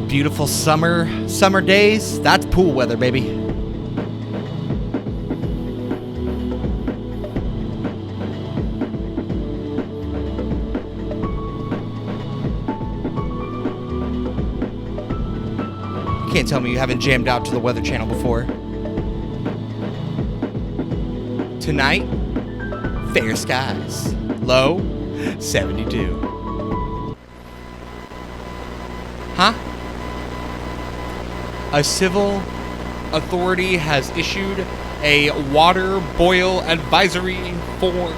Beautiful summer days. That's pool weather, baby. You can't tell me you haven't jammed out to the Weather Channel before. Tonight, fair skies. Low, 72. Huh? A civil authority has issued a water boil advisory for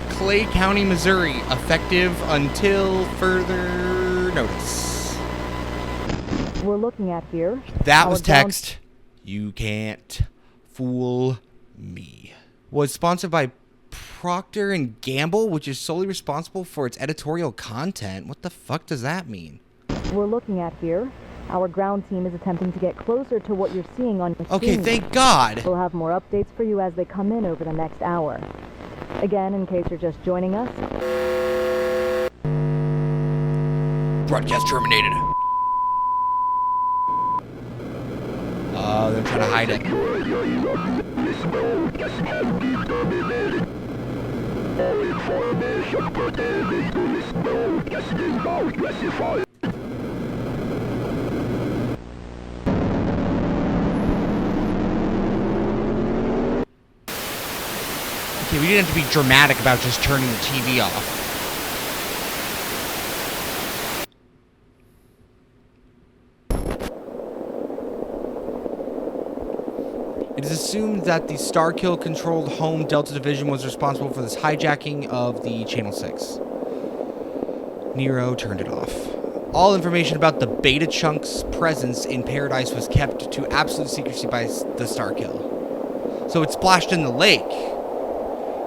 Clay County, Missouri, effective until further notice. We're looking at here. That was text. You can't fool me. Was sponsored by Procter & Gamble, which is solely responsible for its editorial content. What the fuck does that mean? We're looking at here. Our ground team is attempting to get closer to what you're seeing on your screen. Okay, thank God. We'll have more updates for you as they come in over the next hour. Again, in case you're just joining us. Broadcast terminated. Oh, they're trying to hide it. Okay, we didn't have to be dramatic about just turning the TV off. It is assumed that the Starkill-controlled Home Delta Division was responsible for this hijacking of the Channel 6. Nero turned it off. All information about the Beta Chunk's presence in Paradise was kept to absolute secrecy by the Starkill. So it splashed in the lake.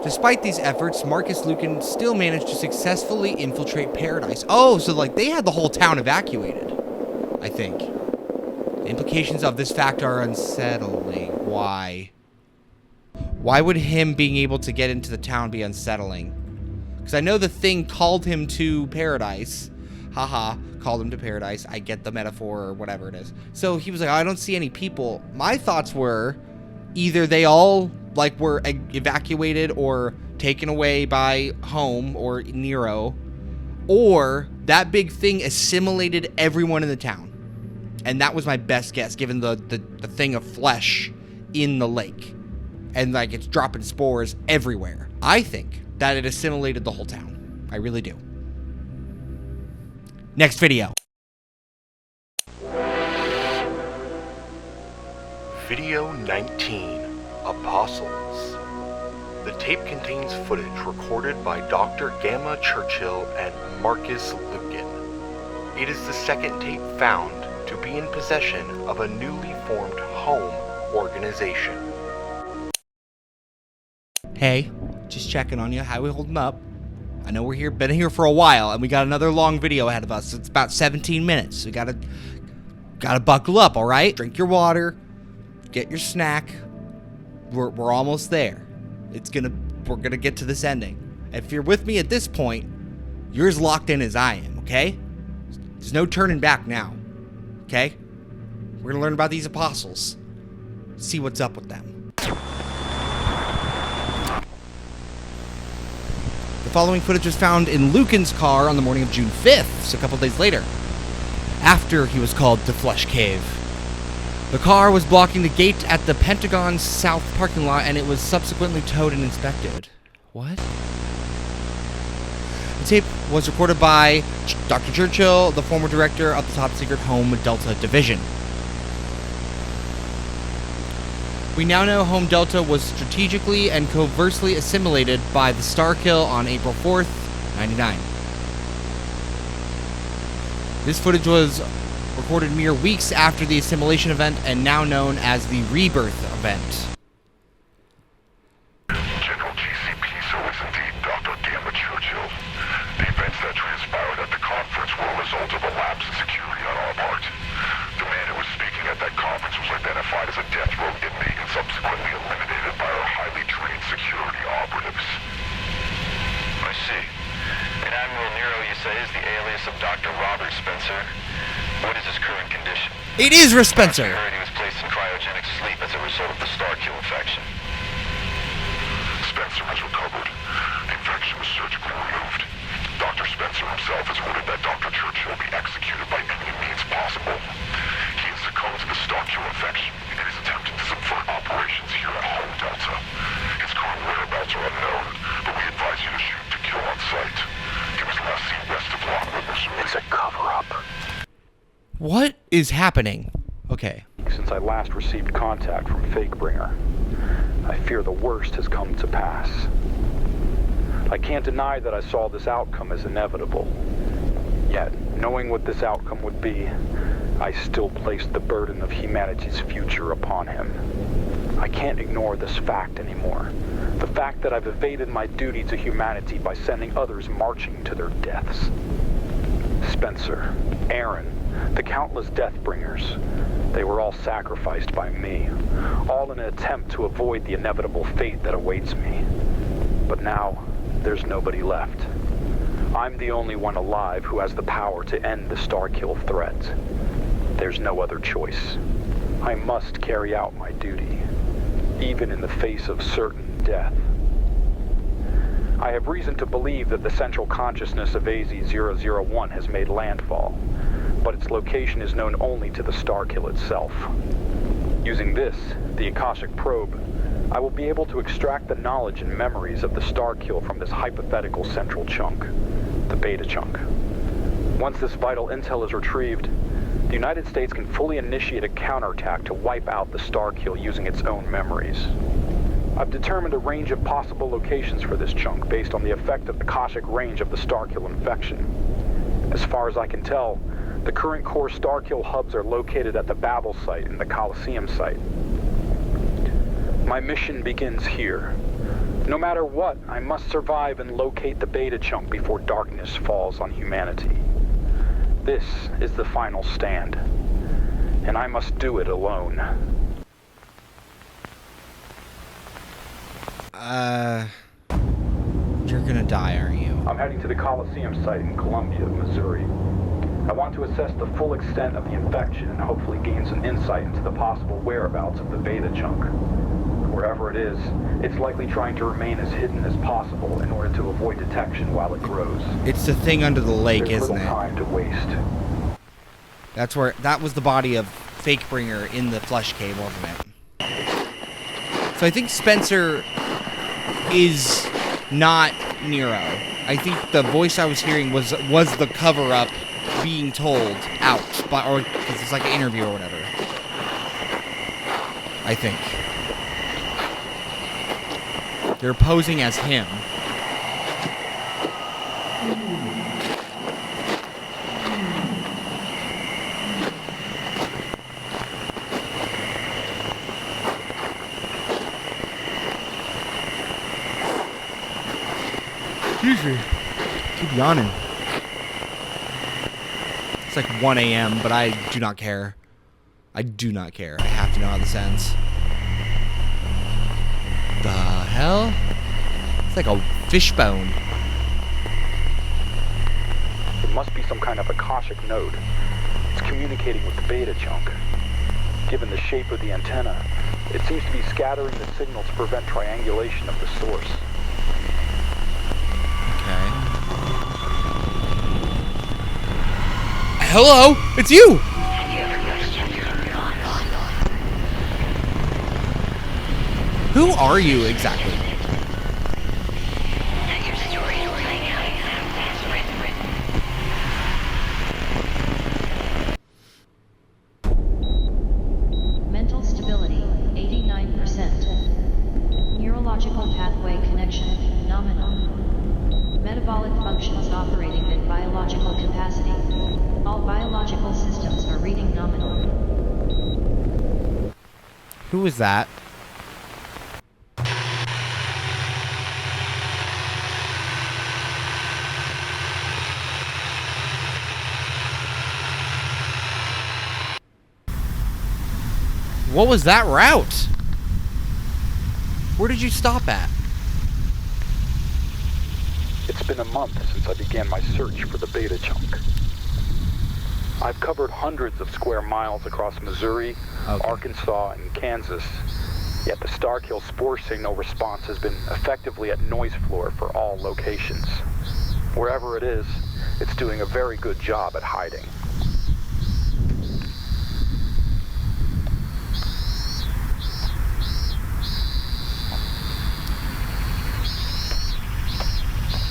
Despite these efforts, Marcus Lucan still managed to successfully infiltrate Paradise. Oh, so like they had the whole town evacuated, I think. The implications of this fact are unsettling. Why? Why would him being able to get into the town be unsettling? Because I know the thing called him to Paradise. Haha, called him to Paradise. I get the metaphor or whatever it is. So he was like, oh, I don't see any people. My thoughts were either they all like were evacuated or taken away by Home or Nero, or that big thing assimilated everyone in the town. And that was my best guess, given the thing of flesh in the lake. And, like, it's dropping spores everywhere. I think that it assimilated the whole town. I really do. Next video. Video 19, Apostles. The tape contains footage recorded by Dr. Gamma Churchill and Marcus Lucan. It is the second tape found to be in possession of a newly formed Home organization. Hey, just checking on you. How we holding up? I know we're here, been here for a while, and we got another long video ahead of us. It's about 17 minutes. We gotta buckle up, all right? Drink your water, get your snack. We're almost there. We're gonna get to this ending. If you're with me at this point, you're as locked in as I am, okay? There's no turning back now. Okay? We're gonna learn about these apostles. See what's up with them. The following footage was found in Lucan's car on the morning of June 5th, so a couple days later, after he was called to Flesh Cave. The car was blocking the gate at the Pentagon South parking lot, and it was subsequently towed and inspected. What? The tape was recorded by Dr. Churchill, the former director of the top-secret Home Delta Division. We now know Home Delta was strategically and covertly assimilated by the Starkill on April 4th, 99. This footage was recorded mere weeks after the assimilation event and now known as the Rebirth event. General GCP, so it's indeed Dr. Gamma Churchill. The events that transpired at the conference were a result of a lapse in security on our part. The man who was speaking at that conference was identified as a death row inmate and subsequently eliminated by our highly trained security operatives. I see. And Admiral Nero, you say, is the alias of Dr. Robert Spencer. What is his current condition? It is Rick Spencer. I heard he was placed in cryogenic sleep as a result of the Starkill infection. Spencer has recovered. The infection was surgically removed. Dr. Spencer himself has ordered that Dr. Churchill be executed by any means possible. He has succumbed to the Starkill infection and is attempting to subvert operations here at Home Delta. His current whereabouts are unknown, but we advise you to shoot to kill on sight. He was last seen west of Lockwood, Missouri. It's a cover-up. What is happening? Okay. Since I last received contact from Fakebringer, I fear the worst has come to pass. I can't deny that I saw this outcome as inevitable. Yet, knowing what this outcome would be, I still placed the burden of humanity's future upon him. I can't ignore this fact anymore. The fact that I've evaded my duty to humanity by sending others marching to their deaths. Spencer, Aaron, the countless Deathbringers, they were all sacrificed by me, all in an attempt to avoid the inevitable fate that awaits me. But now, there's nobody left. I'm the only one alive who has the power to end the Starkill threat. There's no other choice. I must carry out my duty, even in the face of certain death. I have reason to believe that the central consciousness of AZ-001 has made landfall, but its location is known only to the Starkill itself. Using this, the Akashic probe, I will be able to extract the knowledge and memories of the Starkill from this hypothetical central chunk, the beta chunk. Once this vital intel is retrieved, the United States can fully initiate a counterattack to wipe out the Starkill using its own memories. I've determined a range of possible locations for this chunk based on the effect of the Akashic range of the Starkill infection. As far as I can tell, the current core Starkill hubs are located at the Babel site and the Coliseum site. My mission begins here. No matter what, I must survive and locate the beta chunk before darkness falls on humanity. This is the final stand, and I must do it alone. You're gonna die, aren't you? I'm heading to the Coliseum site in Columbia, Missouri. I want to assess the full extent of the infection and hopefully gain some insight into the possible whereabouts of the beta chunk. Wherever it is, it's likely trying to remain as hidden as possible in order to avoid detection while it grows. It's the thing under the lake, There's isn't it? little time to waste. That was the body of Fakebringer in the flesh cave, wasn't it? So I think Spencer is not Nero. I think the voice I was hearing was the cover-up being told out, or because it's like an interview or whatever. I think they're posing as him. Excuse me. Keep yawning. It's like 1 a.m., but I do not care. I do not care. I have to know how this ends. The hell? It's like a fishbone. It must be some kind of Akashic node. It's communicating with the beta chunk. Given the shape of the antenna, it seems to be scattering the signal to prevent triangulation of the source. Okay. Hello? It's you! Who are you exactly? Mental stability, 89%. Neurological pathway connection, nominal. Metabolic functions operating at biological capacity. All biological systems are reading nominal. Who is that? What was that route? Where did you stop at? It's been a month since I began my search for the beta chunk. I've covered hundreds of square miles across Missouri, Arkansas, and Kansas, yet the Starkill spore signal response has been effectively at noise floor for all locations. Wherever it is, it's doing a very good job at hiding.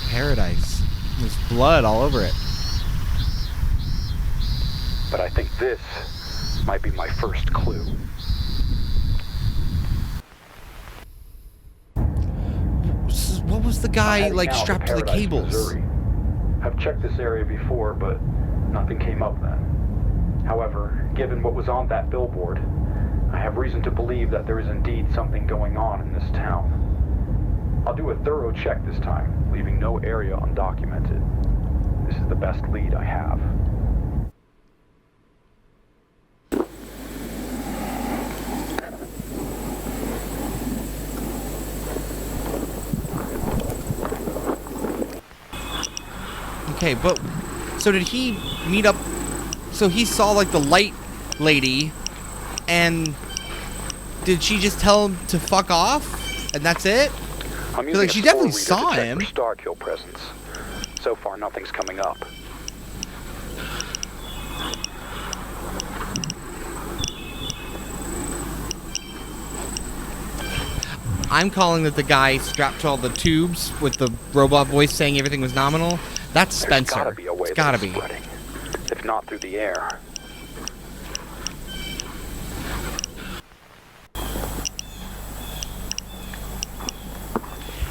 Paradise. There's blood all over it. But I think this might be my first clue. What was the guy like strapped to the cables? Missouri. I've checked this area before, but nothing came up then. However, given what was on that billboard, I have reason to believe that there is indeed something going on in this town. I'll do a thorough check this time, leaving no area undocumented. This is the best lead I have. Okay, but so did he meet up? So he saw like the light lady, and did she just tell him to fuck off, and that's it? I'm using like she definitely saw him. For Starkill presence. So far, nothing's coming up. I'm calling that the guy strapped to all the tubes with the robot voice saying everything was nominal. That's Spencer. There's gotta be a way it's gotta be. Spreading, if not through the air.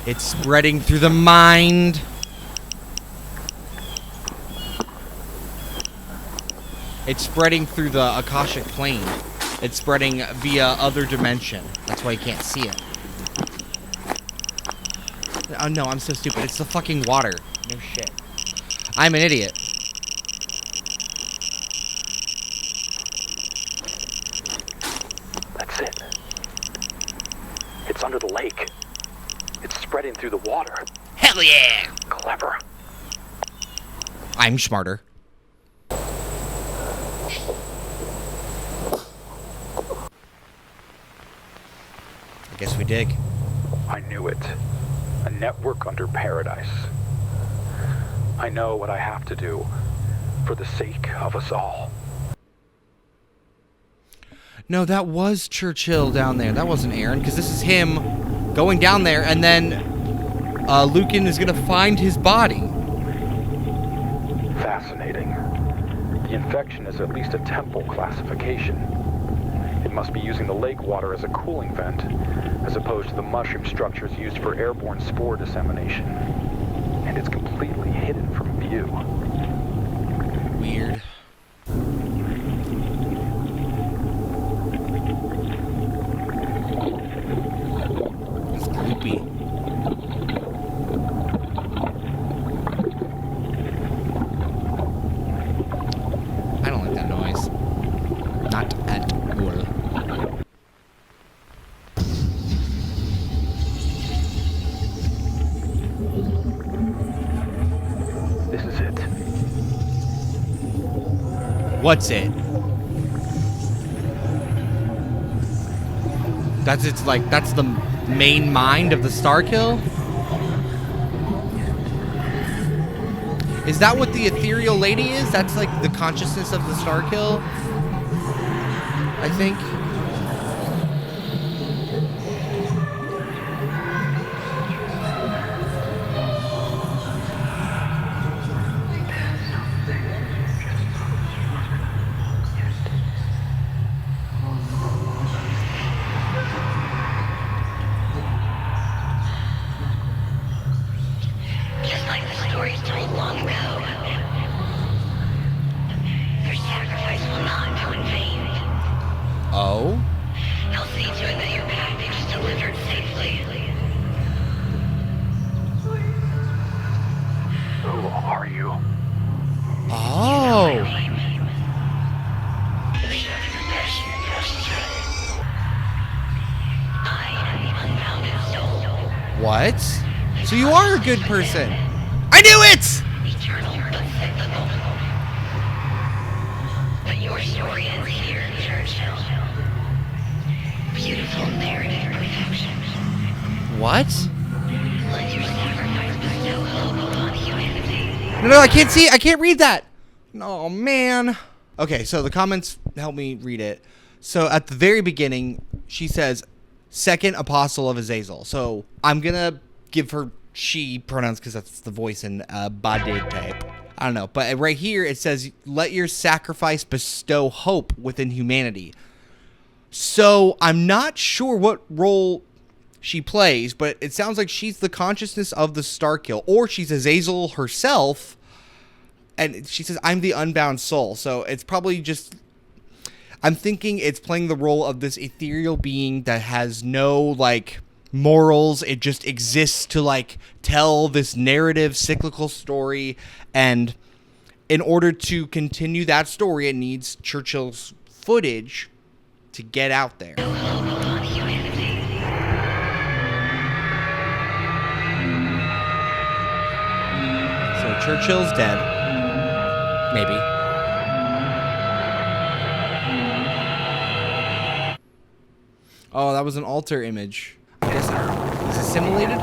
It's spreading through the mind. It's spreading through the Akashic plane. It's spreading via other dimension. That's why you can't see it. Oh no, I'm so stupid. It's the fucking water. No shit. I'm an idiot. That's it. It's under the lake. It's spreading through the water. Hell yeah! Clever. I'm smarter. I guess we dig. I knew it. A network under paradise. I know what I have to do for the sake of us all. No, that was Churchill down there. That wasn't Aaron, because this is him going down there, and then Lucan is going to find his body. Fascinating. The infection is at least a temple classification. It must be using the lake water as a cooling vent, as opposed to the mushroom structures used for airborne spore dissemination. And it's completely hidden from view. Weird. It's creepy. I don't like that noise. Not at all. This is it. What's it? That's the main mind of the Starkill? Is that what the ethereal lady is? That's like the consciousness of the Starkill? I think. Just like the stories told long ago, your sacrifice will not go in vain. Oh? I'll see to it that your package is delivered safely. Who are you? Oh. What? So you are a good person. I knew it! But your story ends here, Churchill. Beautiful narrative perfection. What? Let your sacrifice bestow hope upon humanity. No, I can't see it. I can't read that. Oh, man. Okay, so the comments help me read it. So at the very beginning, she says, second apostle of Azazel. So I'm going to give her she pronouns because that's the voice in body type. I don't know. But right here, it says, let your sacrifice bestow hope within humanity. So I'm not sure what role she plays, but it sounds like she's the consciousness of the Starkill, or she's Azazel herself. And she says, I'm the unbound soul. So it's probably just, I'm thinking it's playing the role of this ethereal being that has no, like, morals. It just exists to, like, tell this narrative, cyclical story. And in order to continue that story, it needs Churchill's footage to get out there. So Churchill's dead. Maybe. Oh, that was an alter image. I guess he's assimilated?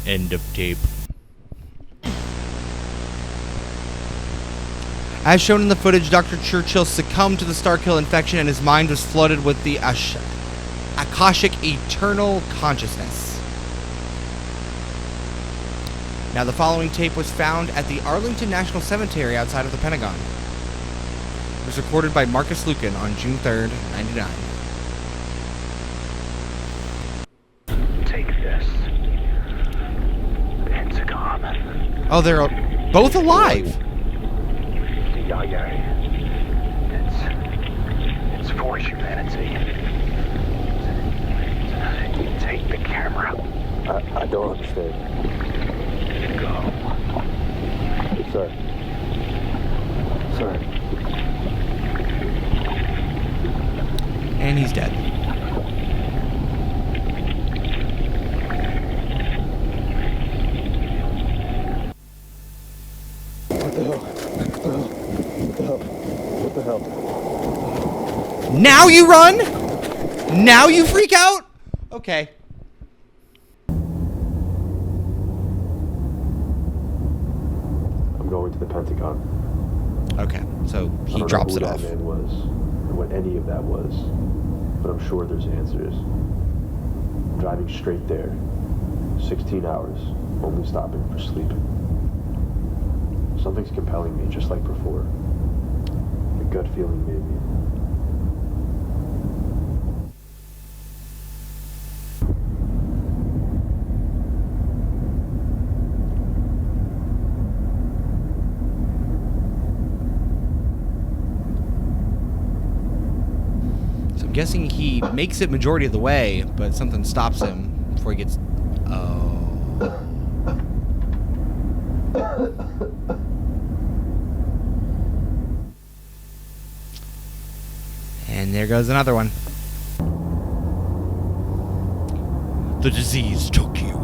End of tape. As shown in the footage, Dr. Churchill succumbed to the Starkill infection and his mind was flooded with the Akashic eternal consciousness. Now, the following tape was found at the Arlington National Cemetery outside of the Pentagon. It was recorded by Marcus Lucan on June 3rd, 1999. Take this. Pentagon. Oh, they're both alive. CIA. It's for humanity. Take the camera. I don't understand. Go. Sir. Sir. And he's dead. What the hell? What the hell? Now you run? Now you freak out? Okay. I'm going to the Pentagon. Okay, so he I drops don't know it who off. that man was, or what any of that was, but I'm sure there's answers. I'm driving straight there. 16 hours, only stopping for sleep. Something's compelling me, just like before. A gut feeling, maybe. So I'm guessing he makes it majority of the way, but something stops him before he gets... Oh. And there goes another one. The disease took you.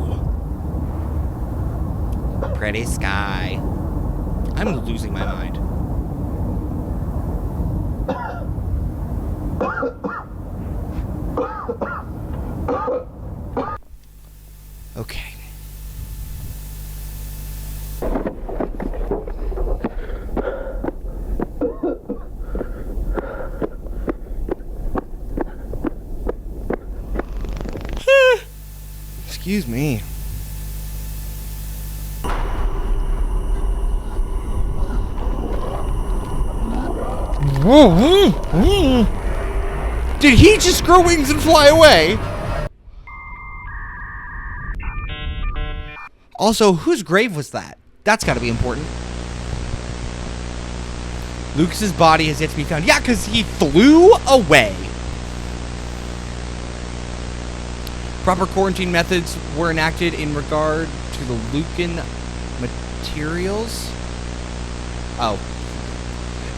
Pretty sky. I'm losing my mind. Okay. Excuse me. Did he just grow wings and fly away? Also, whose grave was that? That's got to be important. Lucas's body has yet to be found. Yeah, because he flew away. Proper quarantine methods were enacted in regard to the Lucan materials. Oh.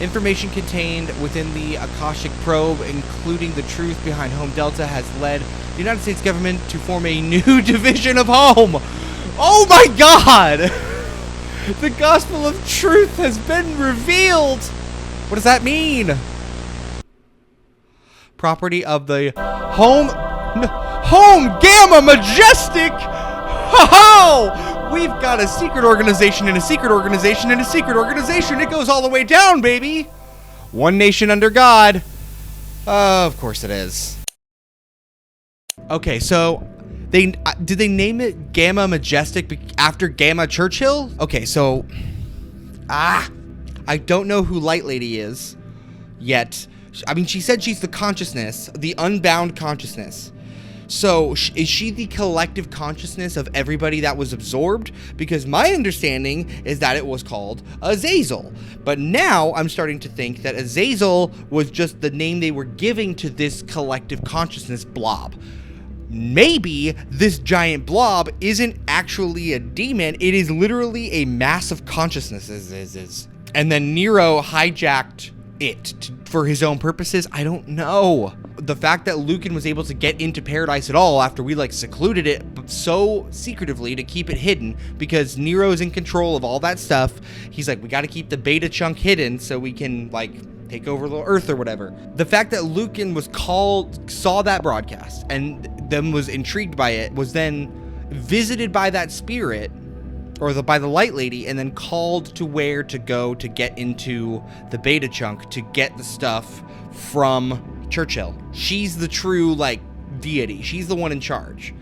Information contained within the Akashic probe, including the truth behind Home Delta, has led the United States government to form a new division of Home. Oh my God! The gospel of truth has been revealed. What does that mean? Property of the Home Gamma Majestic. Ho-ho! We've got a secret organization and a secret organization and a secret organization. It goes all the way down, baby. One nation under God. Of course it is. Okay, so did they name it Gamma Majestic after Gamma Churchill? Okay, so I don't know who Light Lady is yet. I mean, she said she's the consciousness, the unbound consciousness. So, is she the collective consciousness of everybody that was absorbed? Because my understanding is that it was called Azazel. But now I'm starting to think that Azazel was just the name they were giving to this collective consciousness blob. Maybe this giant blob isn't actually a demon. It is literally a mass of consciousnesses. And then Nero hijacked for his own purposes? I don't know. The fact that Lucan was able to get into paradise at all after we like secluded it so secretively to keep it hidden because Nero's in control of all that stuff. He's like, we got to keep the beta chunk hidden so we can like take over the Earth or whatever. The fact that Lucan saw that broadcast and then was intrigued by it, was then visited by that spirit or by the light lady, and then called to where to go to get into the beta chunk to get the stuff from Churchill. She's the true like deity. She's the one in charge.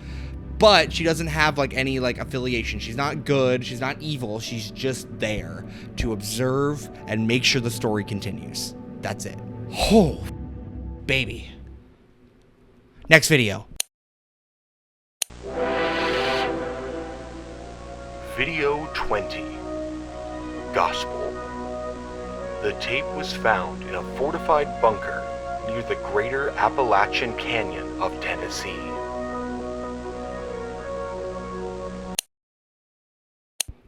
But she doesn't have like any like affiliation. She's not good. She's not evil. She's just there to observe and make sure the story continues. That's it. Oh, baby. Next video. Video 20. Gospel. The tape was found in a fortified bunker near the Greater Appalachian Canyon of Tennessee.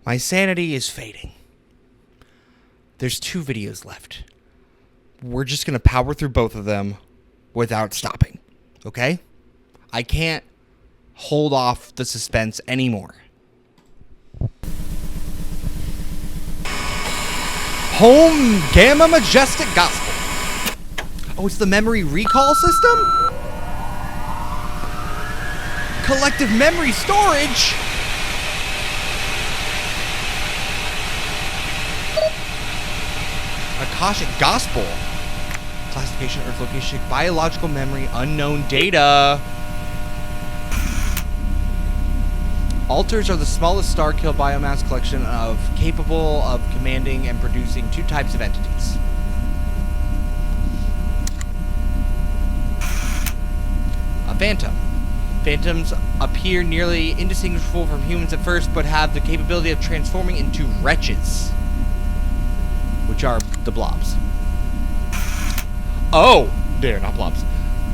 My sanity is fading. There's 2 videos left. We're just going to power through both of them without stopping. Okay? I can't hold off the suspense anymore. Home Gamma Majestic Gospel. Oh, it's the memory recall system? Collective memory storage? Akashic Gospel. Classification, Earth location, biological memory, unknown data. Altars are the smallest Starkill biomass collection capable of commanding and producing 2 types of entities. A phantom. Phantoms appear nearly indistinguishable from humans at first, but have the capability of transforming into wretches, which are the blobs. Oh, they're not blobs.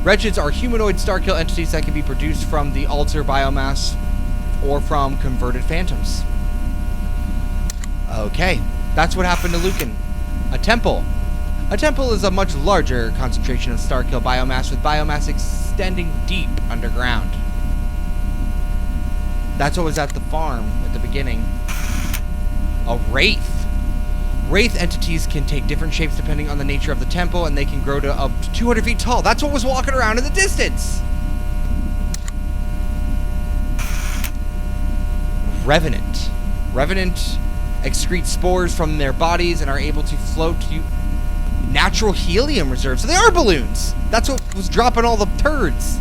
Wretches are humanoid Starkill entities that can be produced from the altar biomass or from converted phantoms. Okay, that's what happened to Lucan. A temple. A temple is a much larger concentration of Starkill biomass, with biomass extending deep underground. That's what was at the farm at the beginning. A wraith. Wraith entities can take different shapes depending on the nature of the temple, and they can grow to up to 200 feet tall. That's what was walking around in the distance. Revenant. Revenant excrete spores from their bodies and are able to float to natural helium reserves. So they are balloons. That's what was dropping all the turds.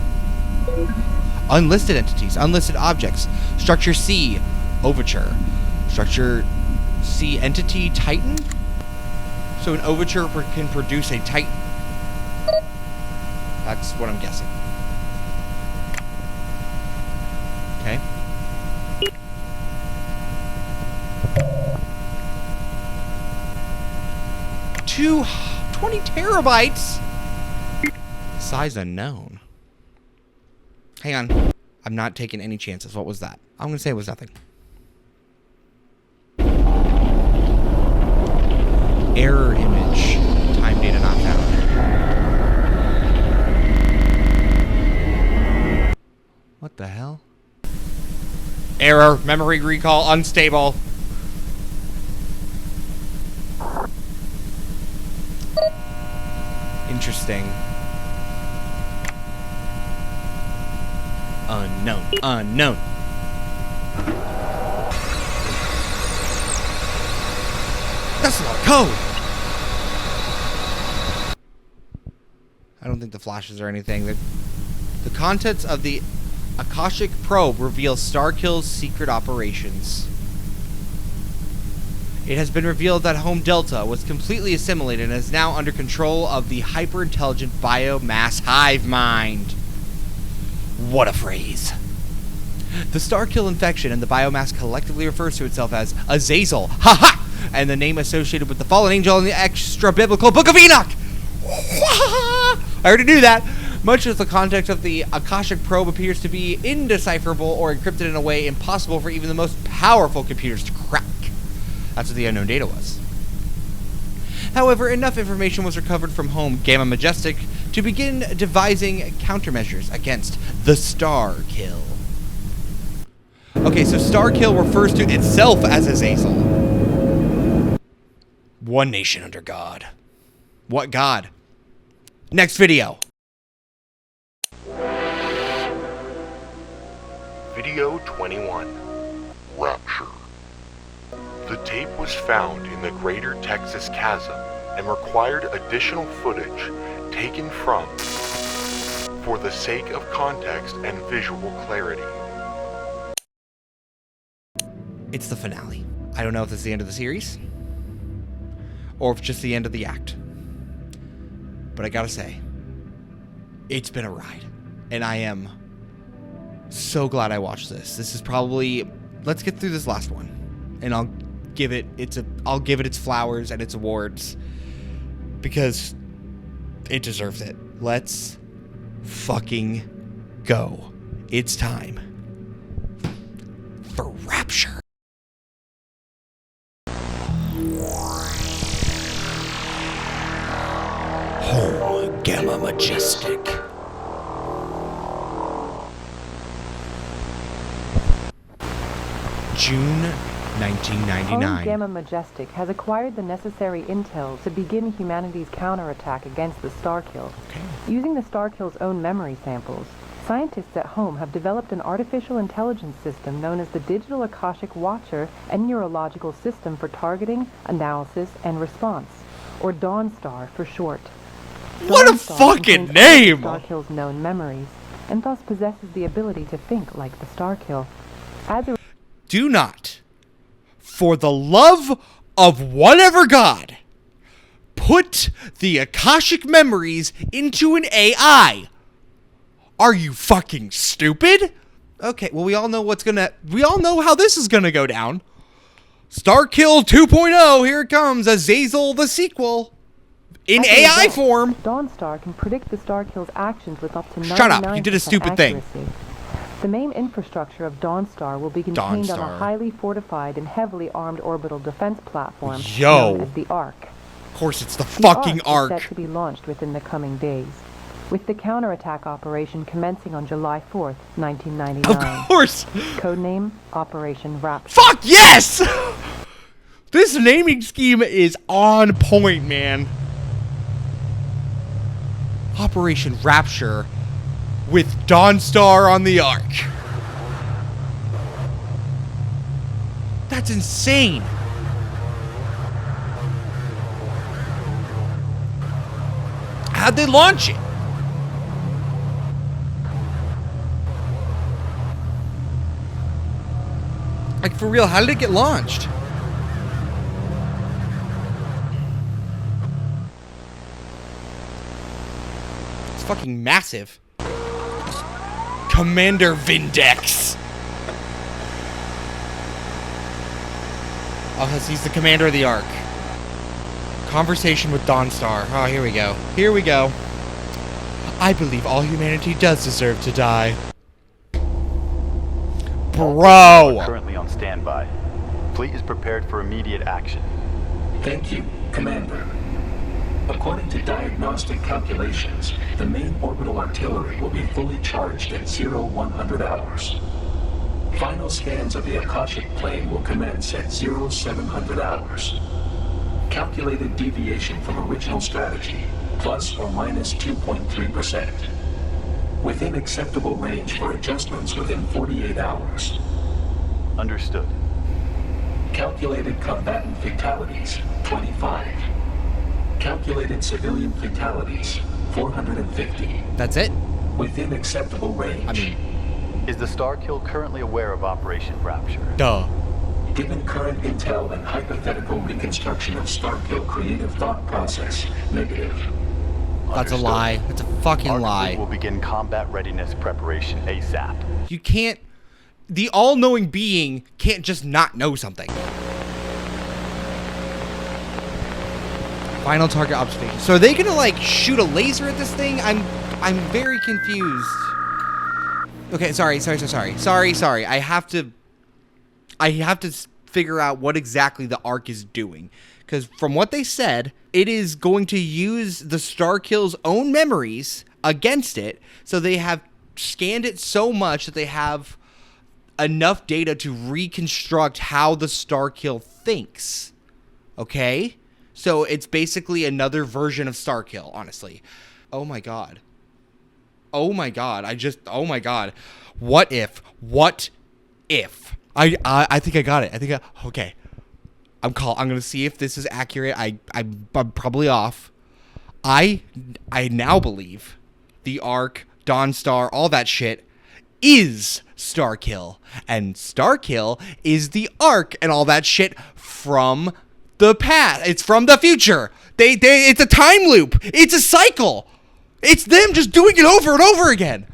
Unlisted entities. Unlisted objects. Structure C. Overture. Structure C. Entity Titan. So an Overture can produce a Titan. That's what I'm guessing. Okay. 20 terabytes. Size unknown. Hang on. I'm not taking any chances. What was that? I'm going to say it was nothing. Error image. Time data not found. What the hell? Error. Memory recall unstable. Interesting. Unknown. Unknown. That's a lot of code. I don't think the flashes or anything. The contents of the Akashic probe reveal Starkill's secret operations. It has been revealed that Home Delta was completely assimilated and is now under control of the hyper-intelligent biomass hive mind. What a phrase. The Starkill infection and the biomass collectively refers to itself as Azazel. Ha-ha! And the name associated with the fallen angel in the extra-biblical Book of Enoch. I already knew that. Much as the context of the Akashic probe appears to be indecipherable or encrypted in a way impossible for even the most powerful computers to crack. That's what the unknown data was. However, enough information was recovered from Home Gamma Majestic to begin devising countermeasures against the Starkill. Okay, so Starkill refers to itself as Azazel. One nation under God. What God? Next video. Video 21. Rapture. The tape was found in the Greater Texas Chasm and required additional footage taken from for the sake of context and visual clarity. It's the finale. I don't know if this is the end of the series or if it's just the end of the act. But I gotta say, it's been a ride. And I am so glad I watched this. This is probably... Let's get through this last one. And I'll give it its flowers and its awards. Because it deserves it. Let's fucking go. It's time for Rapture. Home Gamma Majestic. June 1999. Home Gamma Majestic has acquired the necessary intel to begin humanity's counterattack against the Starkill. Using the Starkill's own memory samples, scientists at Home have developed an artificial intelligence system known as the Digital Akashic Watcher and Neurological System for Targeting, Analysis, and Response, or Dawnstar for short. What a fucking name! Starkill's known memories, and thus possesses the ability to think like the Starkill. Do not, for the love of whatever God, put the Akashic memories into an AI. Are you fucking stupid? Okay, well we all know how this is gonna go down. Starkill 2.0, here it comes, Azazel the sequel. In AI form. Dawnstar can predict the Starkill's actions with up to 99% Shut up, you did a stupid thing. The main infrastructure of Dawnstar will be contained on a highly fortified and heavily armed orbital defense platform known as the Ark. Of course it's the fucking Ark. Is set to be launched within the coming days, with the counterattack operation commencing on July 4th, 1999. Of course! Codename Operation Rapture. Fuck yes! This naming scheme is on point, man. Operation Rapture with Dawnstar on the Ark. That's insane. How'd they launch it? Like, for real, how did it get launched? It's fucking massive. Commander Vindex. Oh, he's the commander of the Ark. Conversation with Dawnstar. Oh, here we go. Here we go. I believe all humanity does deserve to die. Bro! Currently on standby. Fleet is prepared for immediate action. Thank you, Commander. According to diagnostic calculations, the main orbital artillery will be fully charged at 0100 hours. Final scans of the Akashic plane will commence at 0700 hours. Calculated deviation from original strategy, plus or minus 2.3%. Within acceptable range for adjustments within 48 hours. Understood. Calculated combatant fatalities, 25. Calculated civilian fatalities, 450. That's it? Within acceptable range. I mean... Is the Starkill currently aware of Operation Rapture? Duh. Given current intel and hypothetical reconstruction of Starkill creative thought process, negative. That's a lie. That's a fucking lie. We'll begin combat readiness preparation ASAP. You can't... The all-knowing being can't just not know something. Final target observation. So are they gonna, like, shoot a laser at this thing? I'm very confused. Okay, sorry. I have to figure out what exactly the Ark is doing. because from what they said, it is going to use the Starkill's own memories against it. So they have scanned it so much that they have enough data to reconstruct how the Starkill thinks. Okay? So it's basically another version of Starkill, honestly. Oh my god. Oh my god. Oh my god. What if? I think I got it. Okay. I'm going to see if this is accurate. I'm probably off. I now believe the Ark, Dawnstar, all that shit is Starkill. And Starkill is the Ark and all that shit from the past. It's from the future. It's a time loop. It's a cycle. It's them just doing it over and over again.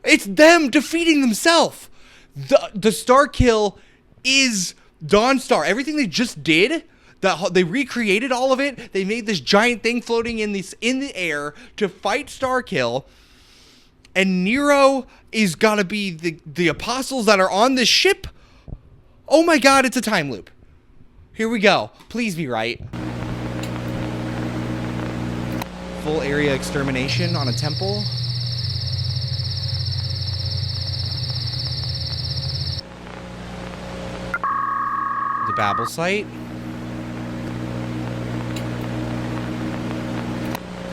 It's them defeating themselves. The Starkill is Dawnstar. Everything they just did, they recreated all of it. They made this giant thing floating in the air to fight Starkill. And Nero is gotta be the apostles that are on this ship. Oh my god, it's a time loop. Here we go. Please be right. Full area extermination on a temple. The Babel site.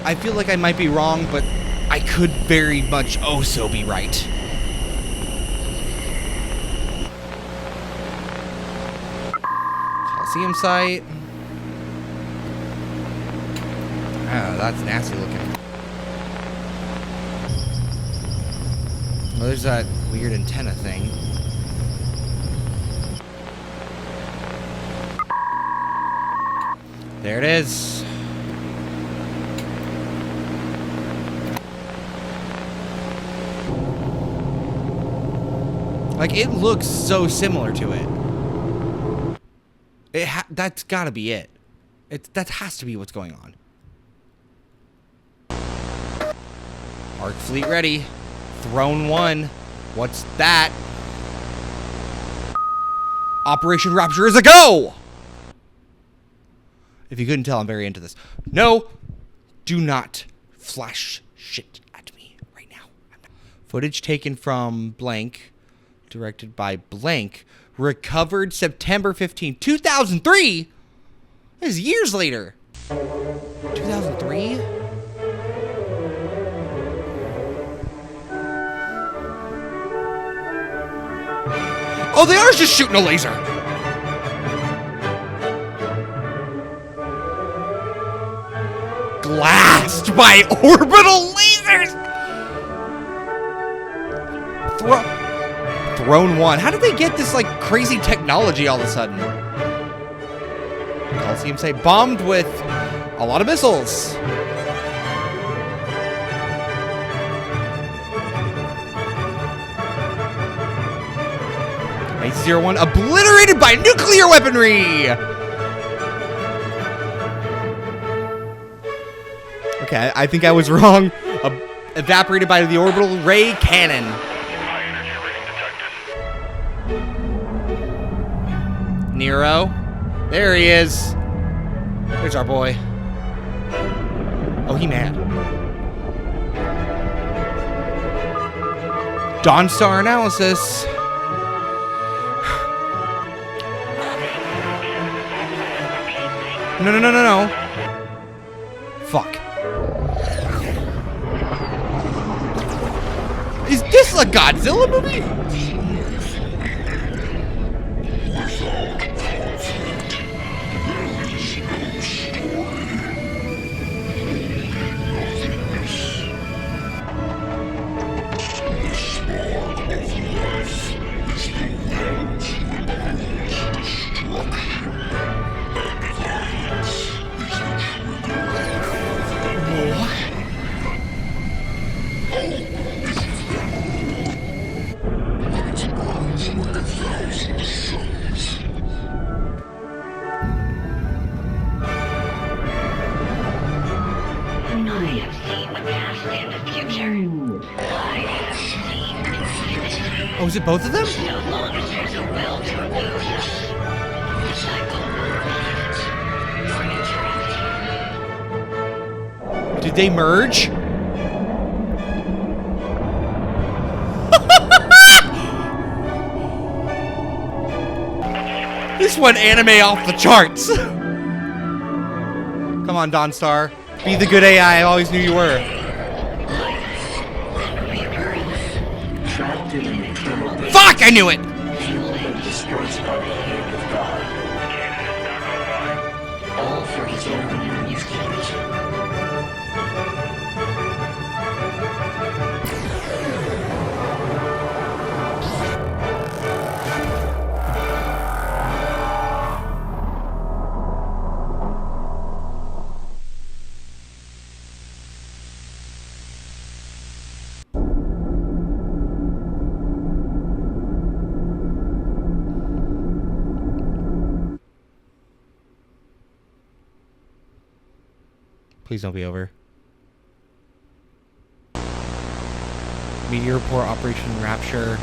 I feel like I might be wrong, but I could very much also be right. Coliseum site. Oh, that's nasty looking. Well, there's that weird antenna thing. There it is. Like, it looks so similar to it. That's gotta be it. That has to be what's going on. Ark fleet ready. Throne 1. What's that? Operation Rapture is a go! If you couldn't tell, I'm very into this. No, do not flash shit at me right now. Footage taken from blank, directed by blank, recovered September 15, 2003? This is years later. 2003? Oh, they are just shooting a laser. Glassed by orbital lasers. Throne 1. How did they get this like crazy technology all of a sudden? Coliseum site bombed with a lot of missiles. Base 01 obliterated by nuclear weaponry! Okay, I think I was wrong. Evaporated by the orbital ray cannon. Nero. There he is. There's our boy. Oh, he mad. Dawnstar analysis. No. Fuck. Is this a Godzilla movie? Oh, is it both of them? Did they merge? This one anime off the charts. Come on, Dawnstar. Be the good AI I always knew you were. Fuck! I knew it! All for his own use. Please don't be over. Meteor Report Operation Rapture.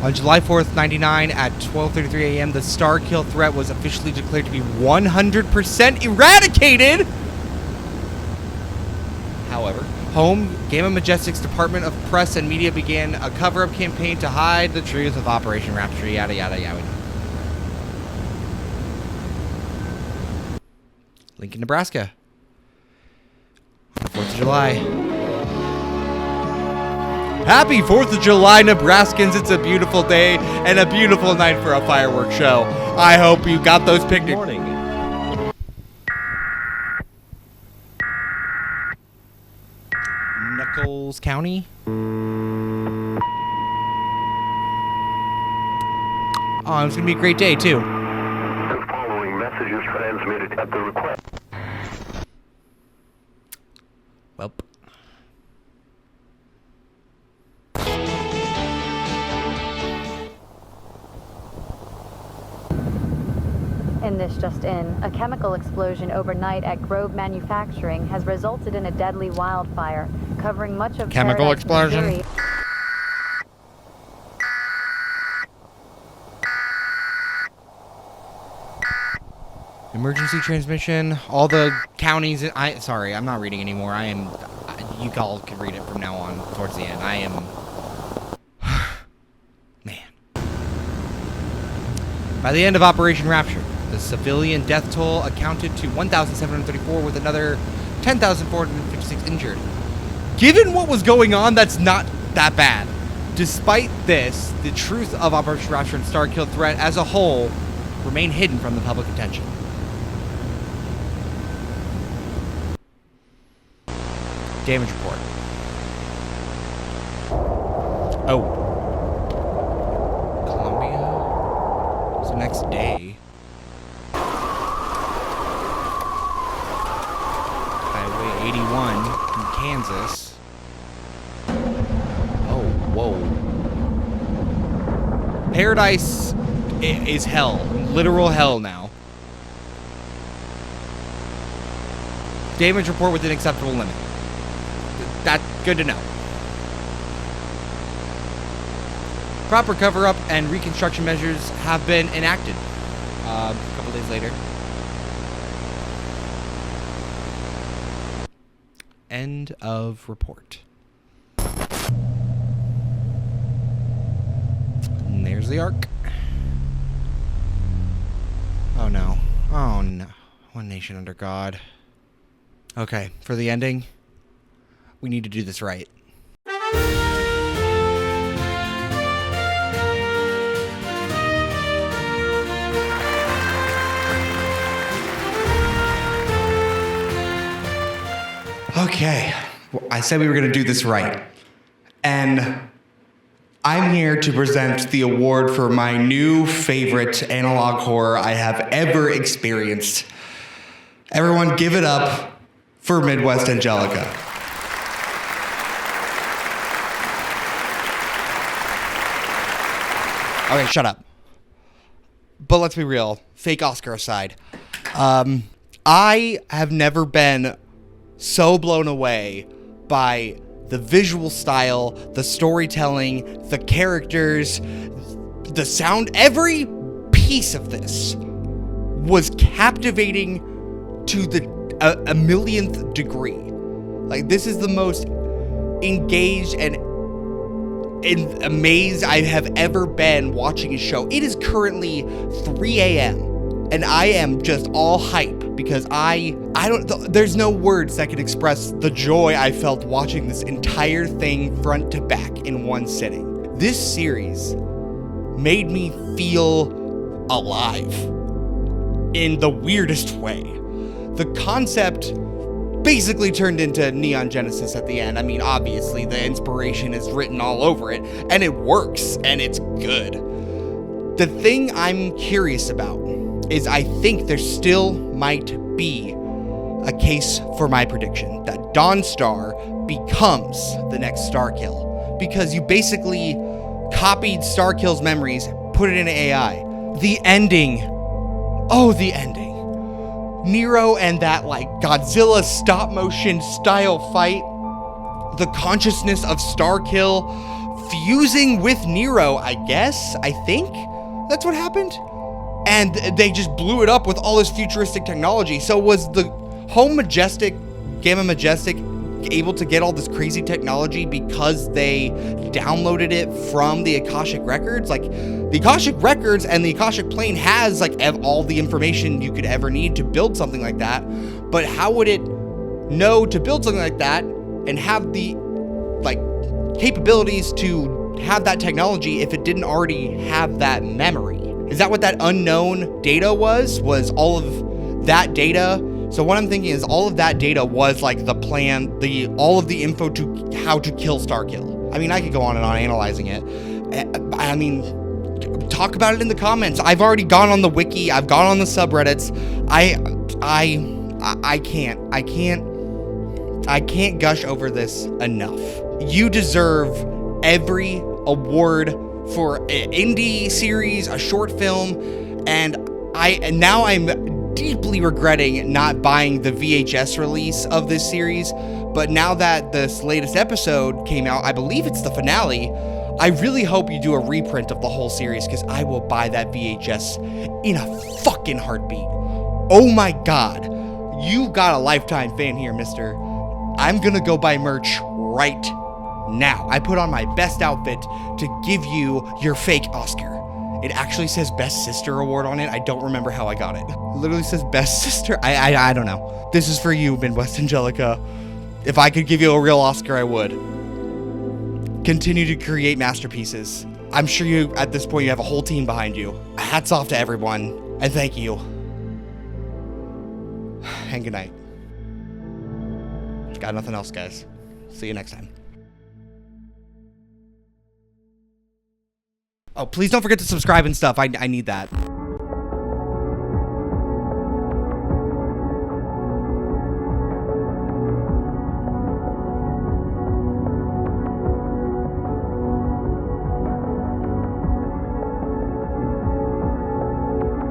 On July 4th, 99 at 12:33 a.m., the Starkill threat was officially declared to be 100% eradicated. However, Gamma Majestic's Department of Press and Media began a cover-up campaign to hide the truth of Operation Rapture, yada yada yada. Lincoln, Nebraska. On the 4th of July. Happy 4th of July, Nebraskans. It's a beautiful day and a beautiful night for a fireworks show. I hope you got those pictures. Good morning. Knuckles County. Oh, it's going to be a great day, too. The following message is transmitted at the request. Welp. In this just in, a chemical explosion overnight at Grove Manufacturing has resulted in a deadly wildfire, covering much of Chemical Paradise, explosion? Missouri. Emergency transmission. All the counties. Sorry, I'm not reading anymore. You all can read it from now on towards the end. I am. Man. By the end of Operation Rapture, the civilian death toll accounted to 1,734, with another 10,456 injured. Given what was going on, that's not that bad. Despite this, the truth of Operation Rapture and Starkill threat as a whole remain hidden from the public attention. Damage report. Oh. Columbia? It's the next day. Highway 81 in Kansas. Oh, whoa. Paradise is hell. Literal hell now. Damage report within acceptable limit. That's good to know. Proper cover-up and reconstruction measures have been enacted. A couple days later. End of report. And there's the arc. Oh no. Oh no. One nation under God. Okay, for the ending, we need to do this right. Okay, I said we were going to do this right. And I'm here to present the award for my new favorite analog horror I have ever experienced. Everyone give it up for Midwest Angelica. Okay, shut up. But let's be real, fake Oscar aside. I have never been so blown away by the visual style, the storytelling, the characters, the sound. Every piece of this was captivating to a millionth degree. Like, this is the most engaged and amazed I have ever been watching a show. It is currently 3 a.m. and I am just all hype because there's no words that could express the joy I felt watching this entire thing front to back in one sitting. This series made me feel alive in the weirdest way. The concept basically turned into Neon Genesis at the end. I mean, obviously the inspiration is written all over it, and it works, and it's good. The thing I'm curious about is I think there still might be a case for my prediction that Dawnstar becomes the next Starkill, because you basically copied Starkill's memories, put it in AI. The ending. Oh, the ending. Nero and that, like, Godzilla stop motion style fight. The consciousness of Starkill fusing with Nero, I think that's what happened. And they just blew it up with all this futuristic technology. So was the Gamma Majestic able to get all this crazy technology because they downloaded it from the Akashic records? Like, the Akashic records and the Akashic plane has like all the information you could ever need to build something like that. But how would it know to build something like that and have the like capabilities to have that technology if it didn't already have that memory? Is that what that unknown data was? Was all of that data? So what I'm thinking is all of that data was like the plan, all of the info to how to kill Starkill. I mean, I could go on and on analyzing it. I mean, talk about it in the comments. I've already gone on the wiki. I've gone on the subreddits. I can't gush over this enough. You deserve every award for an indie series, a short film, and now I'm deeply regretting not buying the VHS release of this series, but now that this latest episode came out, I believe it's the finale, I really hope you do a reprint of the whole series, because I will buy that VHS in a fucking heartbeat. Oh my god, you got a lifetime fan here, mister. I'm gonna go buy merch right now. I put on my best outfit to give you your fake Oscar. It actually says Best Sister Award on it. I don't remember how I got it. It literally says Best Sister. I don't know. This is for you, Midwest Angelica. If I could give you a real Oscar, I would. Continue to create masterpieces. I'm sure you, at this point, you have a whole team behind you. Hats off to everyone, and thank you. And good night. Got nothing else, guys. See you next time. Oh, please don't forget to subscribe and stuff. I need that.